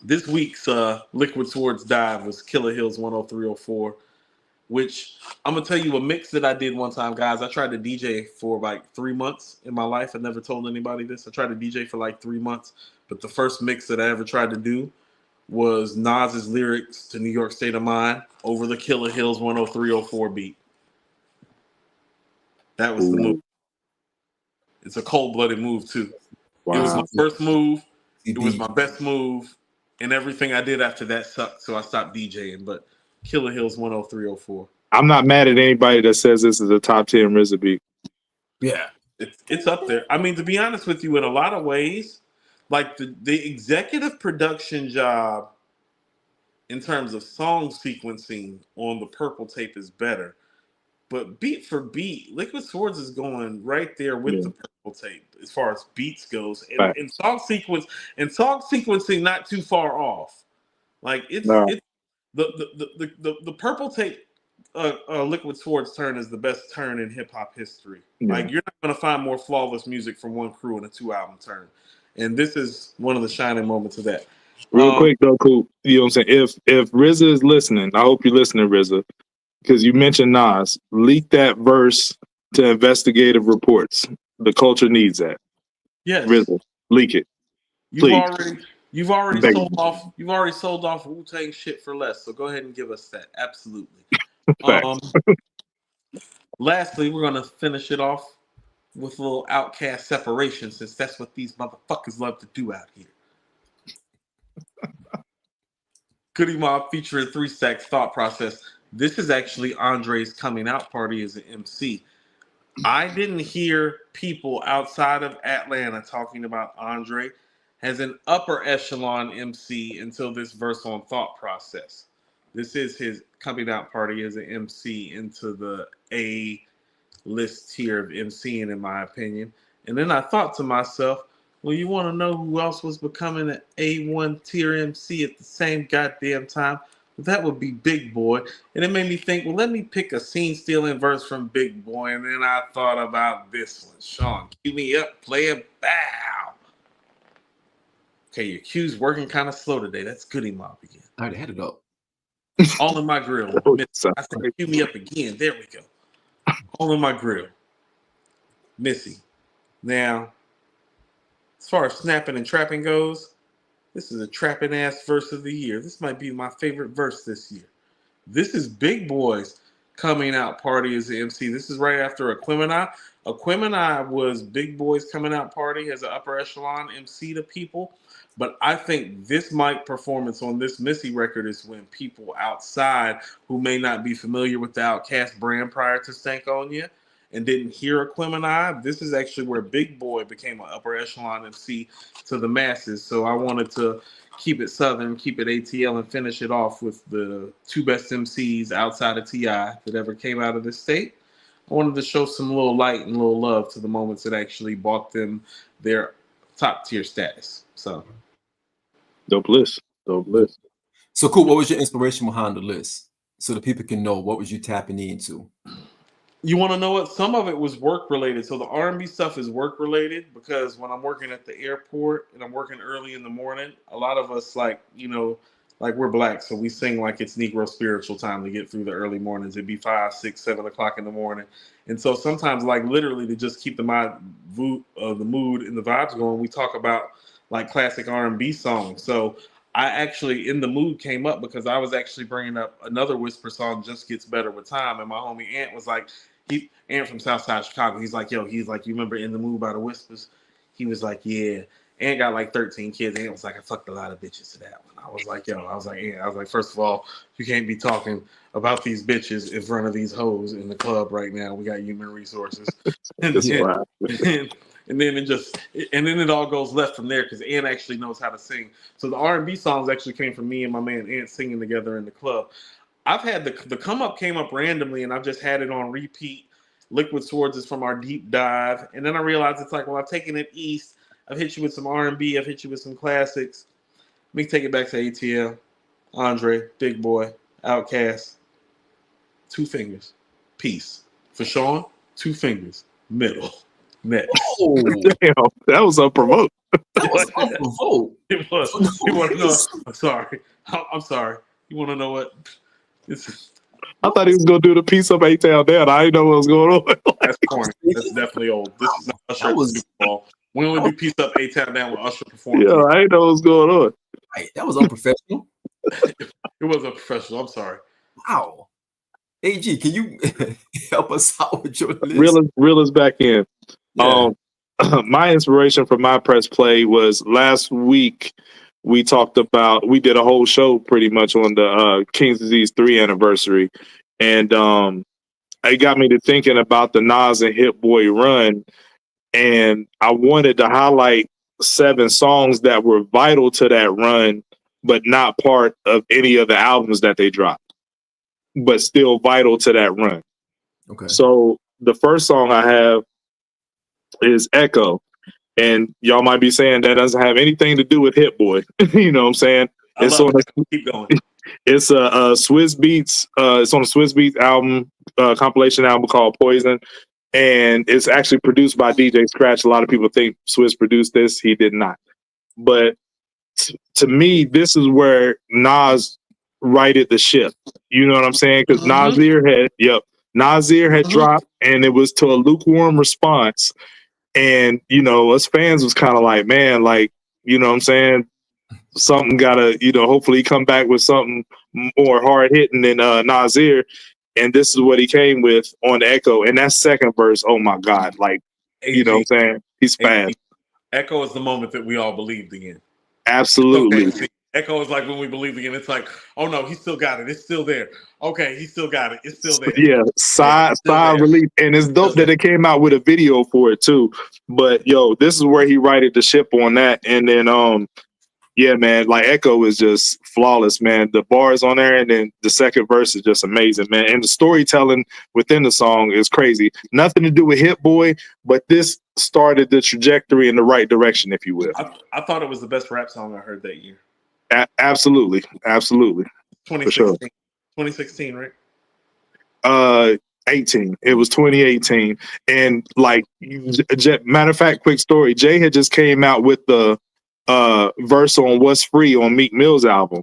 this week's Liquid Swords dive was Killer Hills 10304, which I'm gonna tell you a mix that I did one time, guys. I tried to DJ for like 3 months in my life. I never told anybody this. I tried to DJ for like 3 months, but the first mix that I ever tried to do was Nas's lyrics to New York State of Mind over the Killer Hills 10304 beat. That was the move. It's a cold-blooded move too. Wow. It was my first move. It was my best move, and everything I did after that sucked. So I stopped DJing. But Killer Hills 10304. I'm not mad at anybody that says this is a top 10 RZA beat. Yeah, it's up there. I mean, to be honest with you, in a lot of ways, like the executive production job in terms of song sequencing on the Purple tape is better. But beat for beat, Liquid Swords is going right there with the Purple tape as far as beats goes, and song sequencing not too far off. Like it's the Purple tape, Liquid Swords turn is the best turn in hip hop history. Yeah. Like you're not going to find more flawless music from one crew in a 2-album turn, and this is one of the shining moments of that. Real quick though, cool. You know what I'm saying? If RZA is listening, I hope you're listening, RZA. Because you mentioned Nas, leak that verse to investigative reports. The culture needs that. Yes, RZA, leak it. You've already sold off. You've already sold off Wu-Tang shit for less. So go ahead and give us that. Absolutely. Lastly, we're gonna finish it off with a little Outkast separation, since that's what these motherfuckers love to do out here. Goody Mob featuring 3 Stacks Thought Process. This is actually Andre's coming out party as an MC. I didn't hear people outside of Atlanta talking about Andre as an upper echelon MC until this verse on Thought Process. This is his coming out party as an MC into the A-list tier of MCing, in my opinion. And then I thought to myself, well, you want to know who else was becoming an A1 tier MC at the same goddamn time? That would be Big Boy. And it made me think, well, let me pick a scene-stealing verse from Big Boy. And then I thought about this one. Sean, cue me up, play a bow. Okay, your cue's working kind of slow today. That's Goody Mob again. I already had it up. All in my grill. I said, cue me up again. There we go. All in my grill. Missy. Now, as far as snapping and trapping goes, this is a trapping ass verse of the year. This might be my favorite verse this year. This is Big Boy's coming out party as an MC. This is right after Aquemini. Aquemini was Big Boy's coming out party as an upper echelon MC to people. But I think this mic performance on this Missy record is when people outside who may not be familiar with the Outkast brand prior to Stankonia and didn't hear Aquemini, this is actually where Big Boy became an upper echelon MC to the masses. So I wanted to keep it Southern, keep it ATL, and finish it off with the 2 best MCs outside of T.I. that ever came out of this state. I wanted to show some little light and little love to the moments that actually bought them their top tier status. So dope list. So cool. What was your inspiration behind the list, so that people can know what was you tapping into? You want to know what? Some of it was work related. So the R&B stuff is work related because when I'm working at the airport and I'm working early in the morning, a lot of us like we're black, so we sing like it's Negro spiritual time to get through the early mornings. It'd be 5, 6, 7 o'clock in the morning, and so sometimes, like literally, to just keep the mood and the vibes going, we talk about like classic R&B songs. So I actually, In the Mood came up because I was actually bringing up another Whisper song, Just Gets Better with Time, and my homie Ant was like, Ant from Southside Chicago, he's like, you remember In the Mood by the Whispers? He was like, yeah. Ant got like 13 kids. Ant was like, I fucked a lot of bitches to that one. I was like, Ant, first of all, you can't be talking about these bitches in front of these hoes in the club right now. We got human resources. And and then it all goes left from there because Ant actually knows how to sing. So the R&B songs actually came from me and my man Ant singing together in the club. I've had the come up came up randomly, and I've just had it on repeat. Liquid Swords is from our deep dive, and then I realized it's like, well, I've taken it east. I've hit you with some R&B. I've hit you with some classics. Let me take it back to ATL, Andre, Big Boy, Outkast. 2 fingers, peace. For Sean, 2 fingers, middle, next. Oh, Damn, that was unprovoked. that was unprovoked. It was. You want to know? I'm sorry. I'm sorry. You want to know what? I thought he was gonna do the piece of A-Town down. I didn't know what was going on. That's corny. That's definitely old. This is not Usher at the Super Bowl. We only do piece up A-Town down with Usher performing. Yeah, I didn't know what was going on. Right, that was unprofessional. It was unprofessional. I'm sorry. Wow. AG, can you help us out with your list? Real is back in. Yeah. My inspiration for my press play was last week. We did a whole show pretty much on the King's Disease 3 anniversary. And it got me to thinking about the Nas and Hit-Boy run. And I wanted to highlight 7 songs that were vital to that run, but not part of any of the albums that they dropped, but still vital to that run. Okay. So the first song I have is Echo. And y'all might be saying that doesn't have anything to do with Hit-Boy. You know what I'm saying? Keep going. It's a Swizz Beatz. It's on a Swizz Beatz album, compilation album called Poison, and it's actually produced by DJ Scratch. A lot of people think Swizz produced this. He did not. But to me, this is where Nas righted the ship. You know what I'm saying? Because Nasir had dropped, and it was to a lukewarm response. And, you know, us fans was kind of like, man, like, you know what I'm saying? Something gotta, you know, hopefully come back with something more hard hitting than Nasir. And this is what he came with on Echo. And that second verse, oh my God, like, you know what I'm saying? He's fast. Echo is the moment that we all believed again. Absolutely. Okay. Echo is like when we believed again. It's like, oh no, he still got it. It's still there. Okay, he still got it. It's still there. Yeah, sigh relief. And it's dope that it came out with a video for it too. But yo, this is where he righted the ship on that. And then yeah, man, like Echo is just flawless, man. The bars on there, and then the second verse is just amazing, man. And the storytelling within the song is crazy. Nothing to do with Hit-Boy, but this started the trajectory in the right direction, if you will. I thought it was the best rap song I heard that year. Absolutely. 2016. Sure. 2016, right? 18. It was 2018. And like, matter of fact, quick story. Jay had just came out with the verse on What's Free on Meek Mill's album.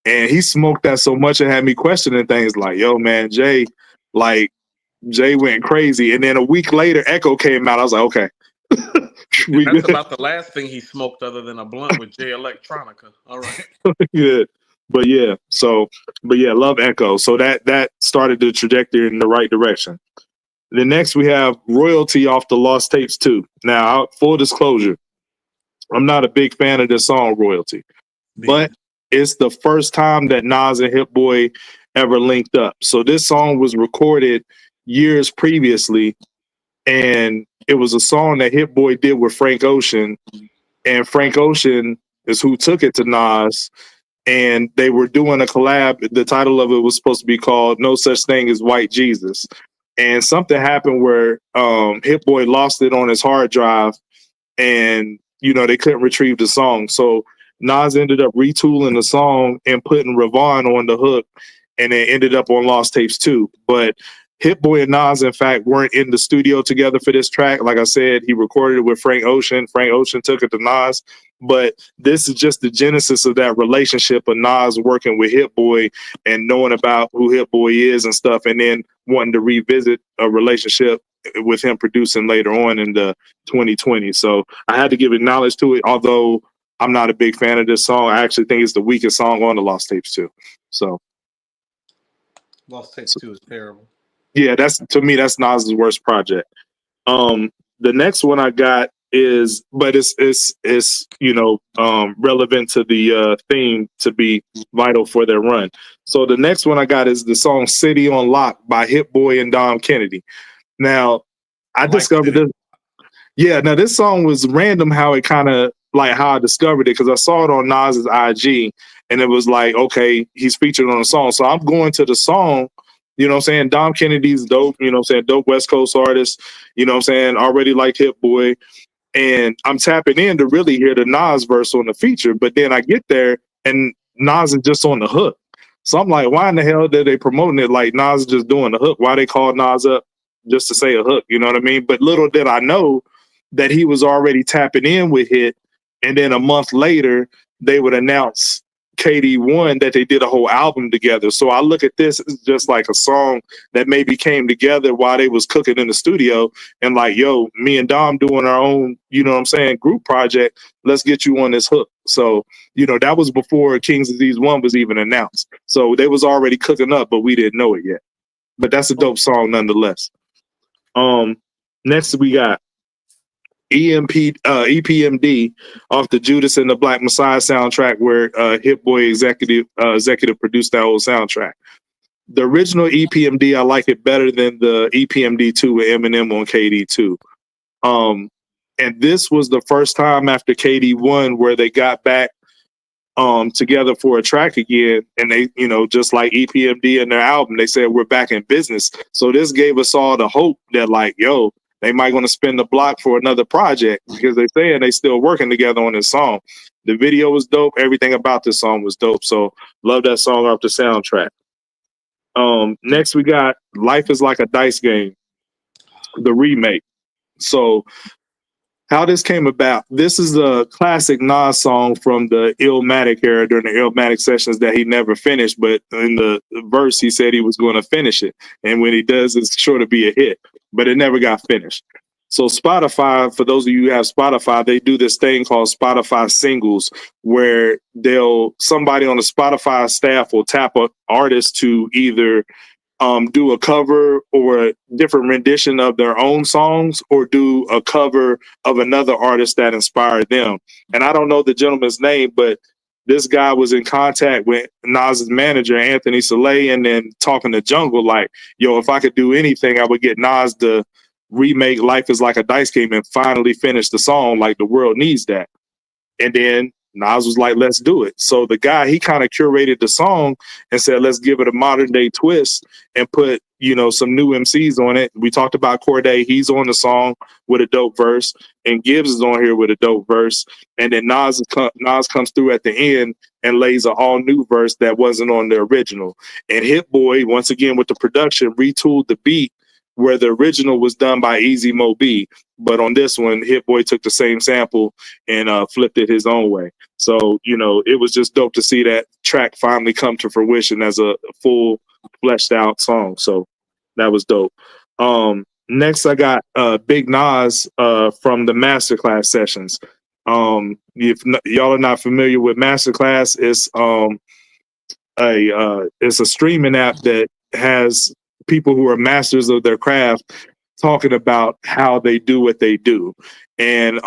And he smoked that so much it had me questioning things like, yo, man, Jay went crazy. And then a week later, Echo came out. I was like, okay. That's about the last thing he smoked other than a blunt with Jay Electronica. All right. Good. But yeah, love Echo. So that started the trajectory in the right direction. The next we have Royalty off the Lost Tapes 2. Now, full disclosure, I'm not a big fan of this song, Royalty. But it's the first time that Nas and Hit-Boy ever linked up. So this song was recorded years previously, and it was a song that Hit-Boy did with Frank Ocean, and Frank Ocean is who took it to Nas, and they were doing a collab. The title of it was supposed to be called No Such Thing as White Jesus, and something happened where Hit-Boy lost it on his hard drive, and you know they couldn't retrieve the song. So Nas ended up retooling the song and putting Ravon on the hook, and it ended up on Lost Tapes 2. But Hit-Boy and Nas, in fact, weren't in the studio together for this track. Like I said, he recorded it with Frank Ocean. Frank Ocean took it to Nas. But this is just the genesis of that relationship of Nas working with Hit-Boy and knowing about who Hit-Boy is and stuff, and then wanting to revisit a relationship with him producing later on in the 2020. So I had to give acknowledge to it, although I'm not a big fan of this song. I actually think it's the weakest song on the Lost Tapes 2. So Lost Tapes 2 is terrible. Yeah, that's Nas's worst project. The next one I got is, but it's relevant to the theme to be vital for their run. So the next one I got is the song "City on Lock" by Hit-Boy and Dom Kennedy. Now, I discovered this. Yeah, now this song was random how it kind of like how I discovered it because I saw it on Nas's IG and it was like, okay, he's featured on the song. So I'm going to the song, you know what I'm saying? Dom Kennedy's dope, you know what I'm saying? Dope West Coast artist, you know what I'm saying? Already like Hit-Boy. And I'm tapping in to really hear the Nas verse on the feature. But then I get there and Nas is just on the hook. So I'm like, why in the hell did they promoting it like Nas is just doing the hook? Why they call Nas up just to say a hook? You know what I mean? But little did I know that he was already tapping in with Hit. And then a month later, they would announce KD1 that they did a whole album together. So I look at this as just like a song that maybe came together while they was cooking in the studio and like, yo, me and Dom doing our own, you know what I'm saying, group project. Let's get you on this hook. So, you know, that was before King's Disease 1 was even announced. So they was already cooking up, but we didn't know it yet. But that's a dope song nonetheless. Next we got EPMD off the Judas and the Black Messiah soundtrack, where Hit-Boy executive produced that whole soundtrack. The original EPMD, I like it better than the EPMD 2 with Eminem on KD2. And this was the first time after KD1 where they got back together for a track again, and they, you know, just like EPMD in their album, they said we're back in business. So this gave us all the hope that like, yo, they might going to spin the block for another project because they saying they still working together on this song. The video was dope. Everything about this song was dope. So love that song off the soundtrack. Next we got Life is Like a Dice Game, the remake. So how this came about, this is a classic Nas song from the Illmatic era during the Illmatic sessions that he never finished, but in the verse he said he was going to finish it. And when he does, it's sure to be a hit, but it never got finished. So Spotify, for those of you who have Spotify, they do this thing called Spotify singles, where somebody on the Spotify staff will tap an artist to either do a cover or a different rendition of their own songs or do a cover of another artist that inspired them. And I don't know the gentleman's name, but this guy was in contact with Nas's manager, Anthony Soleil, and then talking to Jungle like, yo, if I could do anything, I would get Nas to remake Life is Like a Dice Game and finally finish the song. Like, the world needs that. And then Nas was like, let's do it. So the guy, he kind of curated the song and said, let's give it a modern day twist and put, you know, some new MCs on it. We talked about Cordae. He's on the song with a dope verse, and Gibbs is on here with a dope verse. And then Nas comes through at the end and lays an all new verse that wasn't on the original. And Hit-Boy, once again with the production, retooled the beat where the original was done by Easy Mo B. But on this one, Hit-Boy took the same sample and flipped it his own way. So, you know, it was just dope to see that track finally come to fruition as a full fleshed out song. So that was dope. Next, I got Big Nas from the Masterclass sessions. If y'all are not familiar with Masterclass, it's a streaming app that has people who are masters of their craft talking about how they do what they do. And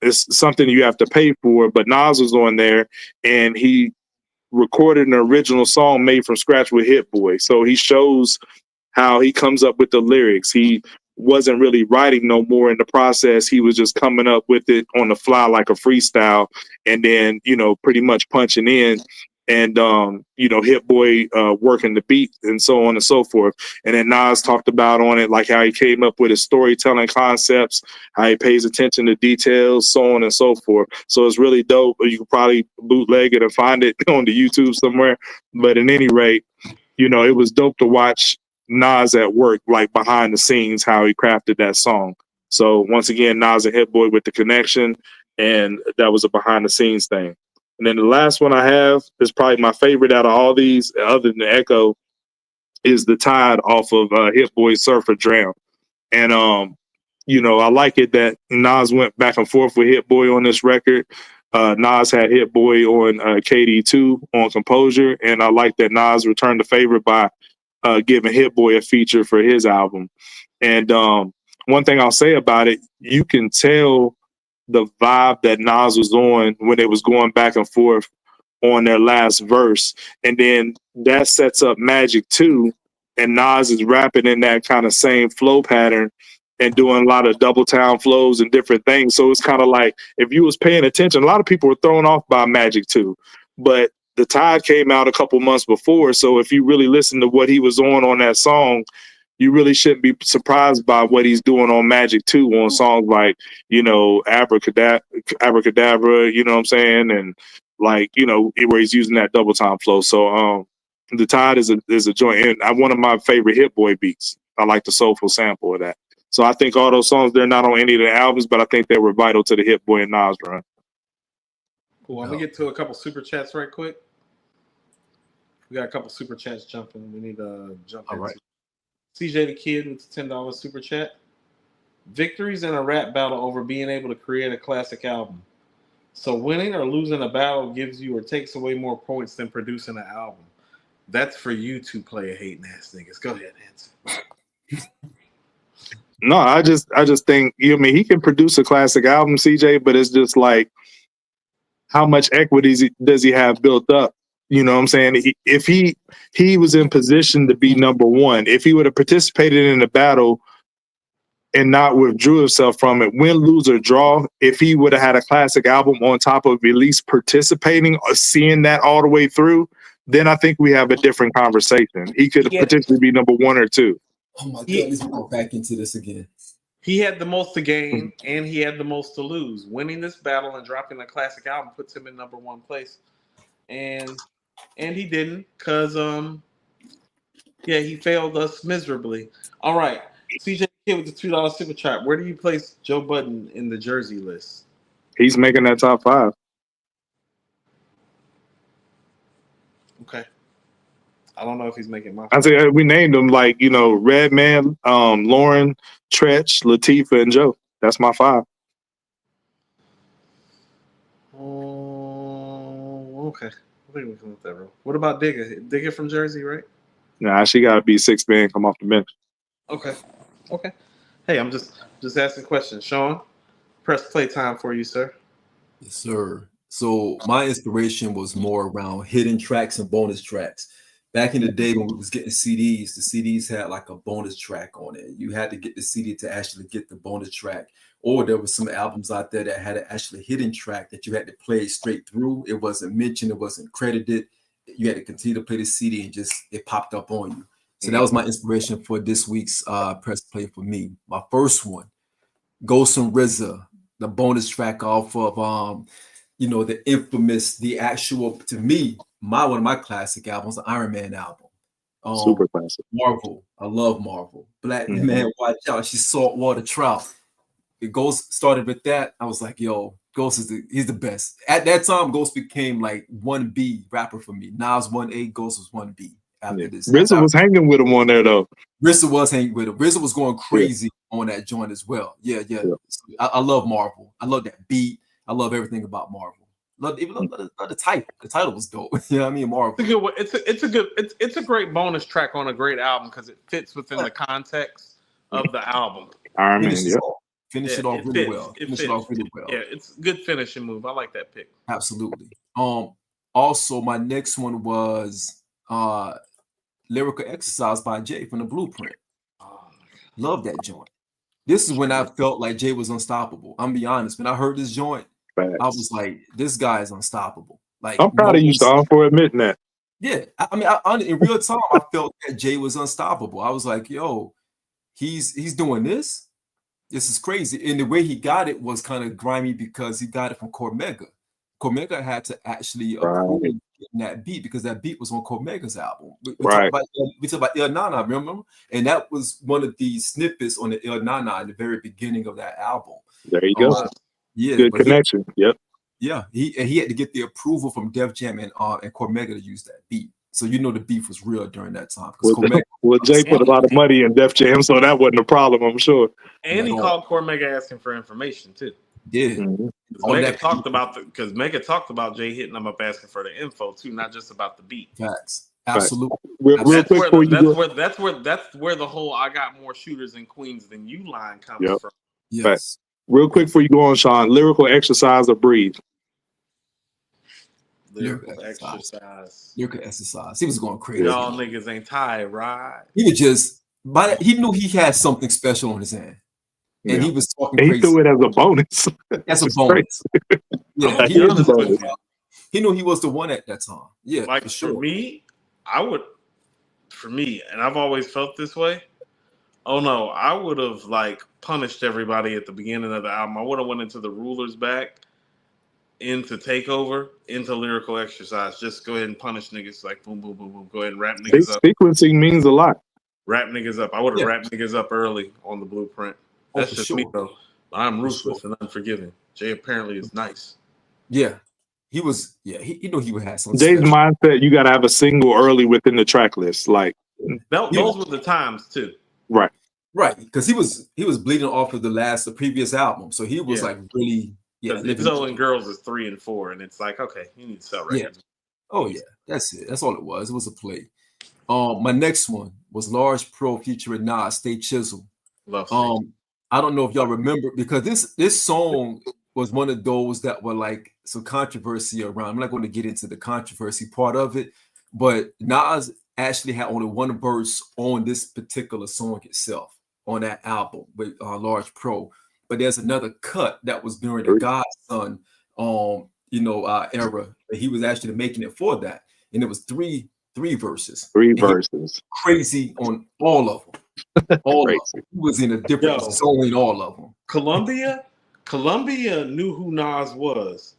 it's something you have to pay for, but Nas was on there and he recorded an original song made from scratch with Hit-Boy. So he shows how he comes up with the lyrics. He wasn't really writing no more in the process. He was just coming up with it on the fly like a freestyle, and then, you know, pretty much punching in. And, you know, Hit-Boy working the beat and so on and so forth. And then Nas talked about on it, like how he came up with his storytelling concepts, how he pays attention to details, so on and so forth. So it's really dope. You could probably bootleg it and find it on the YouTube somewhere. But at any rate, you know, it was dope to watch Nas at work, like behind the scenes, how he crafted that song. So once again, Nas and Hit-Boy with the connection, and that was a behind the scenes thing. And then the last one I have is probably my favorite out of all these, other than Echo, is the Tide off of Hit-Boy Surfer Drown. And, you know, I like it that Nas went back and forth with Hit-Boy on this record. Nas had Hit-Boy on KD2 on Composure, and I like that Nas returned the favor by giving Hit-Boy a feature for his album. And one thing I'll say about it, you can tell the vibe that Nas was on when they was going back and forth on their last verse. And then that sets up Magic 2, and Nas is rapping in that kind of same flow pattern. and doing a lot of double time flows and different things. So it's kind of like if you was paying attention, a lot of people were thrown off by Magic 2, but the Tide came out a couple months before. So if you really listen to what he was on that song, you really shouldn't be surprised by what he's doing on Magic 2 on songs like, you know, Abracadabra, you know what I'm saying? And like, you know, where he's using that double time flow. So the Tide is a joint, and one of my favorite Hit-Boy beats. I like the soulful sample of that. So I think all those songs, they're not on any of the albums, but I think they were vital to the Hit-Boy and Nas run. Cool. I'm gonna get to a couple super chats right quick. We got a couple super chats jumping. We need to jump in. Right. CJ the Kid with the $10 super chat. Victories in a rap battle over being able to create a classic album. So winning or losing a battle gives you or takes away more points than producing an album. That's for you to play a hating ass niggas. Go ahead, answer. No, I just think, you know, I mean, he can produce a classic album, CJ, but it's just like, how much equity does he have built up? You know what I'm saying? If he was in position to be number one, if he would have participated in the battle and not withdrew himself from it, win, lose, or draw, if he would have had a classic album on top of at least participating or seeing that all the way through, then I think we have a different conversation. He could potentially be number 1 or 2. Oh my God, let's go back into this again. He had the most to gain and he had the most to lose. Winning this battle and dropping a classic album puts him in number 1 place. And he didn't, because he failed us miserably. All right. CJ Kid with the $2 super chat. Where do you place Joe Budden in the Jersey list? He's making that top 5. Okay. I don't know if he's making my. I say we named them, like, you know, Redman, Lauren, Treach, Latifah, and Joe. That's my 5. Okay. I think we can let that roll. What about Digger? Digger from Jersey, right? Nah, she got to be 6 man, come off the bench. Okay. Hey, I'm just asking questions. Sean, press play time for you, sir. Yes, sir. So my inspiration was more around hidden tracks and bonus tracks. Back in the day when we was getting CDs, the CDs had like a bonus track on it. You had to get the CD to actually get the bonus track. Or there was some albums out there that had an actually hidden track that you had to play straight through. It wasn't mentioned, it wasn't credited. You had to continue to play the CD and just it popped up on you. So that was my inspiration for this week's press play for me. My first one, Ghost and RZA, the bonus track off of the infamous, the actual, to me, one of my classic albums, the Iron Man album. Super classic. Marvel. I love Marvel. Black Man, watch out. She's saltwater trout. It Ghost started with that. I was like, yo, Ghost he's the best. At that time, Ghost became like 1B rapper for me. Nas 1A, Ghost was 1B after this. RZA was hanging with him on there though. RZA was hanging with him. RZA was going crazy on that joint as well. Yeah. So I love Marvel. I love that beat. I love everything about Marvel. Love the title. The title was dope. You know what I mean? Marvel. It's a great bonus track on a great album because it fits within the context of the album. Iron Man, Finish it off really well. Yeah, it's a good finishing move. I like that pick. Absolutely. Also, my next one was Lyrical Exercise by Jay from the Blueprint. Love that joint. This is when I felt like Jay was unstoppable. I'm be honest. When I heard this joint, I was like, this guy is unstoppable. Like, I'm proud of you, Sean, for admitting that. Yeah. I mean, in real time, I felt that Jay was unstoppable. I was like, yo, he's doing this. This is crazy. And the way he got it was kind of grimy because he got it from Cormega. Cormega had to actually approve that beat because that beat was on Cormega's album. We talked about El Nana, remember? And that was one of the snippets on the El Nana in the very beginning of that album. There you go. Yeah, good connection. Yeah, he had to get the approval from Def Jam and Cormega to use that beat. So you know the beef was real during that time. Well, Jay put a lot of money in Def Jam, so that wasn't a problem, I'm sure. And he called Cormega asking for information too. Yeah. Mega talked about Jay hitting him up asking for the info too, not just about the beat. Facts. Absolutely. Real quick, that's where the whole "I got more shooters in Queens than you" line comes from. Yes. Real quick before you go on, Sean, Lyrical Exercise or Breathe? Lyrical exercise. Lyrical Exercise. He was going crazy. Y'all niggas ain't tired, right? He was just, he knew he had something special on his hand. and he was talking He crazy. threw it as a bonus. That's a It's bonus. Yeah, I'm he, gonna be honest with you. he knew he was the one at that time. Yeah, Like for sure. for me, and I've always felt this way. Oh no, I would have like punished everybody at the beginning of the album. I would have went into the ruler's back, into takeover, into lyrical exercise. Just go ahead and punish niggas like boom, boom, boom, boom. Go ahead and wrap niggas up. Sequencing means a lot. Wrap niggas up. I would have Yeah. wrapped niggas up early on the blueprint. Oh, That's for just sure. me though. I'm For ruthless sure. and unforgiving. Jay apparently is nice. Yeah, he was. Yeah, he knew he would have some. Jay's mindset, you got to have a single early within the track list. Like, Those were the times too. right. Right, because he was bleeding off of the previous album, so he was Yeah. like really Izzo and Girls is 3 and 4, and it's like, okay, you need to sell records. Oh yeah, that's it. That's all it was. It was a play. My next one was Large Pro featuring Nas, Stay Chisel. Love I don't know if y'all remember, because this song was one of those that were like some controversy around. I'm not going to get into the controversy part of it, but Nas actually had only one verse on this particular song itself on that album with Large Pro. But there's another cut that was during the Godson era. He was actually making it for that, and it was three verses. Verses. Crazy on all of them. All of them. He was in a different zone in all of them. Columbia knew who Nas was.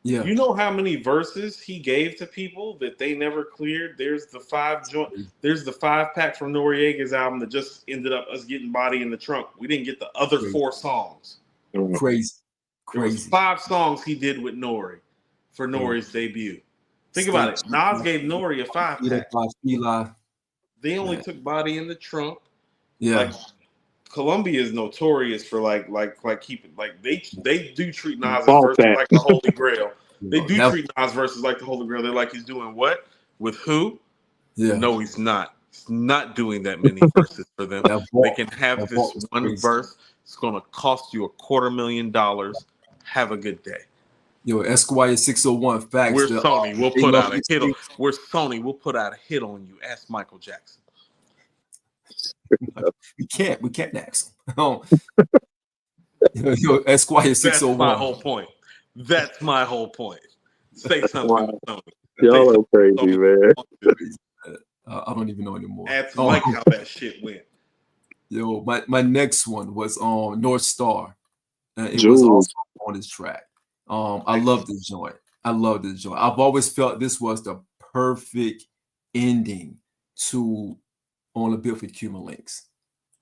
Yeah. You know how many verses he gave to people that they never cleared? There's the 5-pack from Noriega's album that just ended up us getting Body in the Trunk. We didn't get the other 4 songs. Crazy. There was 5 songs he did with Nori for Nori's debut. Think about it. Nas gave Nori a 5-pack. They only took Body in the Trunk. Yeah. Like, Columbia is notorious for like keeping they do treat Nas verses like the Holy Grail. They do treat Nas verses like the Holy Grail. They're like, he's doing what? With who? Yeah. No, he's not. He's not doing that many verses for them. They can have this one verse. It's gonna cost you $250,000. Have a good day. Yo, Esquire 601 facts. We're Sony. We'll put out a hit. We're Sony. We'll put out a hit on you. Ask Michael Jackson. We can't ask him. Yo, Esquire 601. That's my whole point. That's my whole point. Say something. Wow. Y'all are crazy, man. I don't even know anymore. That's like how that shit went. Yo, my next one was on North Star. It was also on this track. I love this joint. I've always felt this was the perfect ending to On a Bill for Cuban Links,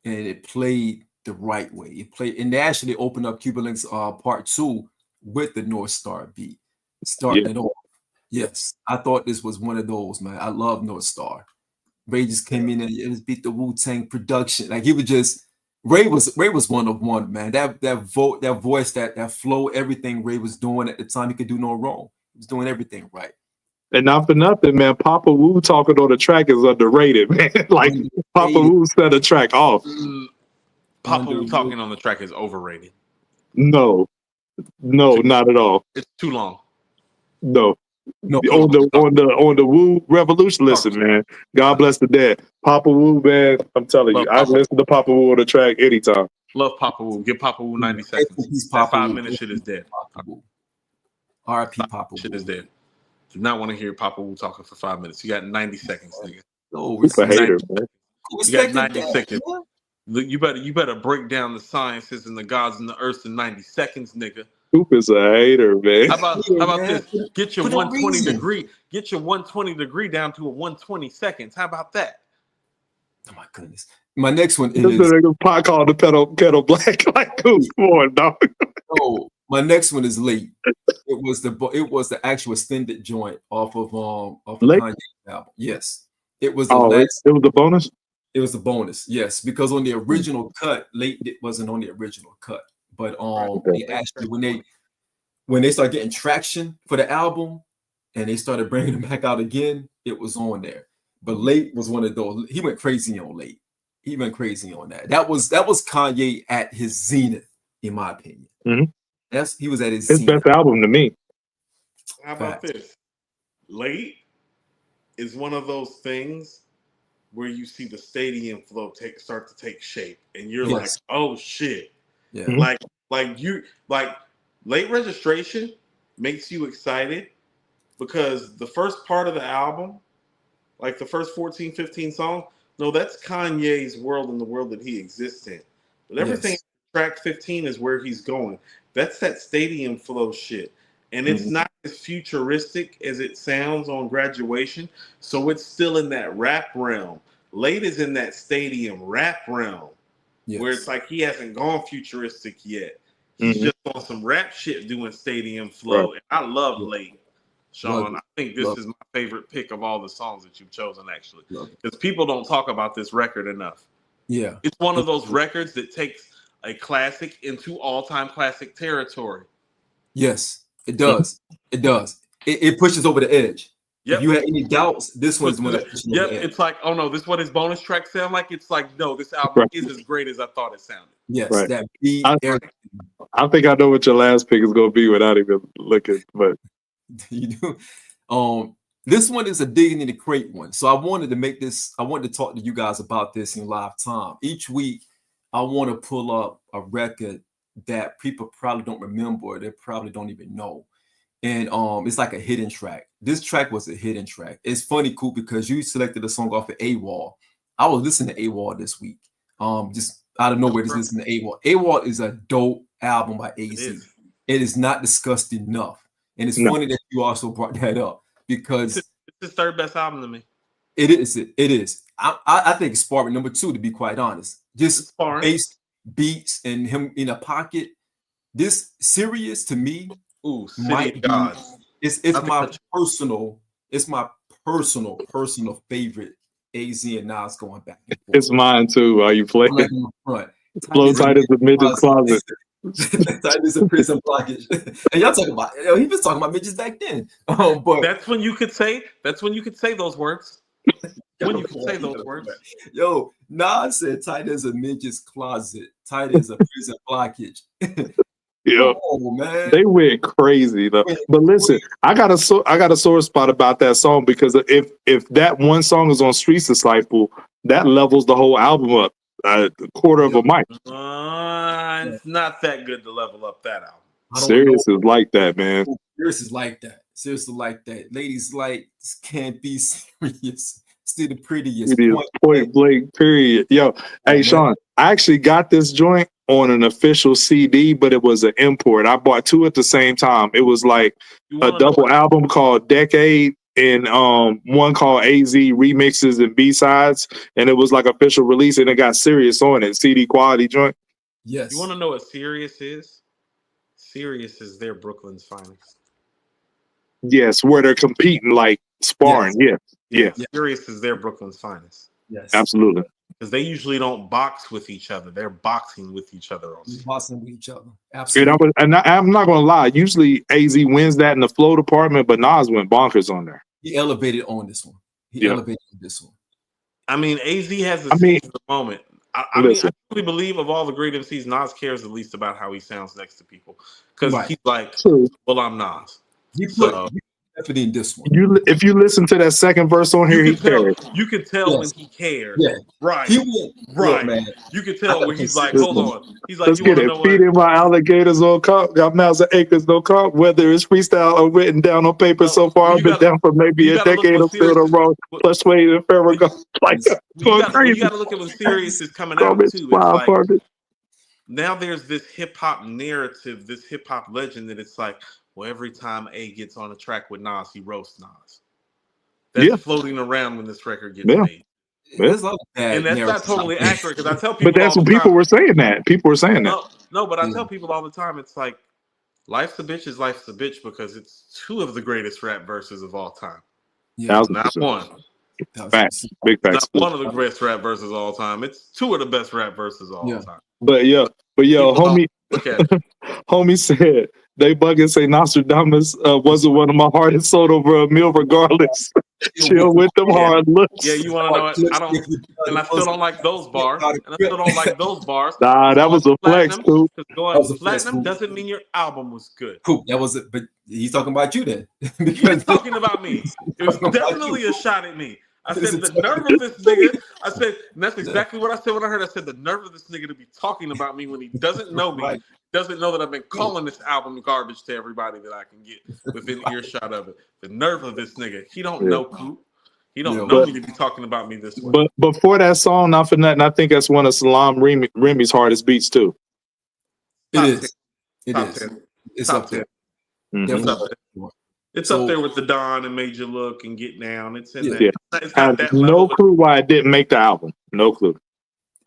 and it played the right way. It played, and they actually opened up Cuban Links Part 2 with the North Star beat, starting it off. Yes, I thought this was one of those, man. I love North Star. Ray just came in and just beat the Wu-Tang production. Like, he was just Ray was 1 of 1, man. That voice, that flow, everything Ray was doing at the time, he could do no wrong. He was doing everything right. And not for nothing, man. Papa Wu talking on the track is underrated, man. Like, Papa Wu set a track off. Papa Wu talking on the track is overrated. No, not at all. It's too long. No. On the Wu Revolution. Listen, man. God bless the dead. Papa Wu, man. I'm telling you, I listen to Papa Wu on the track anytime. Love Papa Wu. Give Papa Wu 90 seconds. That 5-minute shit is dead. R.I.P. Papa Wu. Shit is dead. Do not want to hear Papa Wu talking for 5 minutes. You got 90 seconds, nigga. Oh, he's a hater, man. You got 90 seconds. You better break down the sciences and the gods and the earth in 90 seconds, nigga. Coop is a hater, man. How about this? Get your 120 degree. Get your 120 degree down to a 120 seconds. How about that? Oh my goodness. My next one is a pot called the kettle black. Like, Coop, come on, dog. Oh, my next one is Late. It was the actual extended joint off of the Kanye album. Yes, it was. It was the bonus. It was the bonus. Yes, because on the original cut, Late wasn't on the original cut. But they actually when they started getting traction for the album and they started bringing it back out again, it was on there. But Late was one of those. He went crazy on Late. He went crazy on that. That was Kanye at his zenith, in my opinion. Mm-hmm. He was at his best album to me. How about this? Late is one of those things where you see the stadium flow start to take shape, and you're like, "Oh shit!" Yeah. Like Late Registration makes you excited because the first part of the album, like the first 14, 15 songs, no, that's Kanye's world and the world that he exists in. But everything track 15 is where he's going. That's that stadium flow shit. And it's not as futuristic as it sounds on Graduation. So it's still in that rap realm. Late is in that stadium rap realm. Where it's like he hasn't gone futuristic yet. He's just on some rap shit doing stadium flow. And I love Late, Sean. I think this is my favorite pick of all the songs that you've chosen, actually. Because people don't talk about this record enough. Yeah. It's one of those records that takes a classic into all-time classic territory. Yes, it does. It does. It pushes over the edge. If you had any doubts, this one's one. It's like, oh no, this is what his bonus track sound like. It's like, no, this album is as great as I thought it sounded. Yes, that beat. I think I know what your last pick is going to be without even looking, but you do. This one is a digging in the crate one. So I wanted to make this. I wanted to talk to you guys about this in live time. Each week, I want to pull up a record that people probably don't remember, or they probably don't even know. And it's like a hidden track. This track was a hidden track. It's funny, Coop, because you selected a song off of AWOL. I was listening to AWOL this week. Just out of nowhere, just listening to AWOL. AWOL is a dope album by AZ. It is not discussed enough. And it's funny that you also brought that up because it's his third best album to me. It is. It is. I think it's Spartan number 2, to be quite honest. Just bass, beats, and him in a pocket. This Serious to me. Ooh, City of God. It's my personal favorite AZ and Nas going back. It's mine too. Are you playing? Like in the front. Flow tight as a midget's closet. Tight as a prison blockage. And y'all talking about, he was talking about midgets back then. But that's when you could say those words. When you can say those words. Yo, Nas said tight as a midget's closet, tight as a prison blockage. Yeah, man. They went crazy though. But listen, I got a sore spot about that song because if that one song is on Streets Disciple, that levels the whole album up a quarter of a mic. It's not that good to level up that album. Serious is like that, man. Serious is like that. Seriously like that. Ladies like can't be serious. Still the prettiest. Point blank, period. Yo, hey Sean, I actually got this joint on an official CD, but it was an import. I bought 2 at the same time. It was like a double album called Decade and one called AZ Remixes and B-Sides, and it was like official release, and it got Serious on it. CD quality joint. Yes. You want to know what Serious is? Serious is their Brooklyn's finest. Yes, where they're competing, like sparring. Yeah. Serious is their Brooklyn's finest. Yes, absolutely. Because they usually don't box with each other; they're boxing with each other. Boxing with each other. Absolutely. And I'm not gonna lie. Usually AZ wins that in the flow department, but Nas went bonkers on there. He elevated on this one. Elevated on this one. I mean, AZ has the moment. I mean, I really believe of all the great MCs, Nas cares the least about how he sounds next to people because he's like, well, I'm Nas. Definitely in this one. If you listen to that second verse on here, he cares. You can tell when he cares. Yeah. Right. Right, man. You can tell when he's like, hold on. He's like, let's get it. Feeding my alligators on comp. Got miles of acres, no comp. Whether it's freestyle or written down on paper so far, I've been down for maybe a decade or still the wrong. Plus Wade and Farragut. Like, going crazy. You got to look at when Serious is coming out, too. It's like, now there's this hip-hop narrative, this hip-hop legend that it's like, well, every time A gets on a track with Nas, he roasts Nas. That's floating around when this record gets made. And that's not totally accurate because I tell people. But that's what people were saying that. People were saying that. No, but I tell people all the time, it's like, life's a bitch is life's a bitch because it's 2 of the greatest rap verses of all time. Yeah. Not one. Facts. Big facts. Not one of the best rap verses of all time. It's 2 of the best rap verses of all time. But homie, homie said, they bugging say Nostradamus wasn't one of my hardest sold over a meal regardless. Chill with them hard looks. Yeah, you want to know it? I still don't like those bars. Nah, that was a flex, too. Going platinum doesn't mean your album was good. Cool. That was it. But he's talking about you then. He's talking about me. It was definitely a shot at me. I said the nerve of this nigga. I said, and that's exactly what I said when I heard. I said the nerve of this nigga to be talking about me when he doesn't know me, right. Doesn't know that I've been calling this album garbage to everybody that I can get within earshot of it. The nerve of this nigga. He don't know Coop. He don't know me to be talking about me this way. But before that song, not for nothing, I think that's one of Salam Remy's hardest beats too. It is. It is. It's up there. It's up there with the Don and Major Look and Get Down. It's in there. Yeah. It's got that no clue why it didn't make the album. No clue.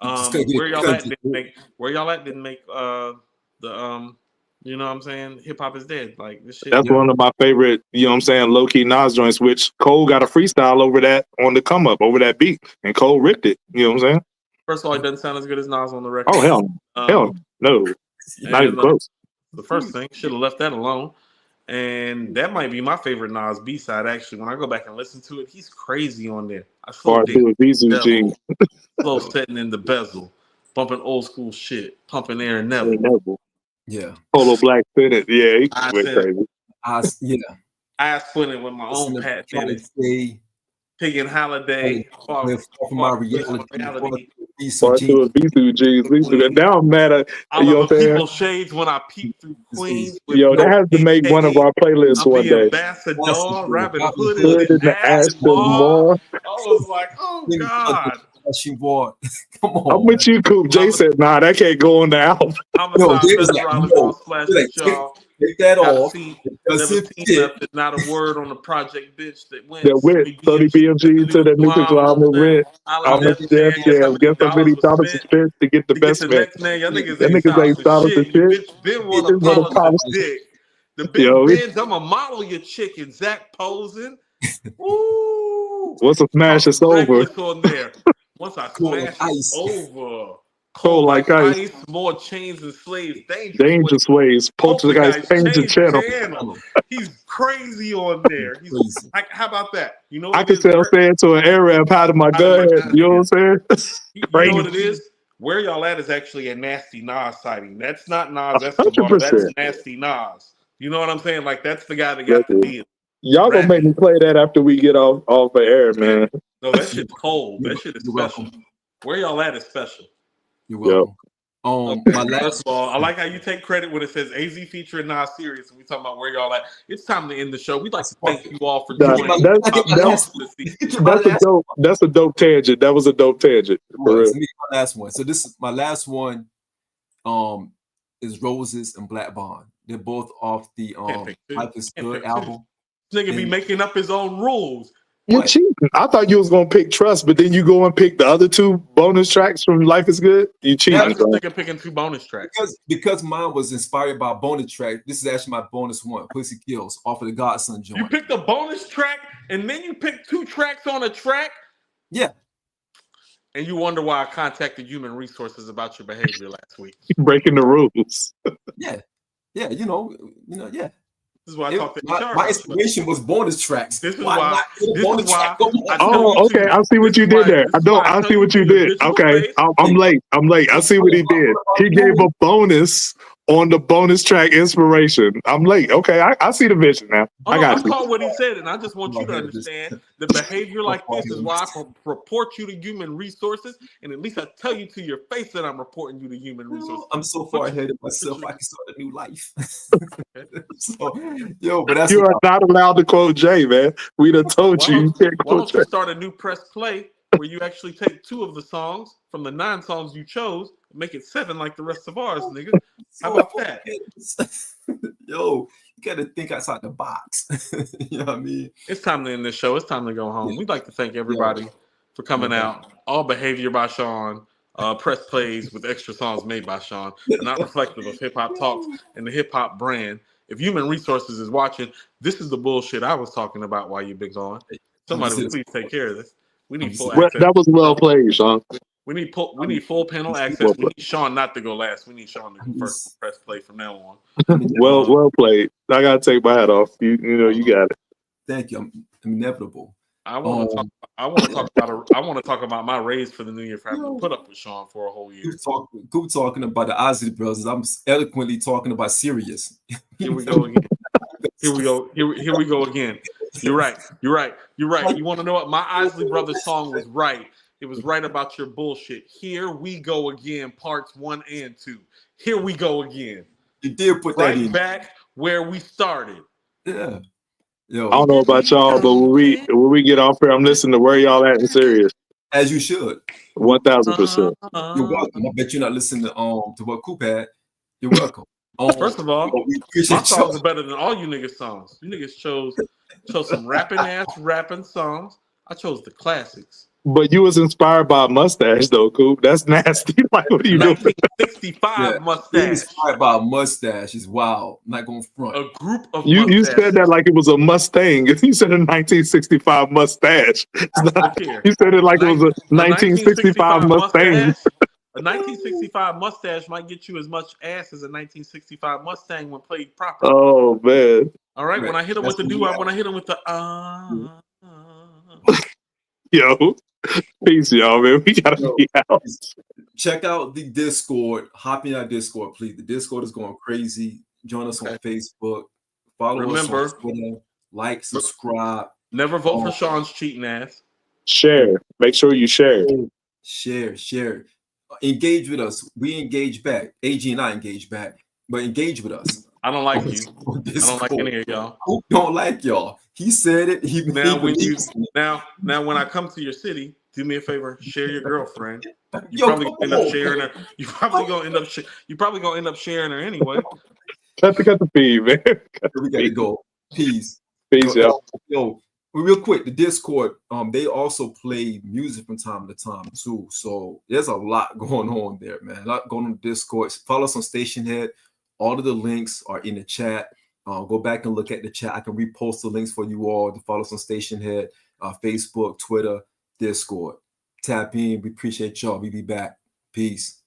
Where y'all at didn't make the you know what I'm saying? Hip hop is dead. Like this shit. That's one of my favorite, you know what I'm saying, low key Nas joints, which Cole got a freestyle over that on the come up over that beat. And Cole ripped it. You know what I'm saying? First of all, it doesn't sound as good as Nas on the record. Oh hell no. Not even close. The first thing, should have left that alone. And that might be my favorite Nas B-side, actually. When I go back and listen to it, he's crazy on there. I slow setting in the bezel, bumping old school shit, pumping Aaron Neville. Yeah. Polo Black Senate. Yeah, he went crazy. I split it with my own pat finish. Pig and Holiday. My reality. Now I'm mad at you know what I'm saying? People shades when I peep through Queens. Yo, that has to make one of our playlists one day. Ambassador, Rabbit Hoodie, in the Aston Mall. I was like, oh God. She bought. Come on. I'm with you, Coop. Jay said, nah, that can't go on the album. I'm a take that off. There's not a word on the project, bitch. That went 30 BMG to the new conglomerate. I'm a chef. Yeah, get so many dollars to spend to get the best man. Y'all niggas ain't solid to shit. Bitch, Ben wanna polish the dick. The big Benz, I'm a model your chicken. Zach posing. Ooh. Once I smash it's over. On there. Once I smash it's over. Cold like ice. More chains and slaves. Dangerous ways. Poltergeist change the channel. He's crazy on there. Like, how about that? You know, I can tell saying to an Arab hiding my gun. You know what I'm saying? You know what it is? Where y'all at is actually a Nasty Nas sighting. That's not Nas. That's the bar. That's Nasty Nas. You know what I'm saying? Like that's the guy that got the deal. Y'all gonna make me play that after we get off the air, man. No, that shit's cold. That shit is special. Where y'all at is special. You're welcome. My first of all, I like how you take credit when it says AZ featuring Nas Serious, and we talking about where y'all at. It's time to end the show. We'd like to thank you all for joining. That's a dope tangent. That was a dope tangent. My last one. So this is my last one. Is Roses and Black Bond. They're both off the Life is Good album. This nigga be making up his own rules. You're cheating. I thought you was gonna pick Trust, but then you go and pick the other two bonus tracks from Life is Good. You cheating. I was thinking picking two bonus tracks because mine was inspired by a bonus track. This is actually my bonus one, Pussy Kills, off of the Godson joint. You picked a bonus track and then you picked two tracks on a track. Yeah. And you wonder why I contacted Human Resources about your behavior last week. Breaking the rules. Yeah. You know, yeah. This is why I talked to HR. My inspiration was bonus tracks. This is why. Okay. I see what you did there. I see what you did. Okay. I'm late. I see what he did. He gave a bonus on the bonus track inspiration. I'm late. Okay. I see the vision now. I got you. I caught what he said, and I just want you to understand the behavior like this is why I report you to Human Resources, and at least I tell you to your face that I'm reporting you to Human Resources. I'm so far ahead of myself. I can start a new life. You are not allowed to quote Jay, man. We done told you. You can't why don't you start a new press play where you actually take two of the songs from the 9 songs you chose and make it 7 like the rest of ours, nigga. How about that? Yo, you gotta think outside the box. You know what I mean? It's time to end this show. It's time to go home. We'd like to thank everybody for coming out. All behavior by Sean. Press plays with extra songs made by Sean, not reflective of hip hop talks and the hip hop brand. If Human Resources is watching, this is the bullshit I was talking about while you've been gone. Somebody please take care of this. We need full access. That was well played, Sean. We need full panel access. We need Sean not to go last. We need Sean to go first press play from now on. Well played. I gotta take my hat off. You know you got it. Thank you. I'm inevitable. I want to talk about my raise for the new year for having to put up with Sean for a whole year. Talking about the Ozzy brothers. I'm eloquently talking about Sirius. Here we go again. Here we go again. You're right. You're right. You're right. You want to know what? My Isley Brothers song was right. It was right about your bullshit. Here we go again, parts 1 and 2. Here we go again. You did put that in. Right back where we started. Yeah. Yo, I don't know about y'all, but when we get off here, I'm listening to Where Y'all At in Sirius. as you should. 1000%. You're welcome. I bet you're not listening to what Coop had. You're welcome. First of all, my songs are better than all you niggas' songs. You niggas chose some rapping songs. I chose the classics. But you was inspired by a mustache, though, Coop. That's nasty. Like, what are you doing? 1965 mustache. Inspired by a mustache is wild. I'm not going front. A group of You said that like it was a Mustang. You said a 1965 mustache. You said it like it was a 1965 Mustang. A 1965 mustache might get you as much ass as a 1965 Mustang when played properly. Oh, man. All right, when I hit him with the doo-wop, when I hit him with the Yo, peace, y'all, man. We gotta be out. Check out the Discord. Hop in our Discord, please. The Discord is going crazy. Join us on Facebook. Follow us on Twitter. Like, subscribe. Never vote for Sean's cheating ass. Share. Make sure you share. Share. Engage with us. We engage back. AG and I engage back, but engage with us. I don't like you. I don't like any of y'all. Who don't like y'all? He said it. Now when I come to your city, do me a favor, share your girlfriend. You probably gonna end up sharing her. You probably gonna end up sharing her anyway. Got the feed, man. We gotta go. Peace, y'all. Yo, real quick, the Discord. They also play music from time to time too. So there's a lot going on there, man. A lot going on the Discord. Follow us on Station Head. All of the links are in the chat. Go back and look at the chat. I can repost the links for you all to follow us on Station Head, Facebook, Twitter, Discord. Tap in. We appreciate y'all. We be back. Peace.